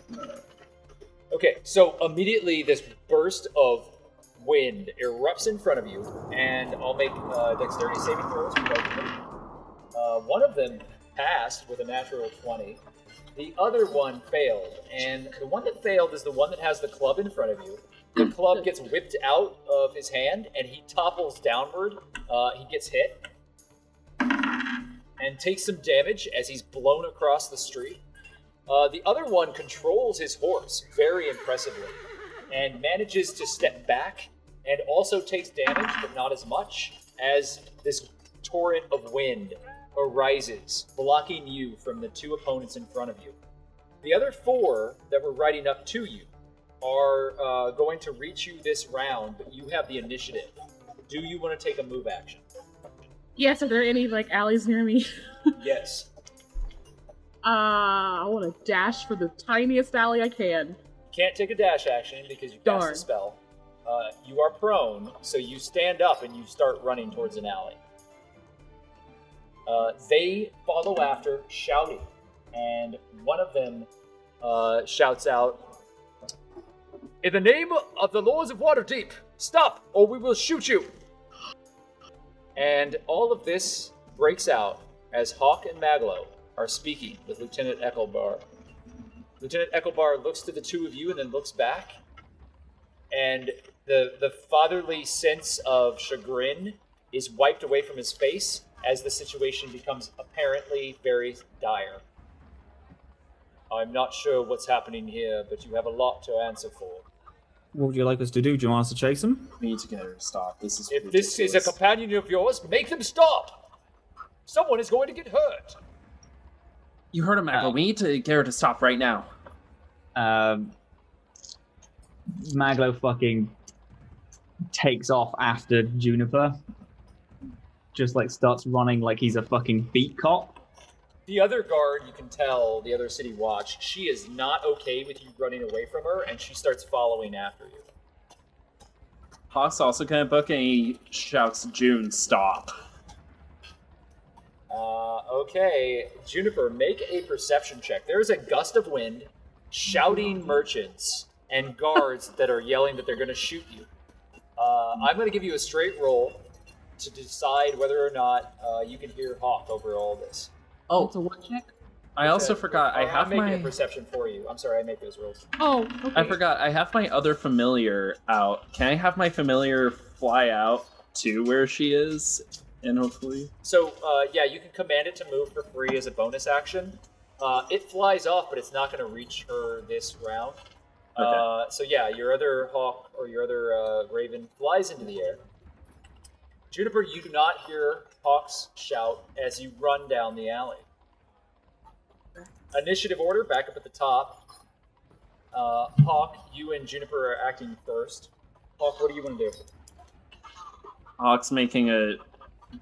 Okay, so immediately this burst of wind erupts in front of you, and I'll make dexterity saving throws for both of them. One of them passed with a natural 20. The other one failed, and the one that failed is the one that has the club in front of you. The club gets whipped out of his hand, and he topples downward. He gets hit. and takes some damage as he's blown across the street. The other one controls his horse very impressively and manages to step back and also takes damage, but not as much, as this torrent of wind arises, blocking you from the two opponents in front of you. The other 4 that were riding up to you are going to reach you this round, but you have the initiative. Do you want to take a move action? Yes, are there any, alleys near me? Yes. I want to dash for the tiniest alley I can. Can't take a dash action because you cast the spell. You are prone, so you stand up and you start running towards an alley. They follow after, shouting, and one of them shouts out, "In the name of the Lords of Waterdeep, stop, or we will shoot you!" And all of this breaks out as Hawk and Maglo are speaking with Lieutenant Ecclebar. Lieutenant Ecclebar looks to the two of you and then looks back, and the fatherly sense of chagrin is wiped away from his face as the situation becomes apparently very dire. "I'm not sure what's happening here, but you have a lot to answer for." What would you like us to do? Do you want us to chase them? We need to get her to stop. This is If this is a companion of yours, make them stop! Someone is going to get hurt! You heard him, Maglo. We need to get her to stop right now. Maglo fucking takes off after Juniper. Just starts running like he's a fucking beat cop. The other guard, you can tell, the other city watch, she is not okay with you running away from her, and she starts following after you. Hawk's also gonna book and he shouts, "June, stop." Okay, Juniper, make a perception check. There is a gust of wind, shouting merchants, and guards that are yelling that they're going to shoot you. I'm going to give you a straight roll to decide whether or not you can hear Hawk over all this. Oh, it's a what check? I also forgot. I'm making a perception for you. I'm sorry, I make those rolls. Oh, okay. I forgot. I have my other familiar out. Can I have my familiar fly out to where she is? And hopefully... So, yeah, you can command it to move for free as a bonus action. It flies off, but it's not going to reach her this round. Okay. So, yeah, your other hawk or your other raven flies into the air. Juniper, you do not hear Hawk's shout as you run down the alley. Initiative order, back up at the top. Hawk, you and Juniper are acting first. Hawk, what do you want to do? Hawk's making a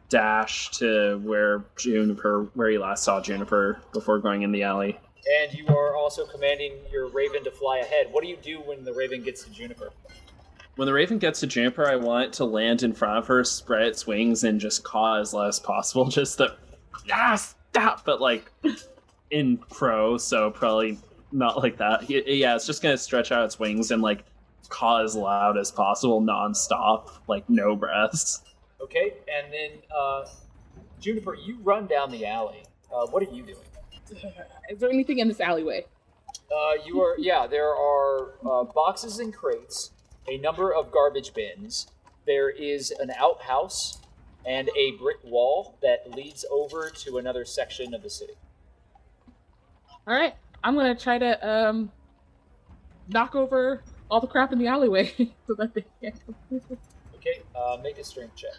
dash to where he last saw Juniper before going in the alley. And you are also commanding your raven to fly ahead. What do you do when the raven gets to Juniper? When the raven gets to Juniper, I want it to land in front of her, spread its wings, and just caw as loud as possible. Just to, stop! But in pro, so probably not like that. Yeah, it's just gonna stretch out its wings and caw as loud as possible, non-stop, no breaths. Okay, and then Juniper, you run down the alley. What are you doing? Is there anything in this alleyway? There are boxes and crates, a number of garbage bins. There is an outhouse and a brick wall that leads over to another section of the city. All right, I'm gonna try to knock over all the crap in the alleyway so that they can't. Okay, make a strength check.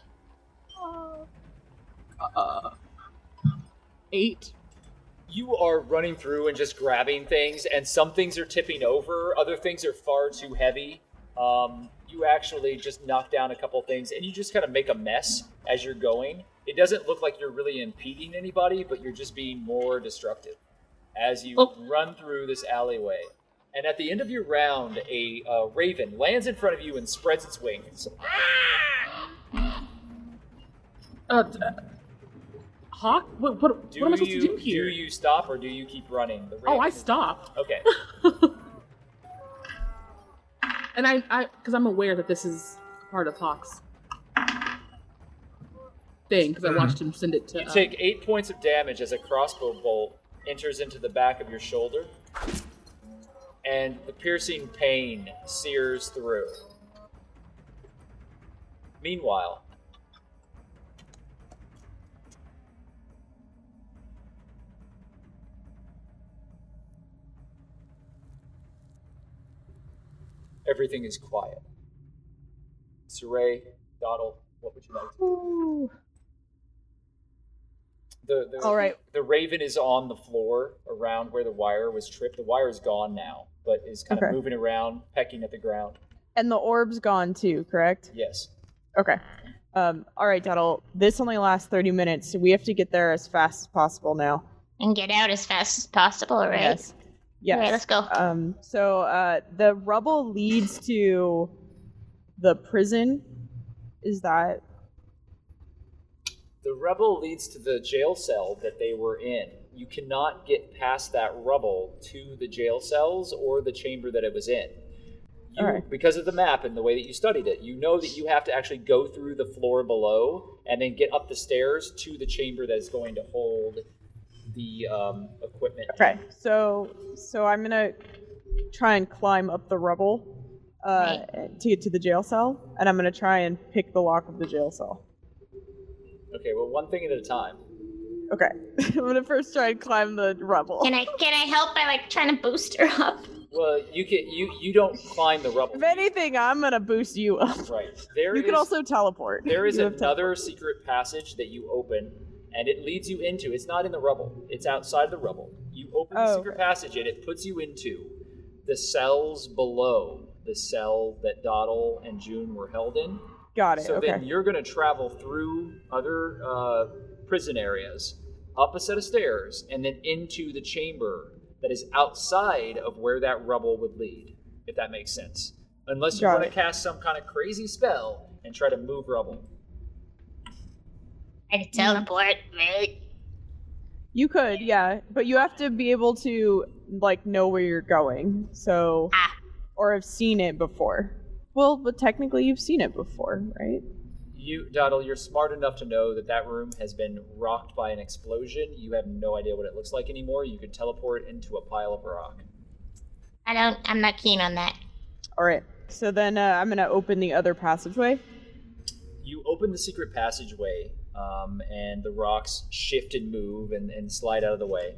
8. You are running through and just grabbing things, and some things are tipping over, other things are far too heavy. You actually just knock down a couple things, and you just kind of make a mess as you're going. It doesn't look like you're really impeding anybody, but you're just being more destructive as you run through this alleyway. And at the end of your round, a raven lands in front of you and spreads its wings. Hawk? What am I supposed to do here? Do you stop or do you keep running? I stop. Okay. And because I'm aware that this is part of Hawk's thing, because I watched him send it to... You take 8 points of damage as a crossbow bolt enters into the back of your shoulder, and the piercing pain sears through. Meanwhile, everything is quiet. Siraye, Doddle, what would you like to do? All right. The raven is on the floor around where the wire was tripped. The wire is gone now, but is kind of moving around, pecking at the ground. And the orb's gone too, correct? Yes. Okay. All right, Doddle. This only lasts 30 minutes, so we have to get there as fast as possible now. And get out as fast as possible, right? Yes. Yes. All right, let's go. So the rubble leads to the prison. Is that... The rubble leads to the jail cell that they were in. You cannot get past that rubble to the jail cells or the chamber that it was in. Because of the map and the way that you studied it, you know that you have to actually go through the floor below and then get up the stairs to the chamber that is going to hold the equipment. Okay, so I'm gonna try and climb up the rubble to get to the jail cell, and I'm gonna try and pick the lock of the jail cell. Okay, well, one thing at a time. Okay, I'm gonna first try and climb the rubble. Can I help by trying to boost her up? Well, you don't climb the rubble. If anything, I'm gonna boost you up. Right. You can also teleport. There is You have another secret passage that you open, and it leads you into. It's not in the rubble. It's outside the rubble. You open the secret passage, and it puts you into the cells below the cell that Doddle and June were held in. Got it. So then you're going to travel through other prison areas, up a set of stairs, and then into the chamber that is outside of where that rubble would lead, if that makes sense. Unless you want to cast some kind of crazy spell and try to move rubble. I can teleport, right? You could, yeah, but you have to be able to know where you're going. So, or have seen it before. Well, but technically you've seen it before, right? You, Doddle, you're smart enough to know that that room has been rocked by an explosion. You have no idea what it looks like anymore. You could teleport into a pile of rock. I'm not keen on that. All right. So then I'm going to open the other passageway. You open the secret passageway, and the rocks shift and move and slide out of the way.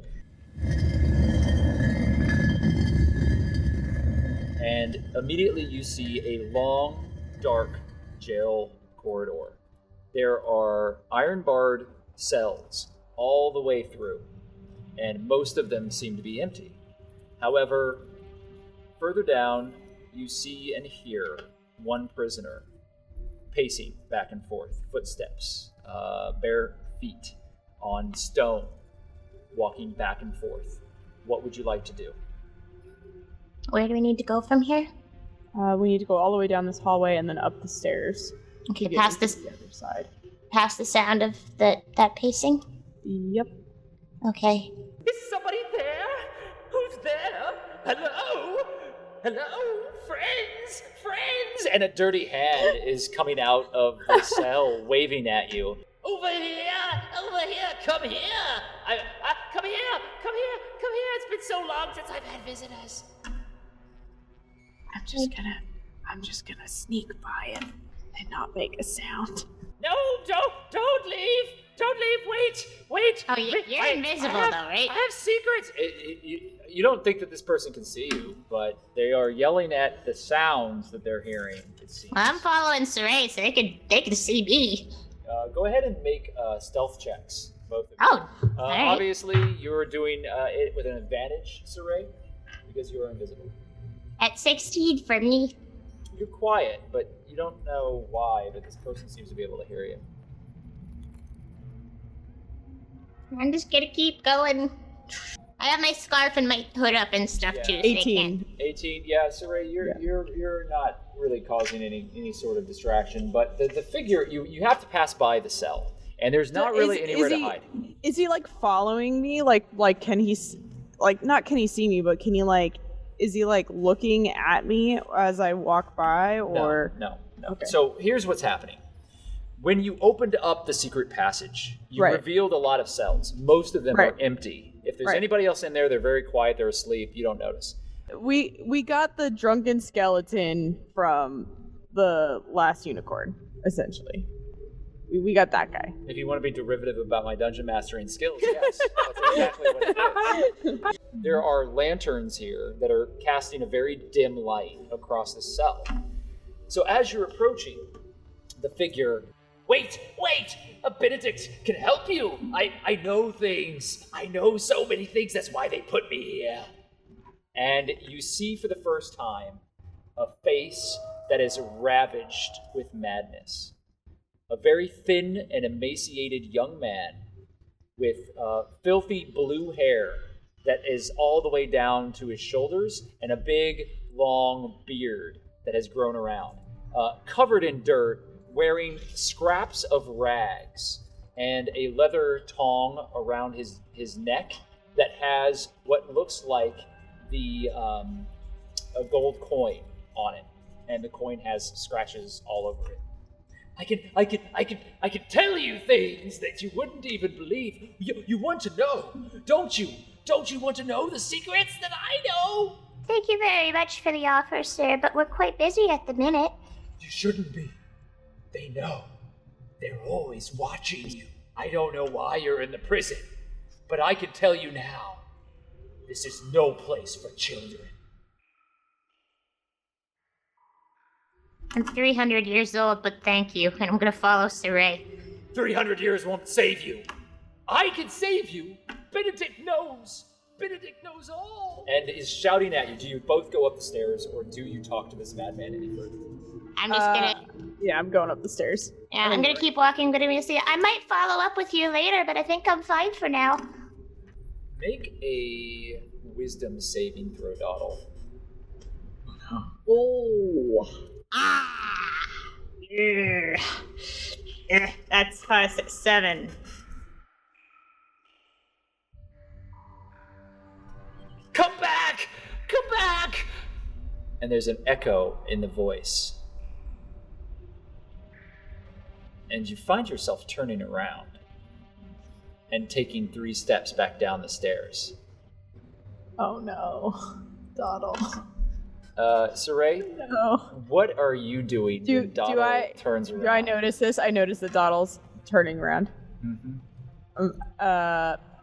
And immediately you see a long, dark jail corridor. There are iron-barred cells all the way through, and most of them seem to be empty. However, further down, you see and hear one prisoner pacing back and forth, footsteps, bare feet on stone, walking back and forth. What would you like to do? Where do we need to go from here? We need to go all the way down this hallway and then up the stairs. Okay, past the other side. Past the sound of that pacing? Yep. Okay. Is somebody there? Who's there? Hello? Hello? Friends? Friends? And a dirty hand is coming out of the cell, waving at you. Over here! Over here! Come here! Come here! Come here! Come here! It's been so long since I've had visitors. I'm just gonna sneak by him and not make a sound. No, don't leave! Don't leave! Wait! Oh, you're invisible though, right? I have secrets! You don't think that this person can see you, but they are yelling at the sounds that they're hearing, it seems. Well, I'm following Siraye, so they can see me. Go ahead and make stealth checks, both of you. Oh, all right. Obviously, you're doing it with an advantage, Siraye, because you are invisible. At 16 for me. You're quiet, but you don't know why, but this person seems to be able to hear you. I'm just gonna keep going. I have my scarf and my hood up and stuff too. So 18. 18, yeah, Siraye, you're not really causing any sort of distraction, but the figure, you have to pass by the cell, and there's not really anywhere to hide. Is he following me? Like can he not can he see me, but can he is he looking at me as I walk by, or no. Okay. So here's what's happening. When you opened up the secret passage, you revealed a lot of cells. Most of them are empty. If there's anybody else in there, they're very quiet, they're asleep, you don't notice. We got the drunken skeleton from the last unicorn, essentially. We got that guy. If you want to be derivative about my dungeon mastering skills, yes. That's exactly what it is. There are lanterns here that are casting a very dim light across the cell. So as you're approaching, the figure, wait! Benedict can help you! I know things. I know so many things, that's why they put me here. And you see for the first time a face that is ravaged with madness. A very thin and emaciated young man with filthy blue hair that is all the way down to his shoulders and a big, long beard that has grown around. Covered in dirt, wearing scraps of rags and a leather tong around his neck that has what looks like a gold coin on it, and the coin has scratches all over it. I can tell you things that you wouldn't even believe. You want to know, don't you? Don't you want to know the secrets that I know? Thank you very much for the offer, sir, but we're quite busy at the minute. You shouldn't be. They know. They're always watching you. I don't know why you're in the prison, but I can tell you now, this is no place for children. I'm 300 years old, but thank you, and I'm gonna follow Siraye. 300 years won't save you. I can save you. Benedict knows. Benedict knows all. And is shouting at you. Do you both go up the stairs, or do you talk to this madman any further? I'm just gonna... Yeah, I'm going up the stairs. Yeah, I'm gonna keep walking, but I'm gonna see. I might follow up with you later, but I think I'm fine for now. Make a wisdom saving throw, Doddle. Oh. That's 5, 6, 7. Come back! Come back! And there's an echo in the voice. And you find yourself turning around and taking 3 steps back down the stairs. Oh no. Doddle. Siraye, No. what are you doing when Doddle turns around? Do I notice this? I notice that Doddle's turning around. Mm-hmm.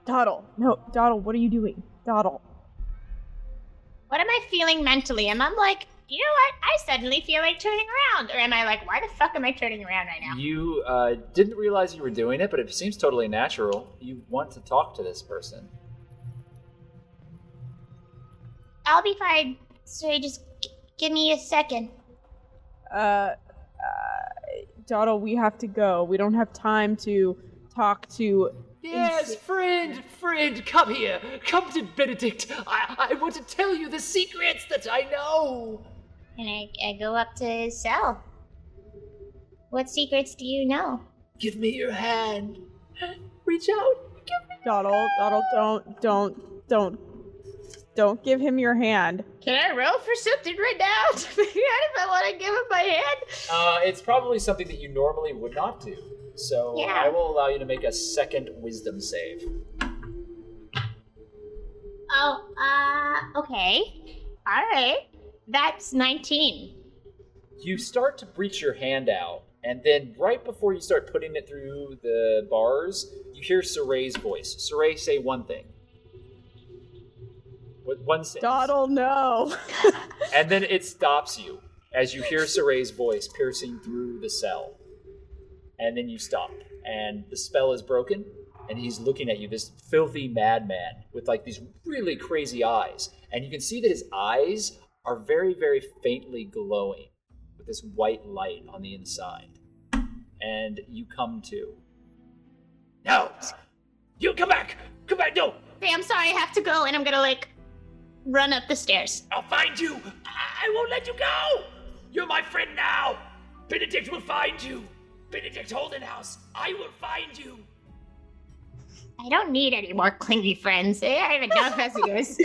Doddle. No, Doddle, what are you doing? Doddle. What am I feeling mentally? Am I like, you know what? I suddenly feel like turning around. Or am I like, why the fuck am I turning around right now? You didn't realize you were doing it, but it seems totally natural. You want to talk to this person. I'll be fine. So just give me a second. Doddle, we have to go. We don't have time to talk to... Yes, friend, come here. Come to Benedict. I want to tell you the secrets that I know. And I go up to his cell. What secrets do you know? Give me your hand. Reach out. Give me Doddle, don't give him your hand. Can I roll for something right now to figure out if I want to give him my hand? It's probably something that you normally would not do. So Yeah. I will allow you to make a second wisdom save. Oh, okay. Alright. That's 19. You start to reach your hand out, and then right before you start putting it through the bars, you hear Siraye's voice. Siraye, say one thing. With one sentence. Doddle, no. And then it stops you as you hear Siraye's voice piercing through the cell. And then you stop, and the spell is broken, and he's looking at you, this filthy madman with like these really crazy eyes. And you can see that his eyes are very, very faintly glowing with this white light on the inside. And you come to. No! You come back! Come back, no! Hey, I'm sorry, I have to go, and I'm gonna run up the stairs. I'll find you! I won't let you go! You're my friend now! Benedict will find you! Benedict Holdenhouse, I will find you! I don't need any more clingy friends. I have enough as it is.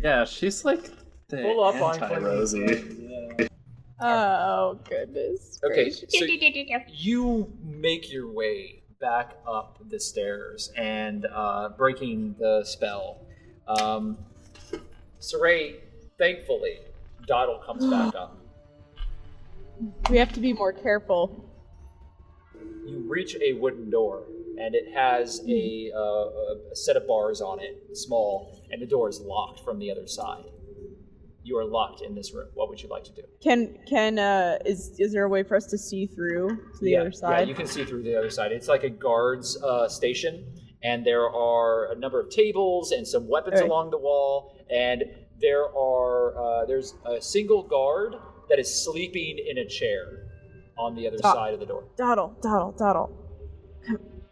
Yeah, she's like the Full up on anti-Rosee. Oh, goodness. Okay, gracious. so you make your way back up the stairs and breaking the spell. Siraye, thankfully, Doddle comes back up. We have to be more careful. You reach a wooden door, and it has a set of bars on it, small, and the door is locked from the other side. You are locked in this room. What would you like to do? Is there a way for us to see through to the other side? Yeah, you can see through the other side. It's like a guard's station, and there are a number of tables and some weapons along the wall, and there's a single guard that is sleeping in a chair on the other side of the door. Doddle.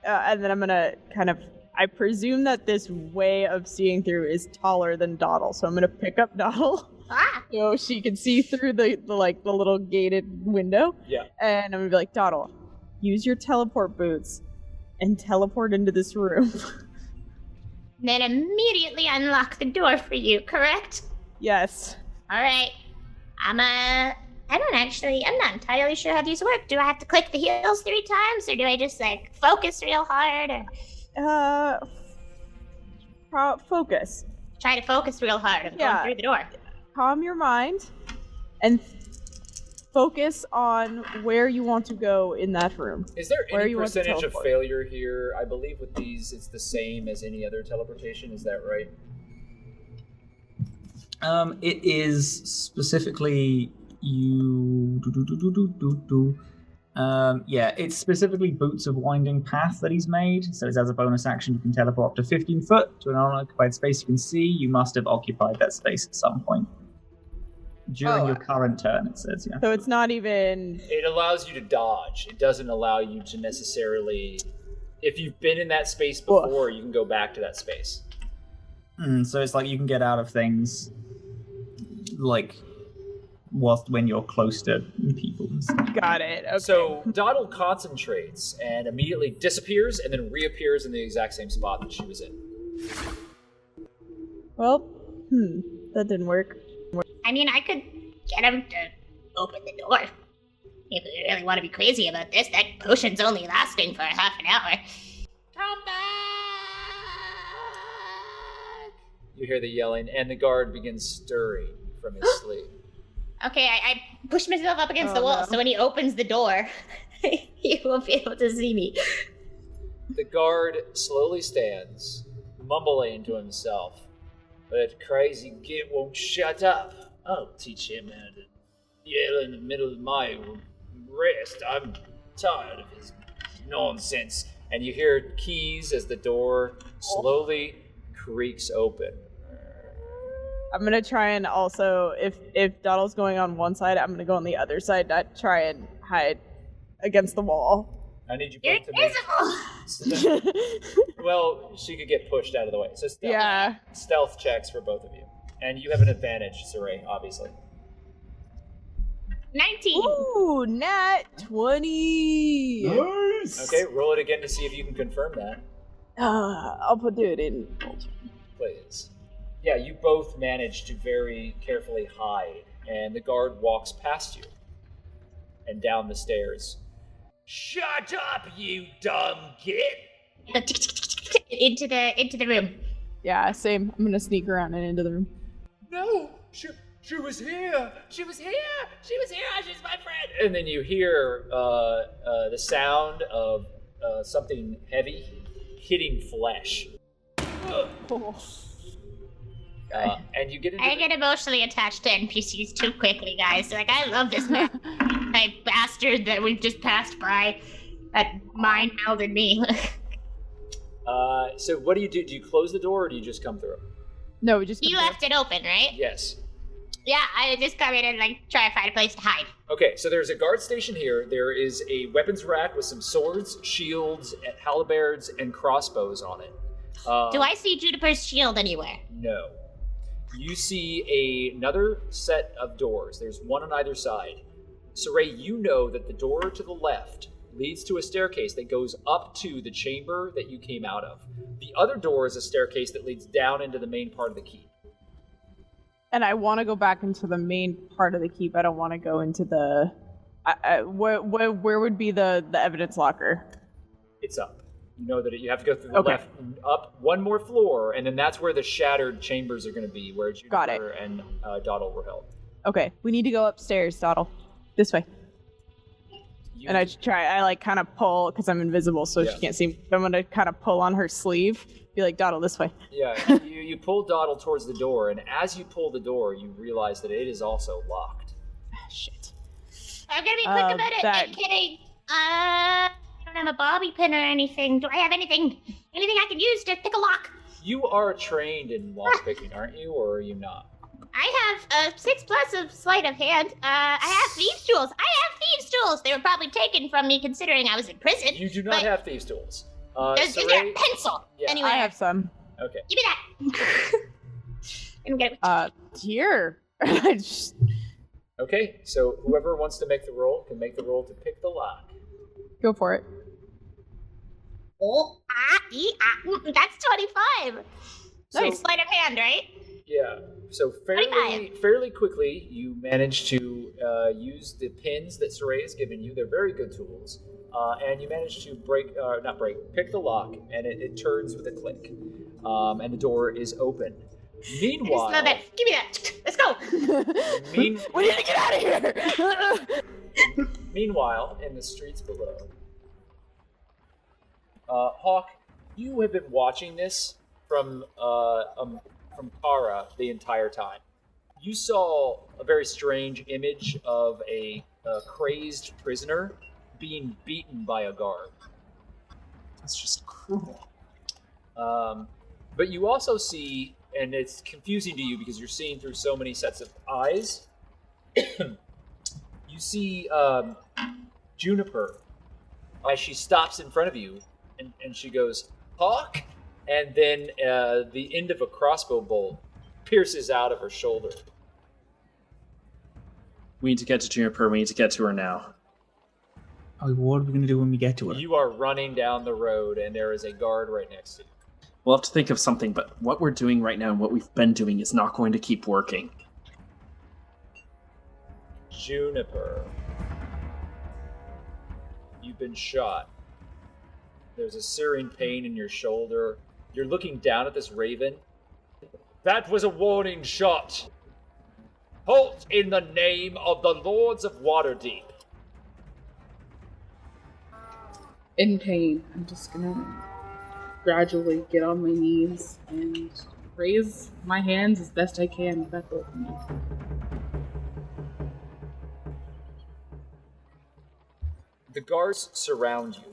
And then I'm gonna I presume that this way of seeing through is taller than Doddle, so I'm gonna pick up Doddle. So she can see through the little gated window. Yeah. And I'm gonna be like, Doddle, use your teleport boots and teleport into this room. Then immediately unlock the door for you, correct? Yes. Alright. I'm not entirely sure how these work. Do I have to click the heels 3 times, or do I just focus real hard? Focus. Try to focus real hard. I'm going through the door. Calm your mind and focus on where you want to go in that room. Is there where any you want to percentage of teleport. failure here? I believe with these, it's the same as any other teleportation. Is that right? It is specifically it's specifically Boots of Winding Path that he's made. So as a bonus action, you can teleport up to 15 foot to an unoccupied space you can see. You must have occupied that space at some point during your current turn, it says, yeah. So it's not even... It allows you to dodge. It doesn't allow you to necessarily... If you've been in that space before, you can go back to that space. So it's like you can get out of things when you're close to people and stuff. Got it. Okay. So Doddle concentrates and immediately disappears and then reappears in the exact same spot that she was in. Well, that didn't work. I mean, I could get him to open the door. If we really want to be crazy about this, that potion's only lasting for half an hour. Come back! You hear the yelling, and the guard begins stirring from his sleep. Okay, I push myself up against the wall, so when he opens the door, he won't be able to see me. The guard slowly stands, mumbling to himself. That crazy git won't shut up. I'll teach him how to yell in the middle of my rest. I'm tired of his nonsense. And you hear keys as the door slowly creaks open. I'm gonna try and also, if Doddle's going on one side, I'm gonna go on the other side, not try and hide against the wall. I need you both to make... Well, she could get pushed out of the way. So stealth checks for both of you. And you have an advantage, Siraye, obviously. 19! Ooh, nat 20! Nice! Okay, roll it again to see if you can confirm that. I'll put it in. Please. Yeah, you both manage to very carefully hide, and the guard walks past you and down the stairs. Shut up, you dumb git! into the room. Yeah, same. I'm gonna sneak around and into the room. No! She was here! She was here! She was here! She's my friend! And then you hear the sound of something heavy hitting flesh. And you get into I get emotionally attached to NPCs too quickly, guys. I love this man. My bastard that we've just passed by that mind melded me. So what do you do? Do you close the door or do you just come through? No, we just... You left it open, right? Yes. Yeah, I just come in and try to find a place to hide. Okay, so there's a guard station here. There is a weapons rack with some swords, shields, and halberds, and crossbows on it. Do I see Juniper's shield anywhere? No. You see another set of doors. There's one on either side. Siraye, you know that the door to the left leads to a staircase that goes up to the chamber that you came out of. The other door is a staircase that leads down into the main part of the keep. And I want to go back into the main part of the keep. I don't want to go into the... where would be the evidence locker? It's up. You know that you have to go through the left, up one more floor, and then that's where the shattered chambers are going to be, where Juniper and Doddle were held. Okay, we need to go upstairs, Doddle. This way. And I like kind of pull, because I'm invisible, so she can't see me. I'm going to kind of pull on her sleeve, be like, Doddle, this way. Yeah, you pull Doddle towards the door, and as you pull the door, you realize that it is also locked. Shit. I'm gonna be quick about it. I'm kidding. I don't have a bobby pin or anything. Do I have anything I can use to pick a lock? You are trained in lockpicking, aren't you, or are you not? I have 6+ of sleight of hand. I have thieves' tools. They were probably taken from me considering I was in prison. You do not have thieves' tools. Is there a pencil anywhere? I have some. Okay. Give me that. Here. Okay, so whoever wants to make the roll can make the roll to pick the lock. Go for it. That's 25. Nice. Sleight of hand, right? Yeah. So fairly quickly, you manage to use the pins that Siraye has given you. They're very good tools. And you manage to pick the lock, and it turns with a click. And the door is open. Meanwhile... Give me that. Let's go. We need to get out of here. Meanwhile, in the streets below... Hawk, you have been watching this from Kara the entire time. You saw a very strange image of a crazed prisoner being beaten by a guard. That's just cruel. But you also see, and it's confusing to you because you're seeing through so many sets of eyes, you see Juniper as she stops in front of you, and she goes, Hawk? And then the end of a crossbow bolt pierces out of her shoulder. We need to get to Juniper. We need to get to her now. Oh, what are we going to do when we get to her? You are running down the road, and there is a guard right next to you. We'll have to think of something, but what we're doing right now and what we've been doing is not going to keep working. Juniper. You've been shot. There's a searing pain in your shoulder. You're looking down at this raven. That was a warning shot. Halt in the name of the Lords of Waterdeep. In pain. I'm just gonna gradually get on my knees and raise my hands as best I can with that bolt in me. The guards surround you.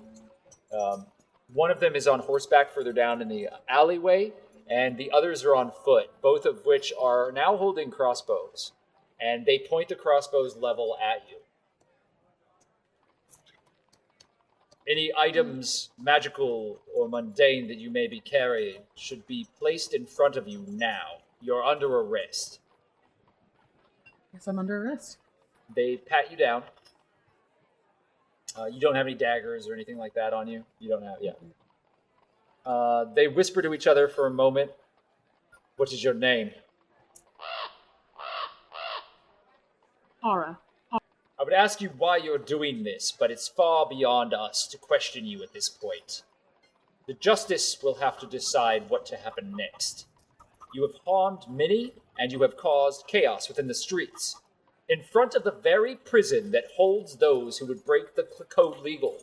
One of them is on horseback further down in the alleyway, and the others are on foot, both of which are now holding crossbows. And they point the crossbows level at you. Any items, magical or mundane, that you may be carrying should be placed in front of you now. You're under arrest. Guess I'm under arrest. They pat you down. You don't have any daggers or anything like that on you? You don't have, yeah. They whisper to each other for a moment. What is your name? Kara. I would ask you why you're doing this, but it's far beyond us to question you at this point. The justice will have to decide what to happen next. You have harmed many, and you have caused chaos within the streets, in front of the very prison that holds those who would break the code legal.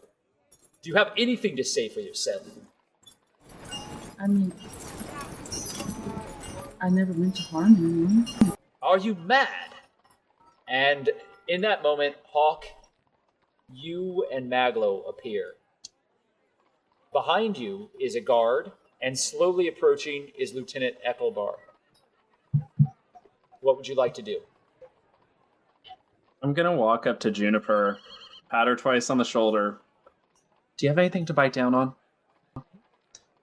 Do you have anything to say for yourself? I mean, I never meant to harm anyone. Are you mad? And in that moment, Hawk, you and Maglo appear. Behind you is a guard, and slowly approaching is Lieutenant Eckelbar. What would you like to do? I'm gonna walk up to Juniper, pat her twice on the shoulder. Do you have anything to bite down on?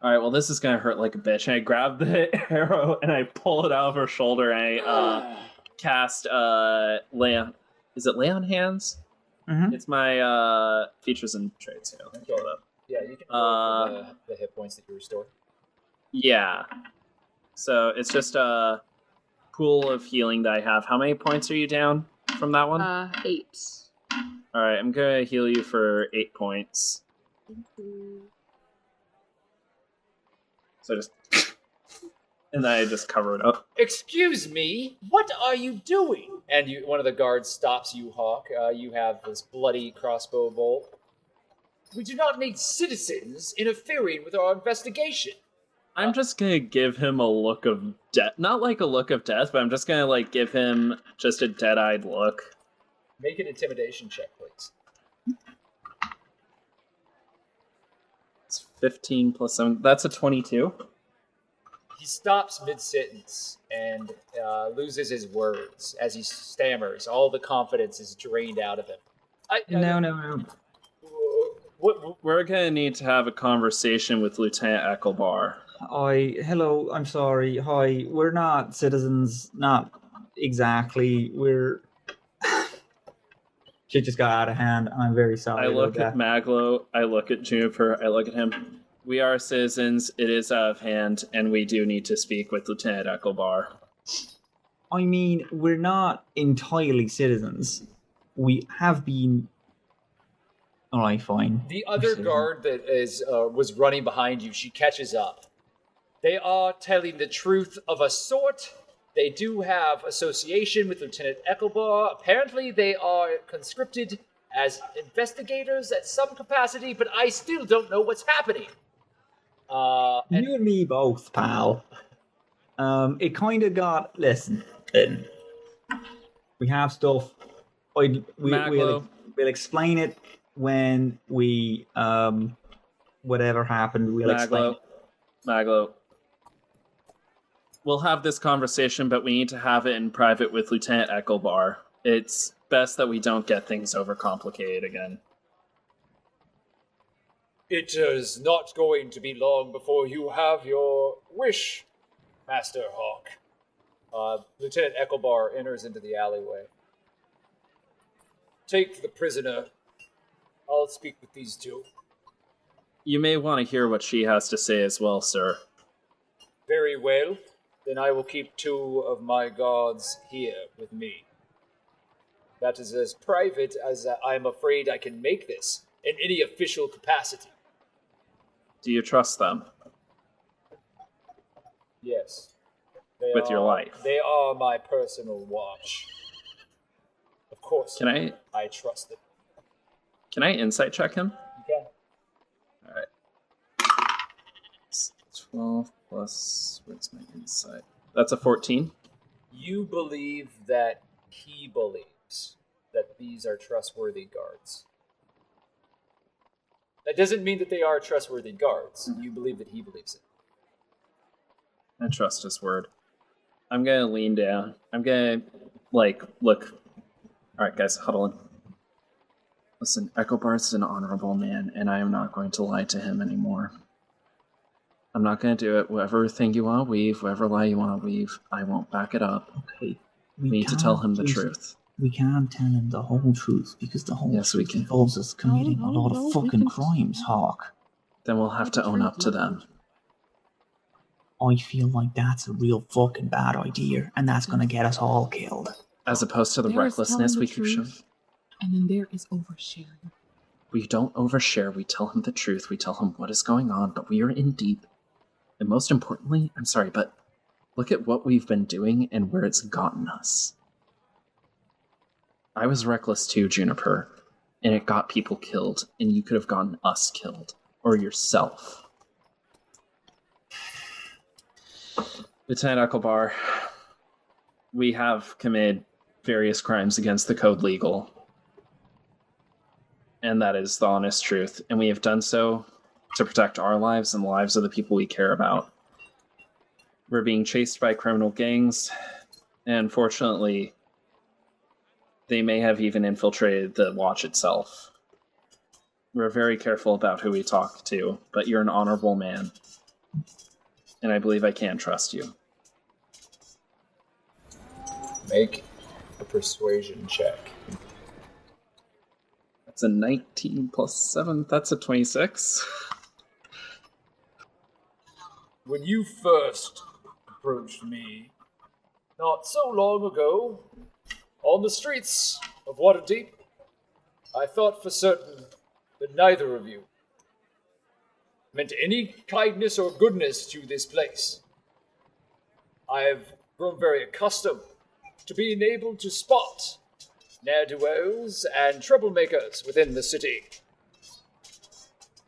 Alright, well, this is gonna hurt like a bitch. And I grab the arrow and I pull it out of her shoulder and I cast lay on. Is it lay on hands? Mm-hmm. It's my features and traits. Yeah, let me pull it up. Yeah, you can roll for the hit points that you restore. Yeah. So it's just a pool of healing that I have. How many points are you down from that one? 8. Alright, I'm gonna heal you for 8 points. Thank you. So just And then I just cover it up. Excuse me, what are you doing? And one of the guards stops you, Hawk. You have this bloody crossbow bolt. We do not need citizens interfering with our investigation. I'm just gonna give him a look of death. Not like a look of death, but I'm just gonna like give him just a dead-eyed look. Make an intimidation check, please. It's 15 plus 7. That's a 22. He stops mid-sentence and loses his words as he stammers. All the confidence is drained out of him. No. We're gonna need to have a conversation with Lieutenant Eckelbar. Hello, I'm sorry. Hi, we're not citizens. Not exactly. We're. Shit just got out of hand. I'm very sorry. I look at Maglo. I look at Juniper. I look at him. We are citizens. It is out of hand, and we do need to speak with Lieutenant Eckelbar. I mean, we're not entirely citizens. We have been. All right, fine. The other guard that was running behind you, she catches up. They are telling the truth of a sort. They do have association with Lieutenant Eckelbar. Apparently, they are conscripted as investigators at some capacity, but I still don't know what's happening. You and me both, pal. It kind of got. Listen, we have stuff. We'll explain it when we whatever happened. We'll explain. Maglo. We'll have this conversation, but we need to have it in private with Lieutenant Eckelbar. It's best that we don't get things overcomplicated again. It is not going to be long before you have your wish, Master Hawk. Lieutenant Eckelbar enters into the alleyway. Take the prisoner. I'll speak with these two. You may want to hear what she has to say as well, sir. Very well. Then I will keep 2 of my guards here with me. That is as private as I'm afraid I can make this in any official capacity. Do you trust them? Yes. With your life? They are my personal watch. Of course. Can I trust them. Can I insight check him? You can. Alright. 12 plus... Where's my insight? That's a 14. You believe that he believes that these are trustworthy guards. That doesn't mean that they are trustworthy guards. You believe that he believes it. I trust his word. I'm gonna lean down. I'm gonna, look. Alright, guys, huddle in. Listen, Eckelbar's an honorable man, and I am not going to lie to him anymore. I'm not going to do it. Whatever thing you want to weave, whatever lie you want to weave, I won't back it up. Okay. We need to tell him the truth. We can't tell him the whole truth, because the whole truth involves us committing a lot of fucking crimes, Hawk. Then we'll have to own up to them. I feel like that's a real fucking bad idea, and that's going to get us all killed. As opposed to the recklessness we keep showing. And then there is oversharing. We don't overshare. We tell him the truth. We tell him what is going on, but we are in deep. And most importantly, I'm sorry, but look at what we've been doing and where it's gotten us. I was reckless too, Juniper, and it got people killed, and you could have gotten us killed. Or yourself. Lieutenant Eckelbar, we have committed various crimes against the Code Legal. And that is the honest truth. And we have done so to protect our lives and the lives of the people we care about. We're being chased by criminal gangs, and unfortunately, they may have even infiltrated the watch itself. We're very careful about who we talk to, but you're an honorable man, and I believe I can trust you. Make a persuasion check. That's a 19 plus 7. That's a 26. When you first approached me, not so long ago, on the streets of Waterdeep, I thought for certain that neither of you meant any kindness or goodness to this place. I've grown very accustomed to being able to spot ne'er-do-wells and troublemakers within the city.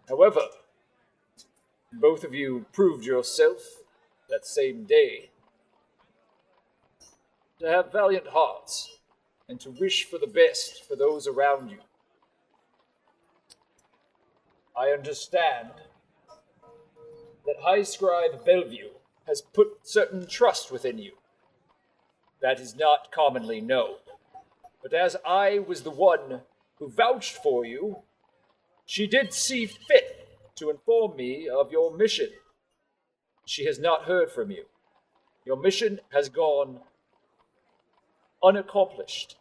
However, both of you proved yourself that same day to have valiant hearts and to wish for the best for those around you. I understand that High Scribe Bellevue has put certain trust within you. That is not commonly known. But as I was the one who vouched for you, she did see fit to inform me of your mission. She has not heard from you. Your mission has gone unaccomplished,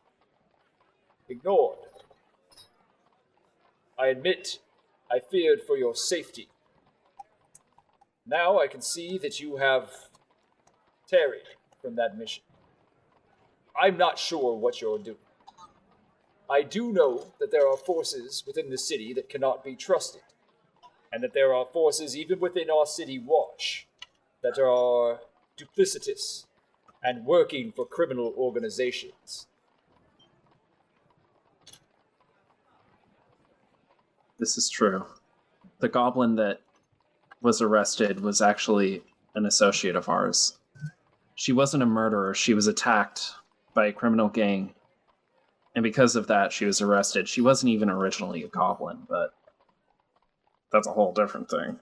ignored. I admit I feared for your safety. Now I can see that you have tarried from that mission. I'm not sure what you're doing. I do know that there are forces within the city that cannot be trusted, and that there are forces even within our city watch that are duplicitous and working for criminal organizations. This is true. The goblin that was arrested was actually an associate of ours. She wasn't a murderer. She was attacked by a criminal gang. And because of that, she was arrested. She wasn't even originally a goblin, but that's a whole different thing.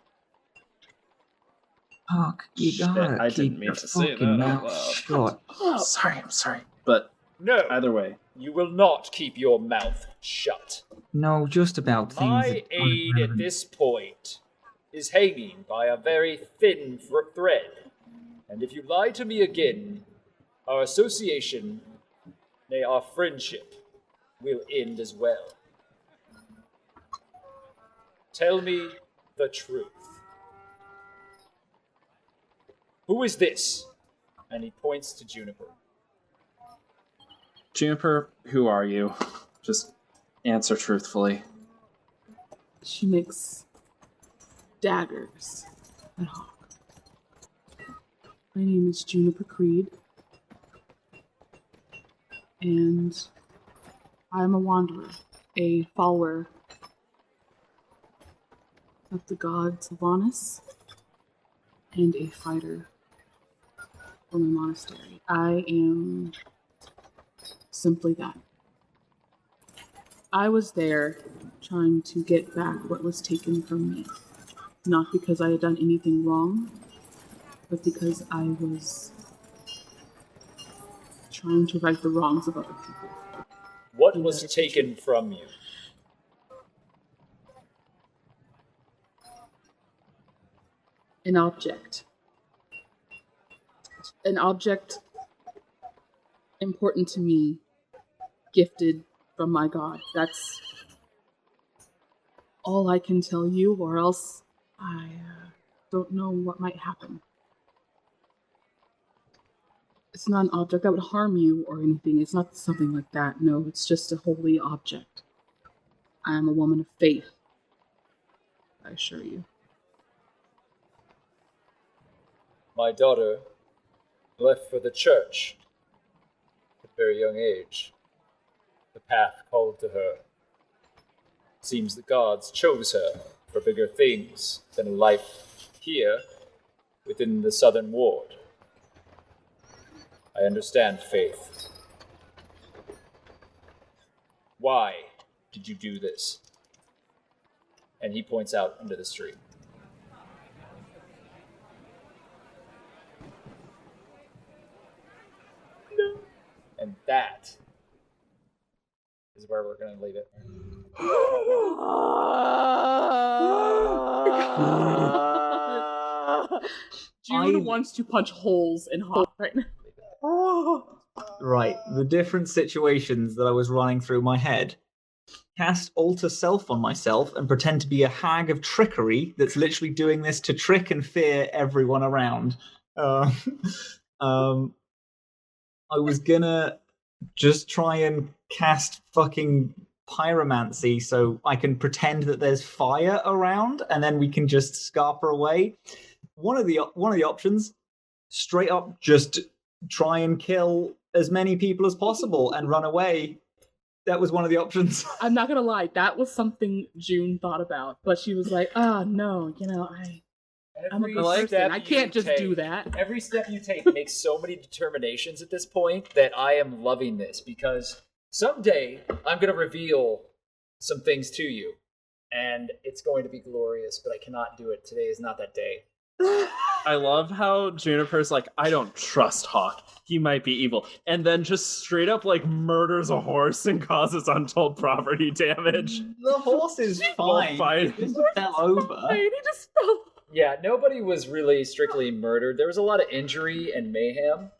Fuck, you gotta I keep didn't mean your to say fucking that out mouth loud. shut. Sorry, I'm sorry. But no, either way. You will not keep your mouth shut. No, just about things. My that aren't aid at relevant. this point is hanging by a very thin thread. And if you lie to me again, our association, nay, our friendship, will end as well. Tell me the truth. Who is this? And he points to Juniper. Juniper, who are you? Just answer truthfully. She makes daggers and hawk. My name is Juniper Creed, and I'm a wanderer, a follower of the god Sylvanas, and a fighter for my monastery. I am simply that. I was there trying to get back what was taken from me. Not because I had done anything wrong, but because I was trying to right the wrongs of other people. What was taken from you? An object. An object important to me, gifted from my god. That's all I can tell you, or else I don't know what might happen. It's not an object that would harm you or anything. It's not something like that. No, it's just a holy object. I am a woman of faith, I assure you. My daughter left for the church at a very young age. The path called to her. Seems the gods chose her for bigger things than a life here within the southern ward. I understand faith. Why did you do this? And he points out into the street. And that is where we're going to leave it. June wants to punch holes in Hawk right now. Right, the different situations that I was running through my head. Cast alter self on myself and pretend to be a hag of trickery that's literally doing this to trick and fear everyone around. I was gonna just try and cast fucking pyromancy so I can pretend that there's fire around and then we can just scarper away. One of the options straight up just try and kill as many people as possible and run away. That was one of the options. I'm not gonna lie, that was something June thought about, but she was like, no, I'm a good person. I can't just do that. Every step you take makes so many determinations at this point that I am loving this, because someday I'm going to reveal some things to you, and it's going to be glorious, but I cannot do it. Today is not that day. I love how Juniper's like, I don't trust Hawk. He might be evil. And then just straight up like murders a horse and causes untold property damage. The horse is fine. Fine. He just fell over. He just fell. Yeah, nobody was really strictly murdered. There was a lot of injury and mayhem.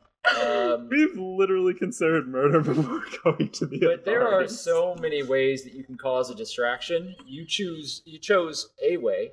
We've literally considered murder before going to the But there are authorities. so many ways that you can cause a distraction. You chose a way,